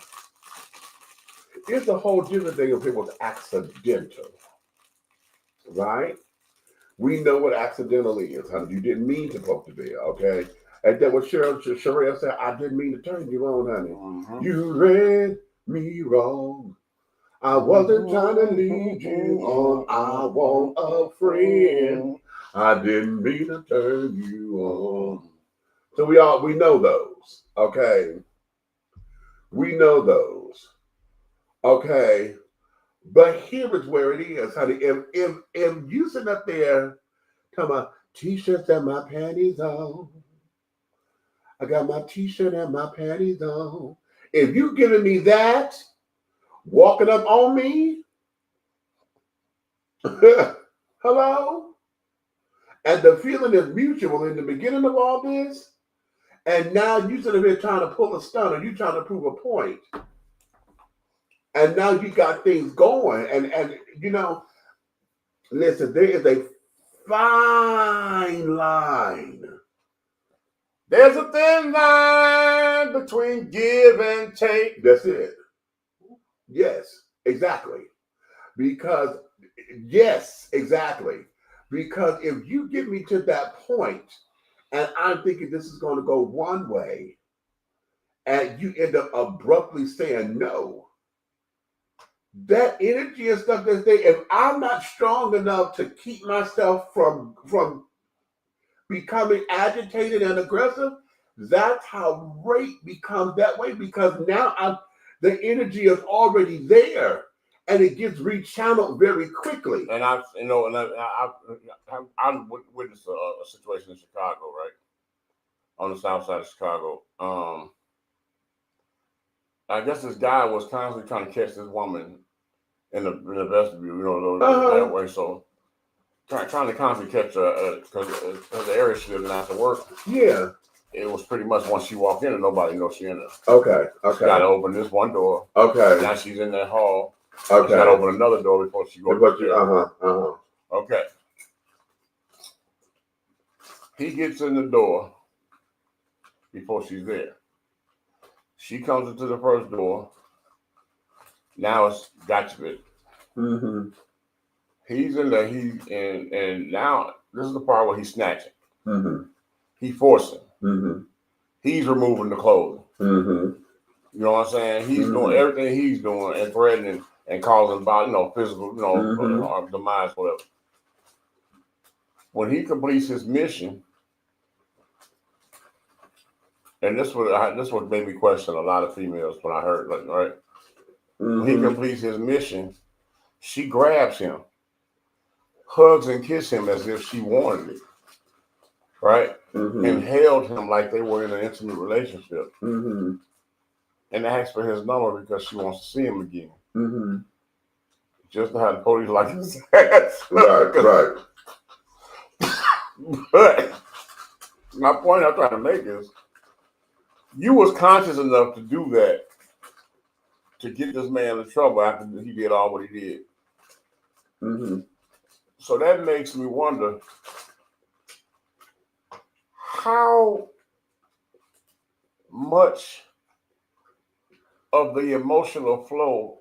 It's a whole different thing if it was accidental, right? We know what accidental is, honey. You didn't mean to poke the bear, okay? And then what Sherelle said, I didn't mean to turn you on, honey. You read me wrong. I wasn't trying to lead you on. I want a friend. I didn't mean to turn you on. So we know those, okay? We know those, okay? But here is where it is, honey. If you sitting up there talking about t-shirts and my panties on, I got my t-shirt and my panties on. If you giving me that, walking up on me, hello? And the feeling is mutual in the beginning of all this, and now you sitting here trying to pull a stunt or you trying to prove a point. And now you got things going. And you know, listen, there is a fine line. there's a thin line between give and take. That's it. Yes, exactly. Because, yes, exactly. Because if you get me to that point and I'm thinking this is going to go one way and you end up abruptly saying no, that energy and stuff that's there, if I'm not strong enough to keep myself from becoming agitated and aggressive, that's how rape becomes that way, because now the energy is already there and it gets rechanneled very quickly. And I witnessed a situation in Chicago, right? On the south side of Chicago. I guess this guy was constantly trying to catch this woman in the vestibule, that way. So trying to constantly catch her because the area she lived in after work. Yeah. It was pretty much once she walked in and nobody knows she in there. Okay. She got to open this one door. Okay. Now she's in that hall. Okay. She got to open another door before she goes. Okay. He gets in the door before she's there. She comes into the first door. Now it's gotcha bit. Mm-hmm. He's in there. And now this is the part where he's snatching. Mm-hmm. He's forcing. Mm-hmm. He's removing the clothing. Mm-hmm. You know what I'm saying? He's doing everything he's doing and threatening and causing physical, demise, whatever. When he completes his mission, and this what made me question a lot of females when I heard, right? Mm-hmm. When he completes his mission, she grabs him, hugs and kisses him as if she wanted it, right? Mm-hmm. And held him like they were in an intimate relationship. Mm-hmm. And asked for his number because she wants to see him again. Mm-hmm. Just to have the police like his ass. Right. But my point I'm trying to make is, you was conscious enough to do that to get this man in trouble after he did all what he did. Mm-hmm. So that makes me wonder how much of the emotional flow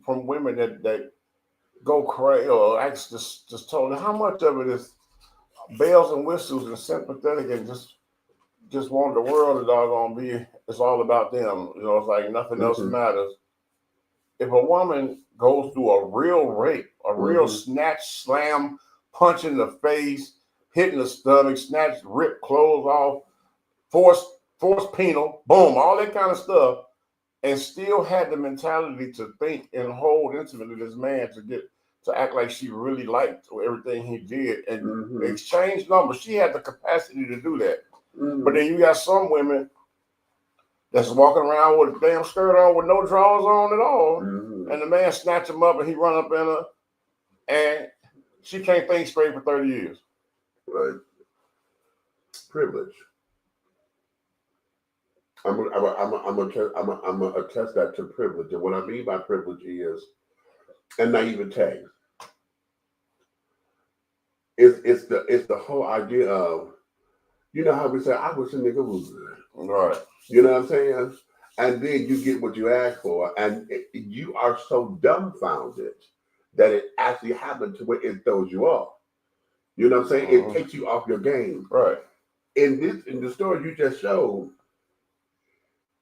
from women that go crazy or act just totally, how much of it is bells and whistles and sympathetic and just want the world to doggone be, it's all about them. It's like nothing else matters. If a woman goes through a real rape, a real snatch, slam, punch in the face, hitting the stomach, snatch, rip clothes off, force penal, boom, all that kind of stuff, and still had the mentality to think and hold intimately this man to act like she really liked everything he did and exchange numbers. She had the capacity to do that. But then you got some women that's walking around with a damn skirt on with no drawers on at all. And the man snatch him up and he run up in her and she can't think straight for 30 years. Right. Privilege. I'm gonna attest that to privilege. And what I mean by privilege is, and naivete. It's the whole idea of, how we say, I wish a nigga was good. Right. You know what I'm saying? And then you get what you ask for, and you are so dumbfounded that it actually happened to where it throws you off. You know what I'm saying? It takes you off your game. Right. In the story you just showed,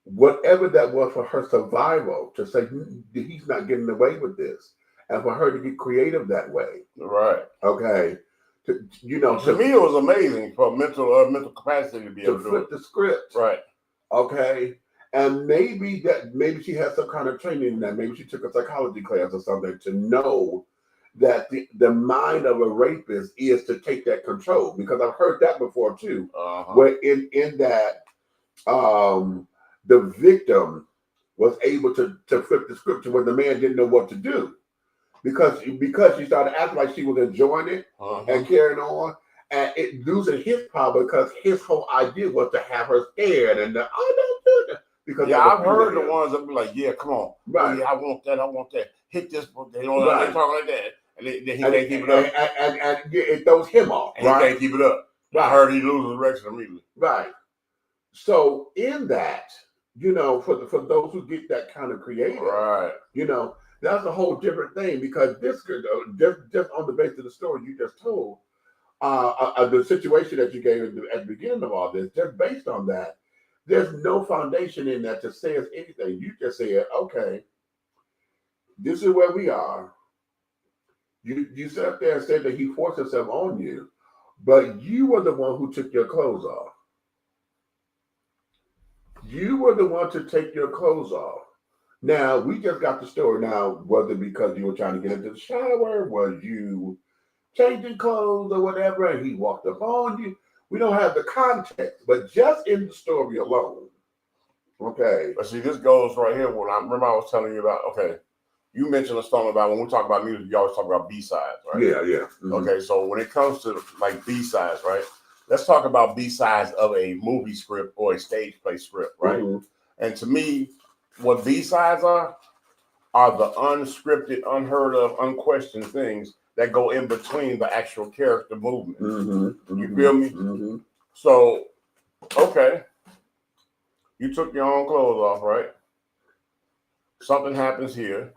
whatever that was for her survival, to say he's not getting away with this, and for her to get creative that way. Right. Okay. To me, it was amazing for mental capacity to be able to flip the script. Right. Okay. And maybe she has some kind of training in that. Maybe she took a psychology class or something to know that the mind of a rapist is to take that control. Because I've heard that before too. Where in that the victim was able to flip the script to where the man didn't know what to do. Because she started acting like she was enjoying it and carrying on, and it losing his power because his whole idea was to have her scared and don't do that. Because I've heard the ones that be like, yeah, come on, right? Oh, yeah, I want that. Hit this, they don't they talk like that, and then he can't keep it up, and it throws him off. And right? He can't keep it up. Right. I heard he loses erection immediately. Right. So in that, for those who get that kind of creative, right? That's a whole different thing because this could just on the basis of the story you just told, the situation that you gave at the beginning of all this, just based on that, there's no foundation in that to say us anything. You just said, okay, this is where we are. You sat up there and said that he forced himself on you, but you were the one who took your clothes off. You were the one to take your clothes off. Now, we just got the story. Now, was it because you were trying to get into the shower? Was you changing clothes or whatever, and he walked up on you? We don't have the context, but just in the story alone, okay. But see, this goes right here. When I remember I was telling you about, okay, you mentioned a song about when we talk about music, you always talk about B-sides, right? Yeah, yeah. Mm-hmm. Okay, so when it comes to like B-sides, right? Let's talk about B-sides of a movie script or a stage play script, right? Mm-hmm. And to me, what B-sides are the unscripted, unheard of, unquestioned things that go in between the actual character movement. Mm-hmm. You feel me? Mm-hmm. So, okay, you took your own clothes off, right? Something happens here.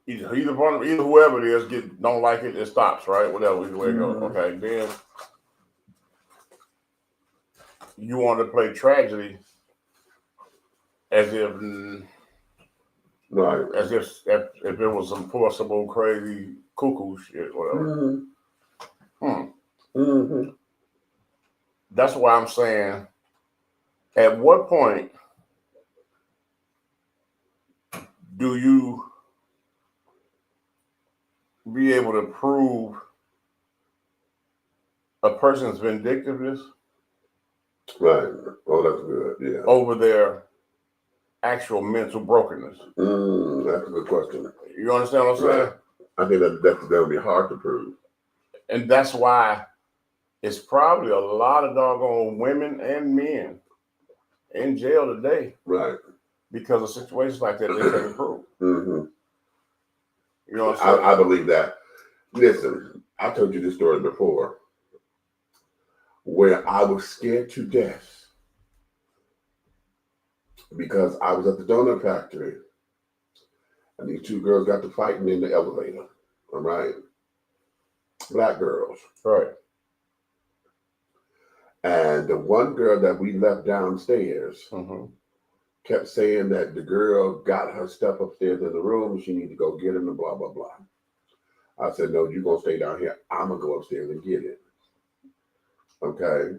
Either whoever it is don't like it, it stops, right? Whatever, either way it goes. Okay, then you want to play tragedy as if, right, as if it was some forcible, crazy, cuckoo shit, whatever. That's why I'm saying, at what point do you be able to prove a person's vindictiveness? Right. Oh, that's good. Yeah. Over their actual mental brokenness. That's a good question. You understand what I'm saying? Right. I think that would be hard to prove. And that's why it's probably a lot of doggone women and men in jail today. Right. Because of situations like that they can't prove. Mm-hmm. You know what I'm saying? I believe that. Listen, I told you this story before where I was scared to death because I was at the donut factory and these two girls got to fighting in the elevator. All right. Black girls. Right. And the one girl that we left downstairs kept saying that the girl got her stuff upstairs in the room. She need to go get it and blah, blah, blah. I said, no, you're going to stay down here. I'm going to go upstairs and get it. Okay.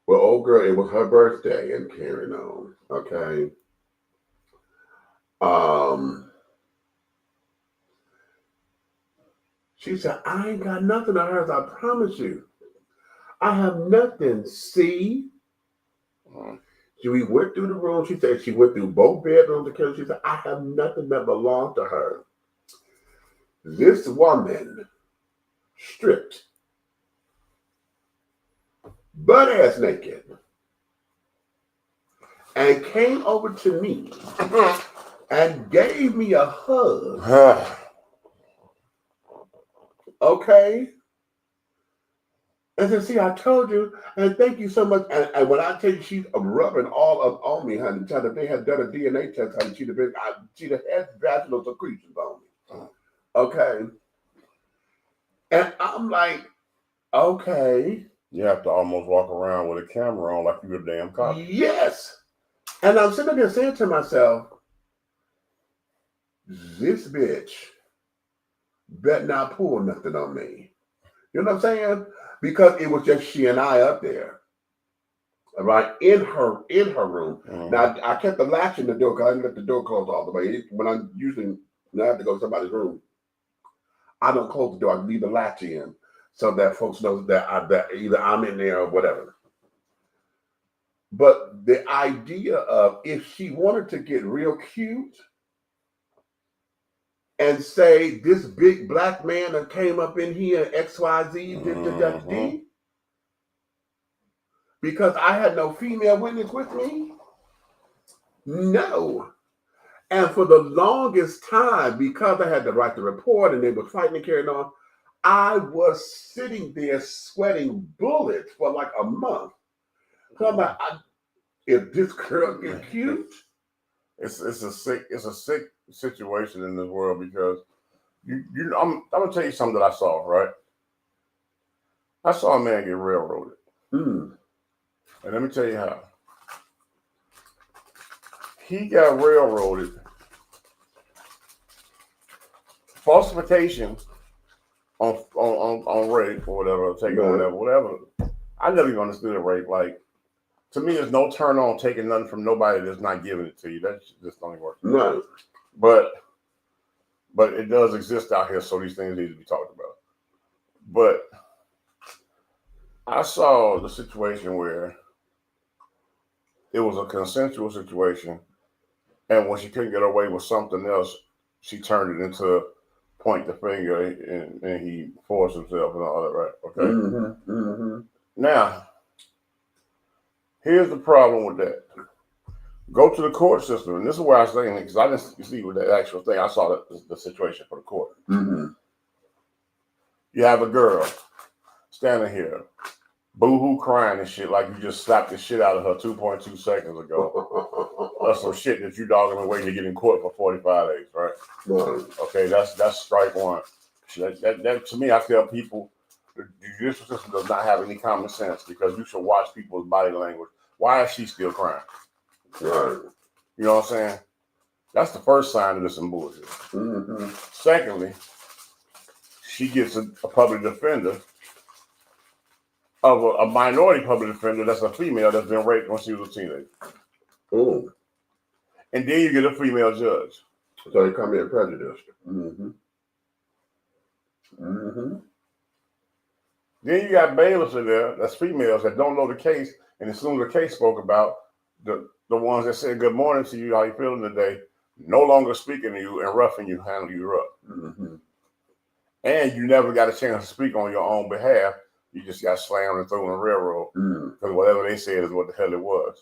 Well, old girl, it was her birthday and carrying on. Okay. She said, I ain't got nothing of hers, I promise you. I have nothing. See? We went through the room. She said she went through both bedrooms. She said, I have nothing that belonged to her. This woman stripped, butt-ass naked, and came over to me and gave me a hug. Okay? And said, see, I told you, and thank you so much. And when I tell you she's rubbing all up on me, honey, if they had done a DNA test, honey, she'd have had vaginal secretions on me. Okay. And I'm like, okay. You have to almost walk around with a camera on like you're a damn cop. Yes. And I'm sitting there saying to myself, this bitch better not pull nothing on me. You know what I'm saying? Because it was just she and I up there, right, in her room. Now I kept the latch in the door because I didn't let the door close all the way. When I have to go to somebody's room, I don't close the door. I leave the latch in so that folks know that either I'm in there or whatever. But the idea of if she wanted to get real cute and say this big black man that came up in here, XYZ, because I had no female witness with me? No. And for the longest time, because I had to write the report and they were fighting and carrying on, I was sitting there sweating bullets for like a month. So I'm like, if this girl is cute, it's a sick situation in this world because I'm gonna tell you something that I saw, right? I saw a man get railroaded. Mm. And let me tell you how. He got railroaded. Falsification on rape or whatever, taking whatever. I never even understood rape. Like, to me, there's no turn on taking nothing from nobody that's not giving it to you. That just don't work. No. But it does exist out here, so these things need to be talked about. But I saw the situation where it was a consensual situation, and when she couldn't get away with something else, she turned it into point the finger and he forced himself and all that, right? Okay. Mm-hmm. Mm-hmm. Now, here's the problem with that. Go to the court system, and this is where I was saying, because I didn't see with the actual thing. I saw the situation for the court. Mm-hmm. You have a girl standing here, boo-hoo crying and shit like you just slapped the shit out of her 2.2 seconds ago. That's some shit that you dogging been waiting to get in court for 45 days, right? Right. Okay, that's strike one. That to me, I tell people, the judicial system does not have any common sense because you should watch people's body language. Why is she still crying? Right. You know what I'm saying? That's the first sign of this some bullshit. Mm-hmm. Secondly, she gets a public defender of a minority public defender that's a female that's been raped when she was a teenager. Oh. And then you get a female judge. So they come in prejudiced. Mm-hmm. Mm-hmm. Then you got bailiffs in there that's females that don't know the case, and as soon as the case spoke about, the ones that said good morning to you, how you feeling today, no longer speaking to you and roughing you, handling you rough. Mm-hmm. And you never got a chance to speak on your own behalf. You just got slammed and thrown in the railroad because whatever they said is what the hell it was.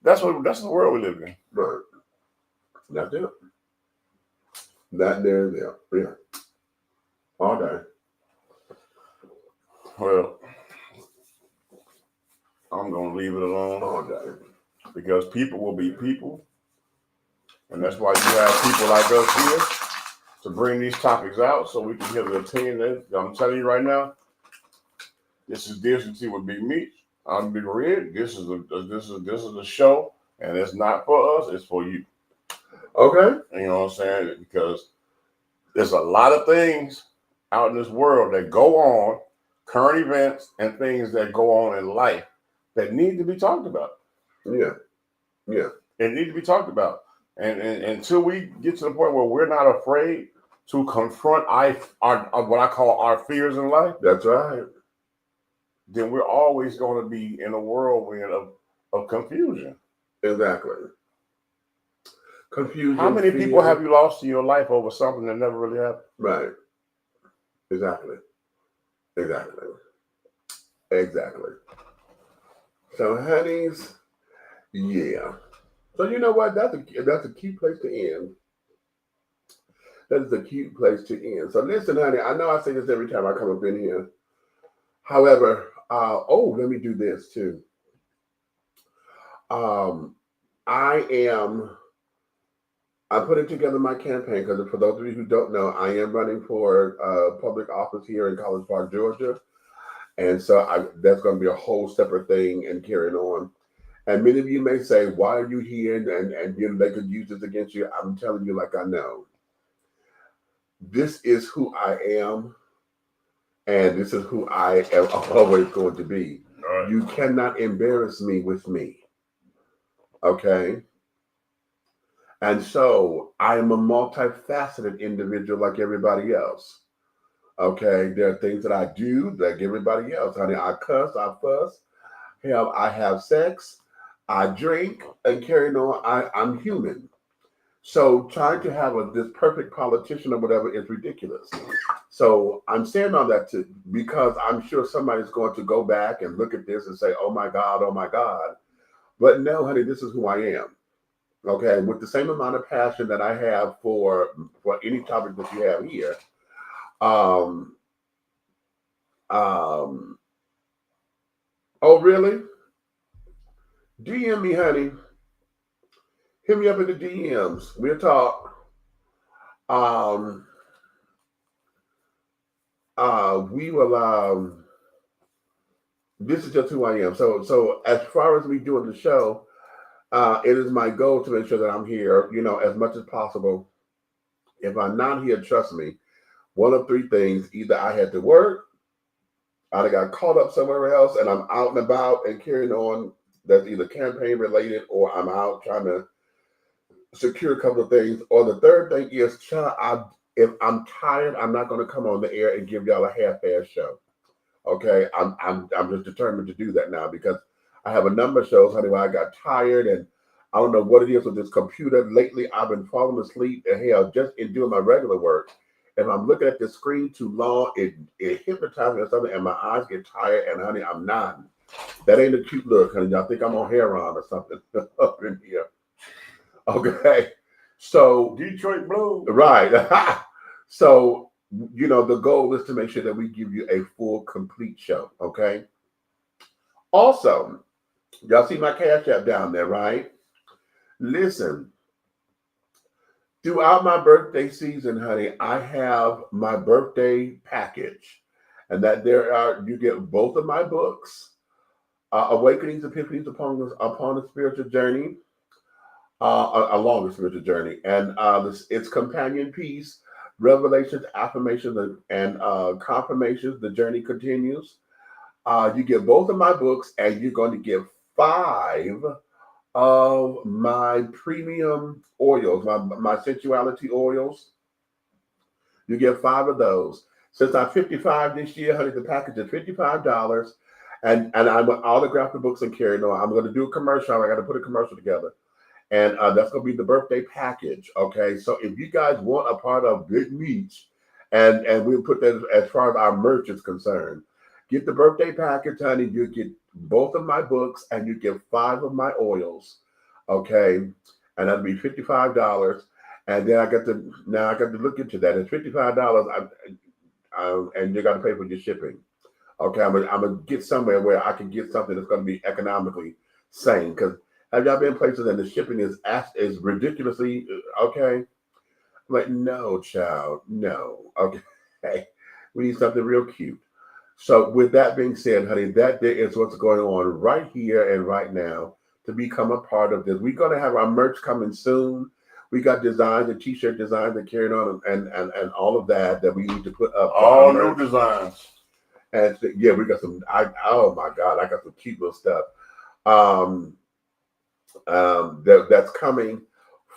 That's the world we live in. Right. That's it. That there. Yeah. All day. Well, I'm gonna leave it alone all day because people will be people, and that's why you have people like us here to bring these topics out so we can hear the opinion. I'm telling you right now, this is Decency with Big Meat. I'm Big Red. This is a show, and it's not for us. It's for you. Okay. You know what I'm saying? Because there's a lot of things out in this world that go on, current events and things that go on in life that need to be talked about. Yeah. Yeah. It need to be talked about. And until we get to the point where we're not afraid to confront our what I call our fears in life. That's right. Then we're always going to be in a whirlwind of confusion. Exactly. Confusion. How many people have you lost in your life over something that never really happened? Right. Exactly. Exactly. Exactly. So, honeys, yeah. So you know what? That's a cute place to end. That is a cute place to end. So listen, honey, I know I say this every time I come up in here. However, let me do this too. I'm putting together my campaign because for those of you who don't know, I am running for public office here in College Park, Georgia. And so that's going to be a whole separate thing and carrying on. And many of you may say, why are you here? And you know, they could use this against you. I'm telling you like I know. This is who I am. And this is who I am always going to be. Right. You cannot embarrass me with me. Okay? And so I am a multifaceted individual like everybody else. Okay? There are things that I do like everybody else. Honey, I cuss, I fuss. Hell, I have sex. I drink and carry on. I'm human. So trying to have this perfect politician or whatever is ridiculous. So I'm saying all that because I'm sure somebody's going to go back and look at this and say, oh my God, oh my God. But no, honey, this is who I am. Okay, with the same amount of passion that I have for any topic that you have here. Oh, really? DM me, honey. Hit me up in the DMs. We'll talk. We will. This is just who I am. So as far as we doing the show, it is my goal to make sure that I'm here, as much as possible. If I'm not here, trust me, one of three things: either I had to work, I got caught up somewhere else, and I'm out and about and carrying on. That's either campaign related, or I'm out trying to secure a couple of things. Or the third thing is, if I'm tired, I'm not going to come on the air and give y'all a half-ass show. Okay, I'm just determined to do that now because I have a number of shows, honey, where I got tired and I don't know what it is with this computer. Lately, I've been falling asleep and hell, just in doing my regular work. If I'm looking at the screen too long, it hypnotizes me or something, and my eyes get tired. And honey, I'm nodding. That ain't a cute look, honey. Y'all think I'm on heroin or something up in here? Okay, so Detroit Blue, right? So the goal is to make sure that we give you a full, complete show. Okay. Also, y'all see my Cash App down there, right? Listen. Throughout my birthday season, honey, I have my birthday package, and that you get both of my books, Awakenings, Epiphanies upon a Spiritual Journey, along the spiritual journey, and its companion piece, Revelations, Affirmations, and Confirmations. The Journey Continues. You get both of my books, and you're going to get 5 of my premium oils, my sensuality oils. You get 5 of those. Since I'm 55 this year, honey, the package is $55. And I'm going to autograph the books and carry it on. I'm going to do a commercial. I got to put a commercial together. And that's going to be the birthday package. Okay. So if you guys want a part of Big Meats, and we'll put that as far as our merch is concerned, get the birthday package, honey. You get both of my books and you get 5 of my oils. Okay. And that'll be $55. And then I got to look into that. It's $55. And you got to pay for your shipping. Okay. I'm gonna get somewhere where I can get something that's going to be economically sane. Because have y'all been places and the shipping is ridiculously okay? I'm like, no, child, no. Okay. We need something real cute. So with that being said, honey, that is what's going on right here and right now to become a part of this. We're going to have our merch coming soon. We got designs and t-shirt designs that carrying on and all of that we need to put up. All new designs. And yeah, we got some, oh my God, I got some cute little stuff that's coming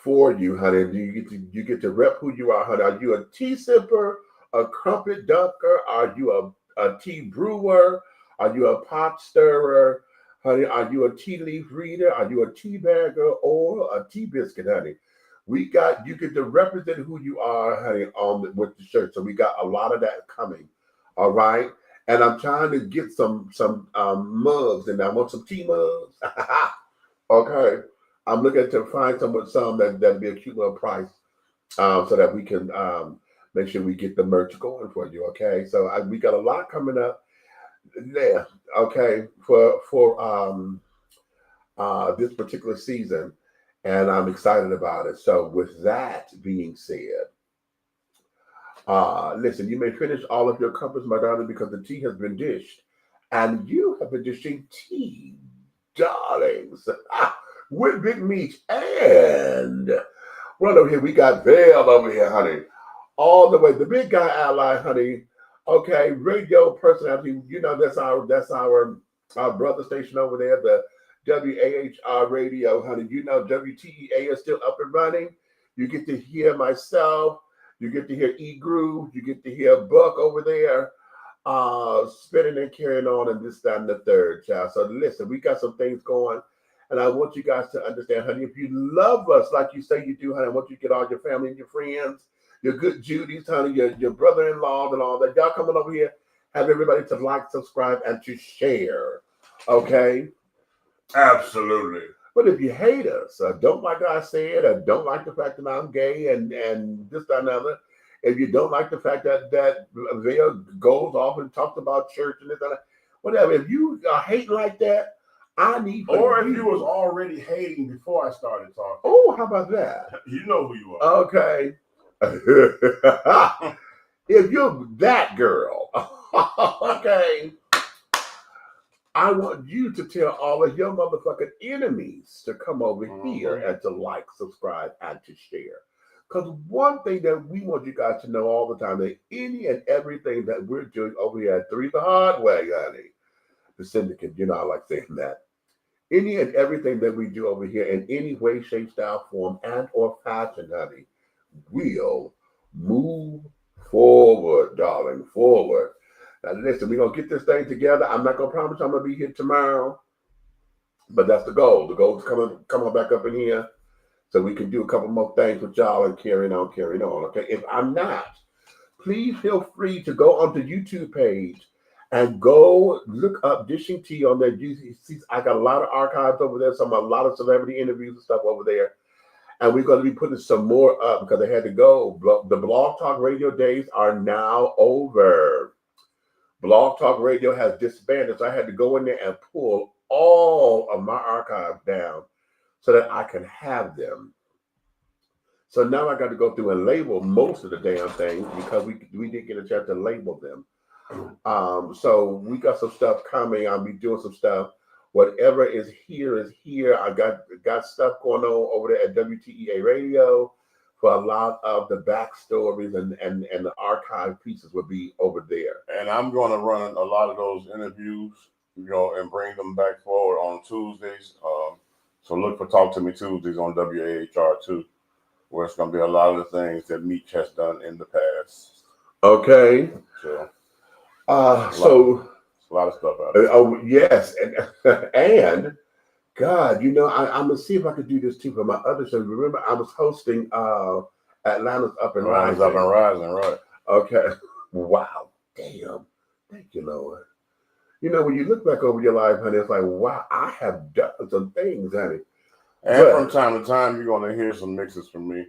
for you, honey. You get to rep who you are, honey. Are you a tea sipper, a crumpet dunker? Are you a tea brewer? Are you a pot stirrer, honey? Are you a tea leaf reader? Are you a tea bagger or a tea biscuit, honey? You get to represent who you are, honey, with the shirt. So we got a lot of that coming. All right. And I'm trying to get some mugs, and I want some tea mugs. Okay. I'm looking to find some that'd be a cute little price, so that we can make sure we get the merch going for you. Okay. So we got a lot coming up there. Okay. For this particular season, and I'm excited about it. So with that being said, listen, you may finish all of your crumpets, my darling, because the tea has been dished, and you have been dishing tea, darlings, with Big Meats. And right over here, we got Vail over here, honey, all the way, the big guy ally, honey. Okay, radio personality. That's our brother station over there, the WAHR radio, honey. WTEA is still up and running. You get to hear myself. You get to hear E-Groove. You get to hear Buck over there spinning and carrying on, and this, that, and the third, child. So listen, we got some things going, and I want you guys to understand, honey, if you love us like you say you do, honey, I want you to get all your family and your friends, your good Judies, honey, your brother-in-law and all that. Y'all coming over here, have everybody to like, subscribe, and to share. Okay? Absolutely. But if you hate us, don't like I said, or don't like the fact that I'm gay and this, that, and other, if you don't like the fact that Vail goes off and talks about church and this, and that, whatever, if you are hating like that, I need. Or if you was already hating before I started talking. Oh, how about that? You know who you are. Okay. If you're that girl, okay, I want you to tell all of your motherfucking enemies to come over here and to like, subscribe, and to share. Because one thing that we want you guys to know all the time, that any and everything that we're doing over here at Three the Hard Way, honey, the syndicate, you know, I like saying that. Any and everything that we do over here in any way, shape, style, form, and or fashion, honey, will move forward, darling, forward. Now listen, we're going to get this thing together. I'm not going to promise I'm going to be here tomorrow, but that's the goal. The goal is come on back up in here so we can do a couple more things with y'all and carrying on, okay? If I'm not, please feel free to go onto the YouTube page and go look up Dishing Tea on there. I got a lot of archives over there, a lot of celebrity interviews and stuff over there. And we're going to be putting some more up because I had to go. The Blog Talk Radio days are now over. Blog Talk Radio has disbanded, so I had to go in there and pull all of my archives down so that I can have them. So now I got to go through and label most of the damn things because we didn't get a chance to label them. So we got some stuff coming. I'll be doing some stuff. Whatever is here is here. I got stuff going on over there at WTEA Radio for a lot of the backstories and the archive pieces will be over there. And I'm going to run a lot of those interviews, you know, and bring them back forward on Tuesdays. So look for Talk to Me Tuesdays on WAHR 2, where it's going to be a lot of the things that Meech has done in the past. Okay. So, a lot of stuff out there. Oh yes, and God, you know, I'm gonna see if I could do this too for my other show. Remember, I was hosting Atlanta's Up and Rising. Up and Rising, right? Okay. Wow. Damn. Thank you, Lord. You know, when you look back over your life, honey, it's like, wow, I have done some things, honey. And from time to time, you're gonna hear some mixes from me.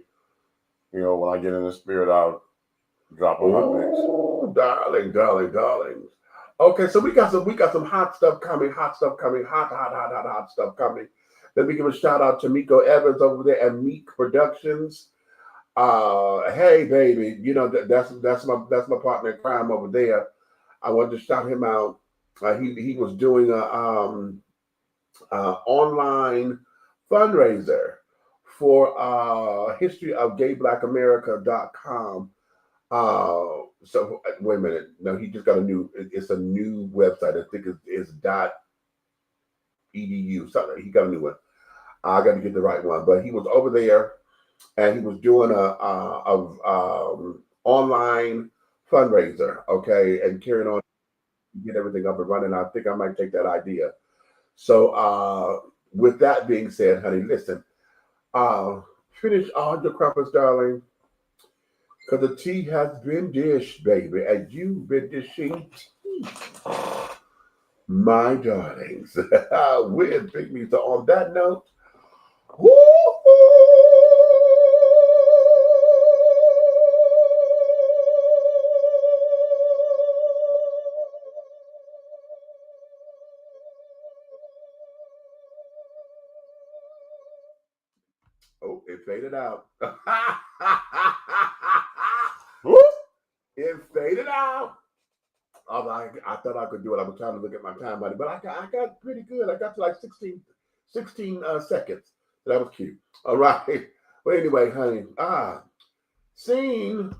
You know, when I get in the spirit, I'll drop on my mix. Oh, darling. Okay, so we got some hot stuff coming, hot stuff coming. Let me give a shout out to Miko Evans over there at Meek Productions. Hey baby, you know that's my partner in crime over there. I wanted to shout him out. He was doing a online fundraiser for historyofgayblackAmerica.com. So wait a minute. No, he just got it's a new website. I think it's .edu. Something. He got a new one. I got to get the right one. But he was over there and he was doing a online fundraiser, okay, and carrying on, get everything up and running. I think I might take that idea. So with that being said, honey, listen, finish all your crumpets, darling. Because the tea has been dished, baby, and you've been dishing tea. My darlings, we're Big Me. So on that note, oh, it faded out. It faded out. I thought I could do it. I was trying to look at my time, buddy, but I got pretty good. I got to like 16 seconds. That was cute. All right. But anyway, honey, scene.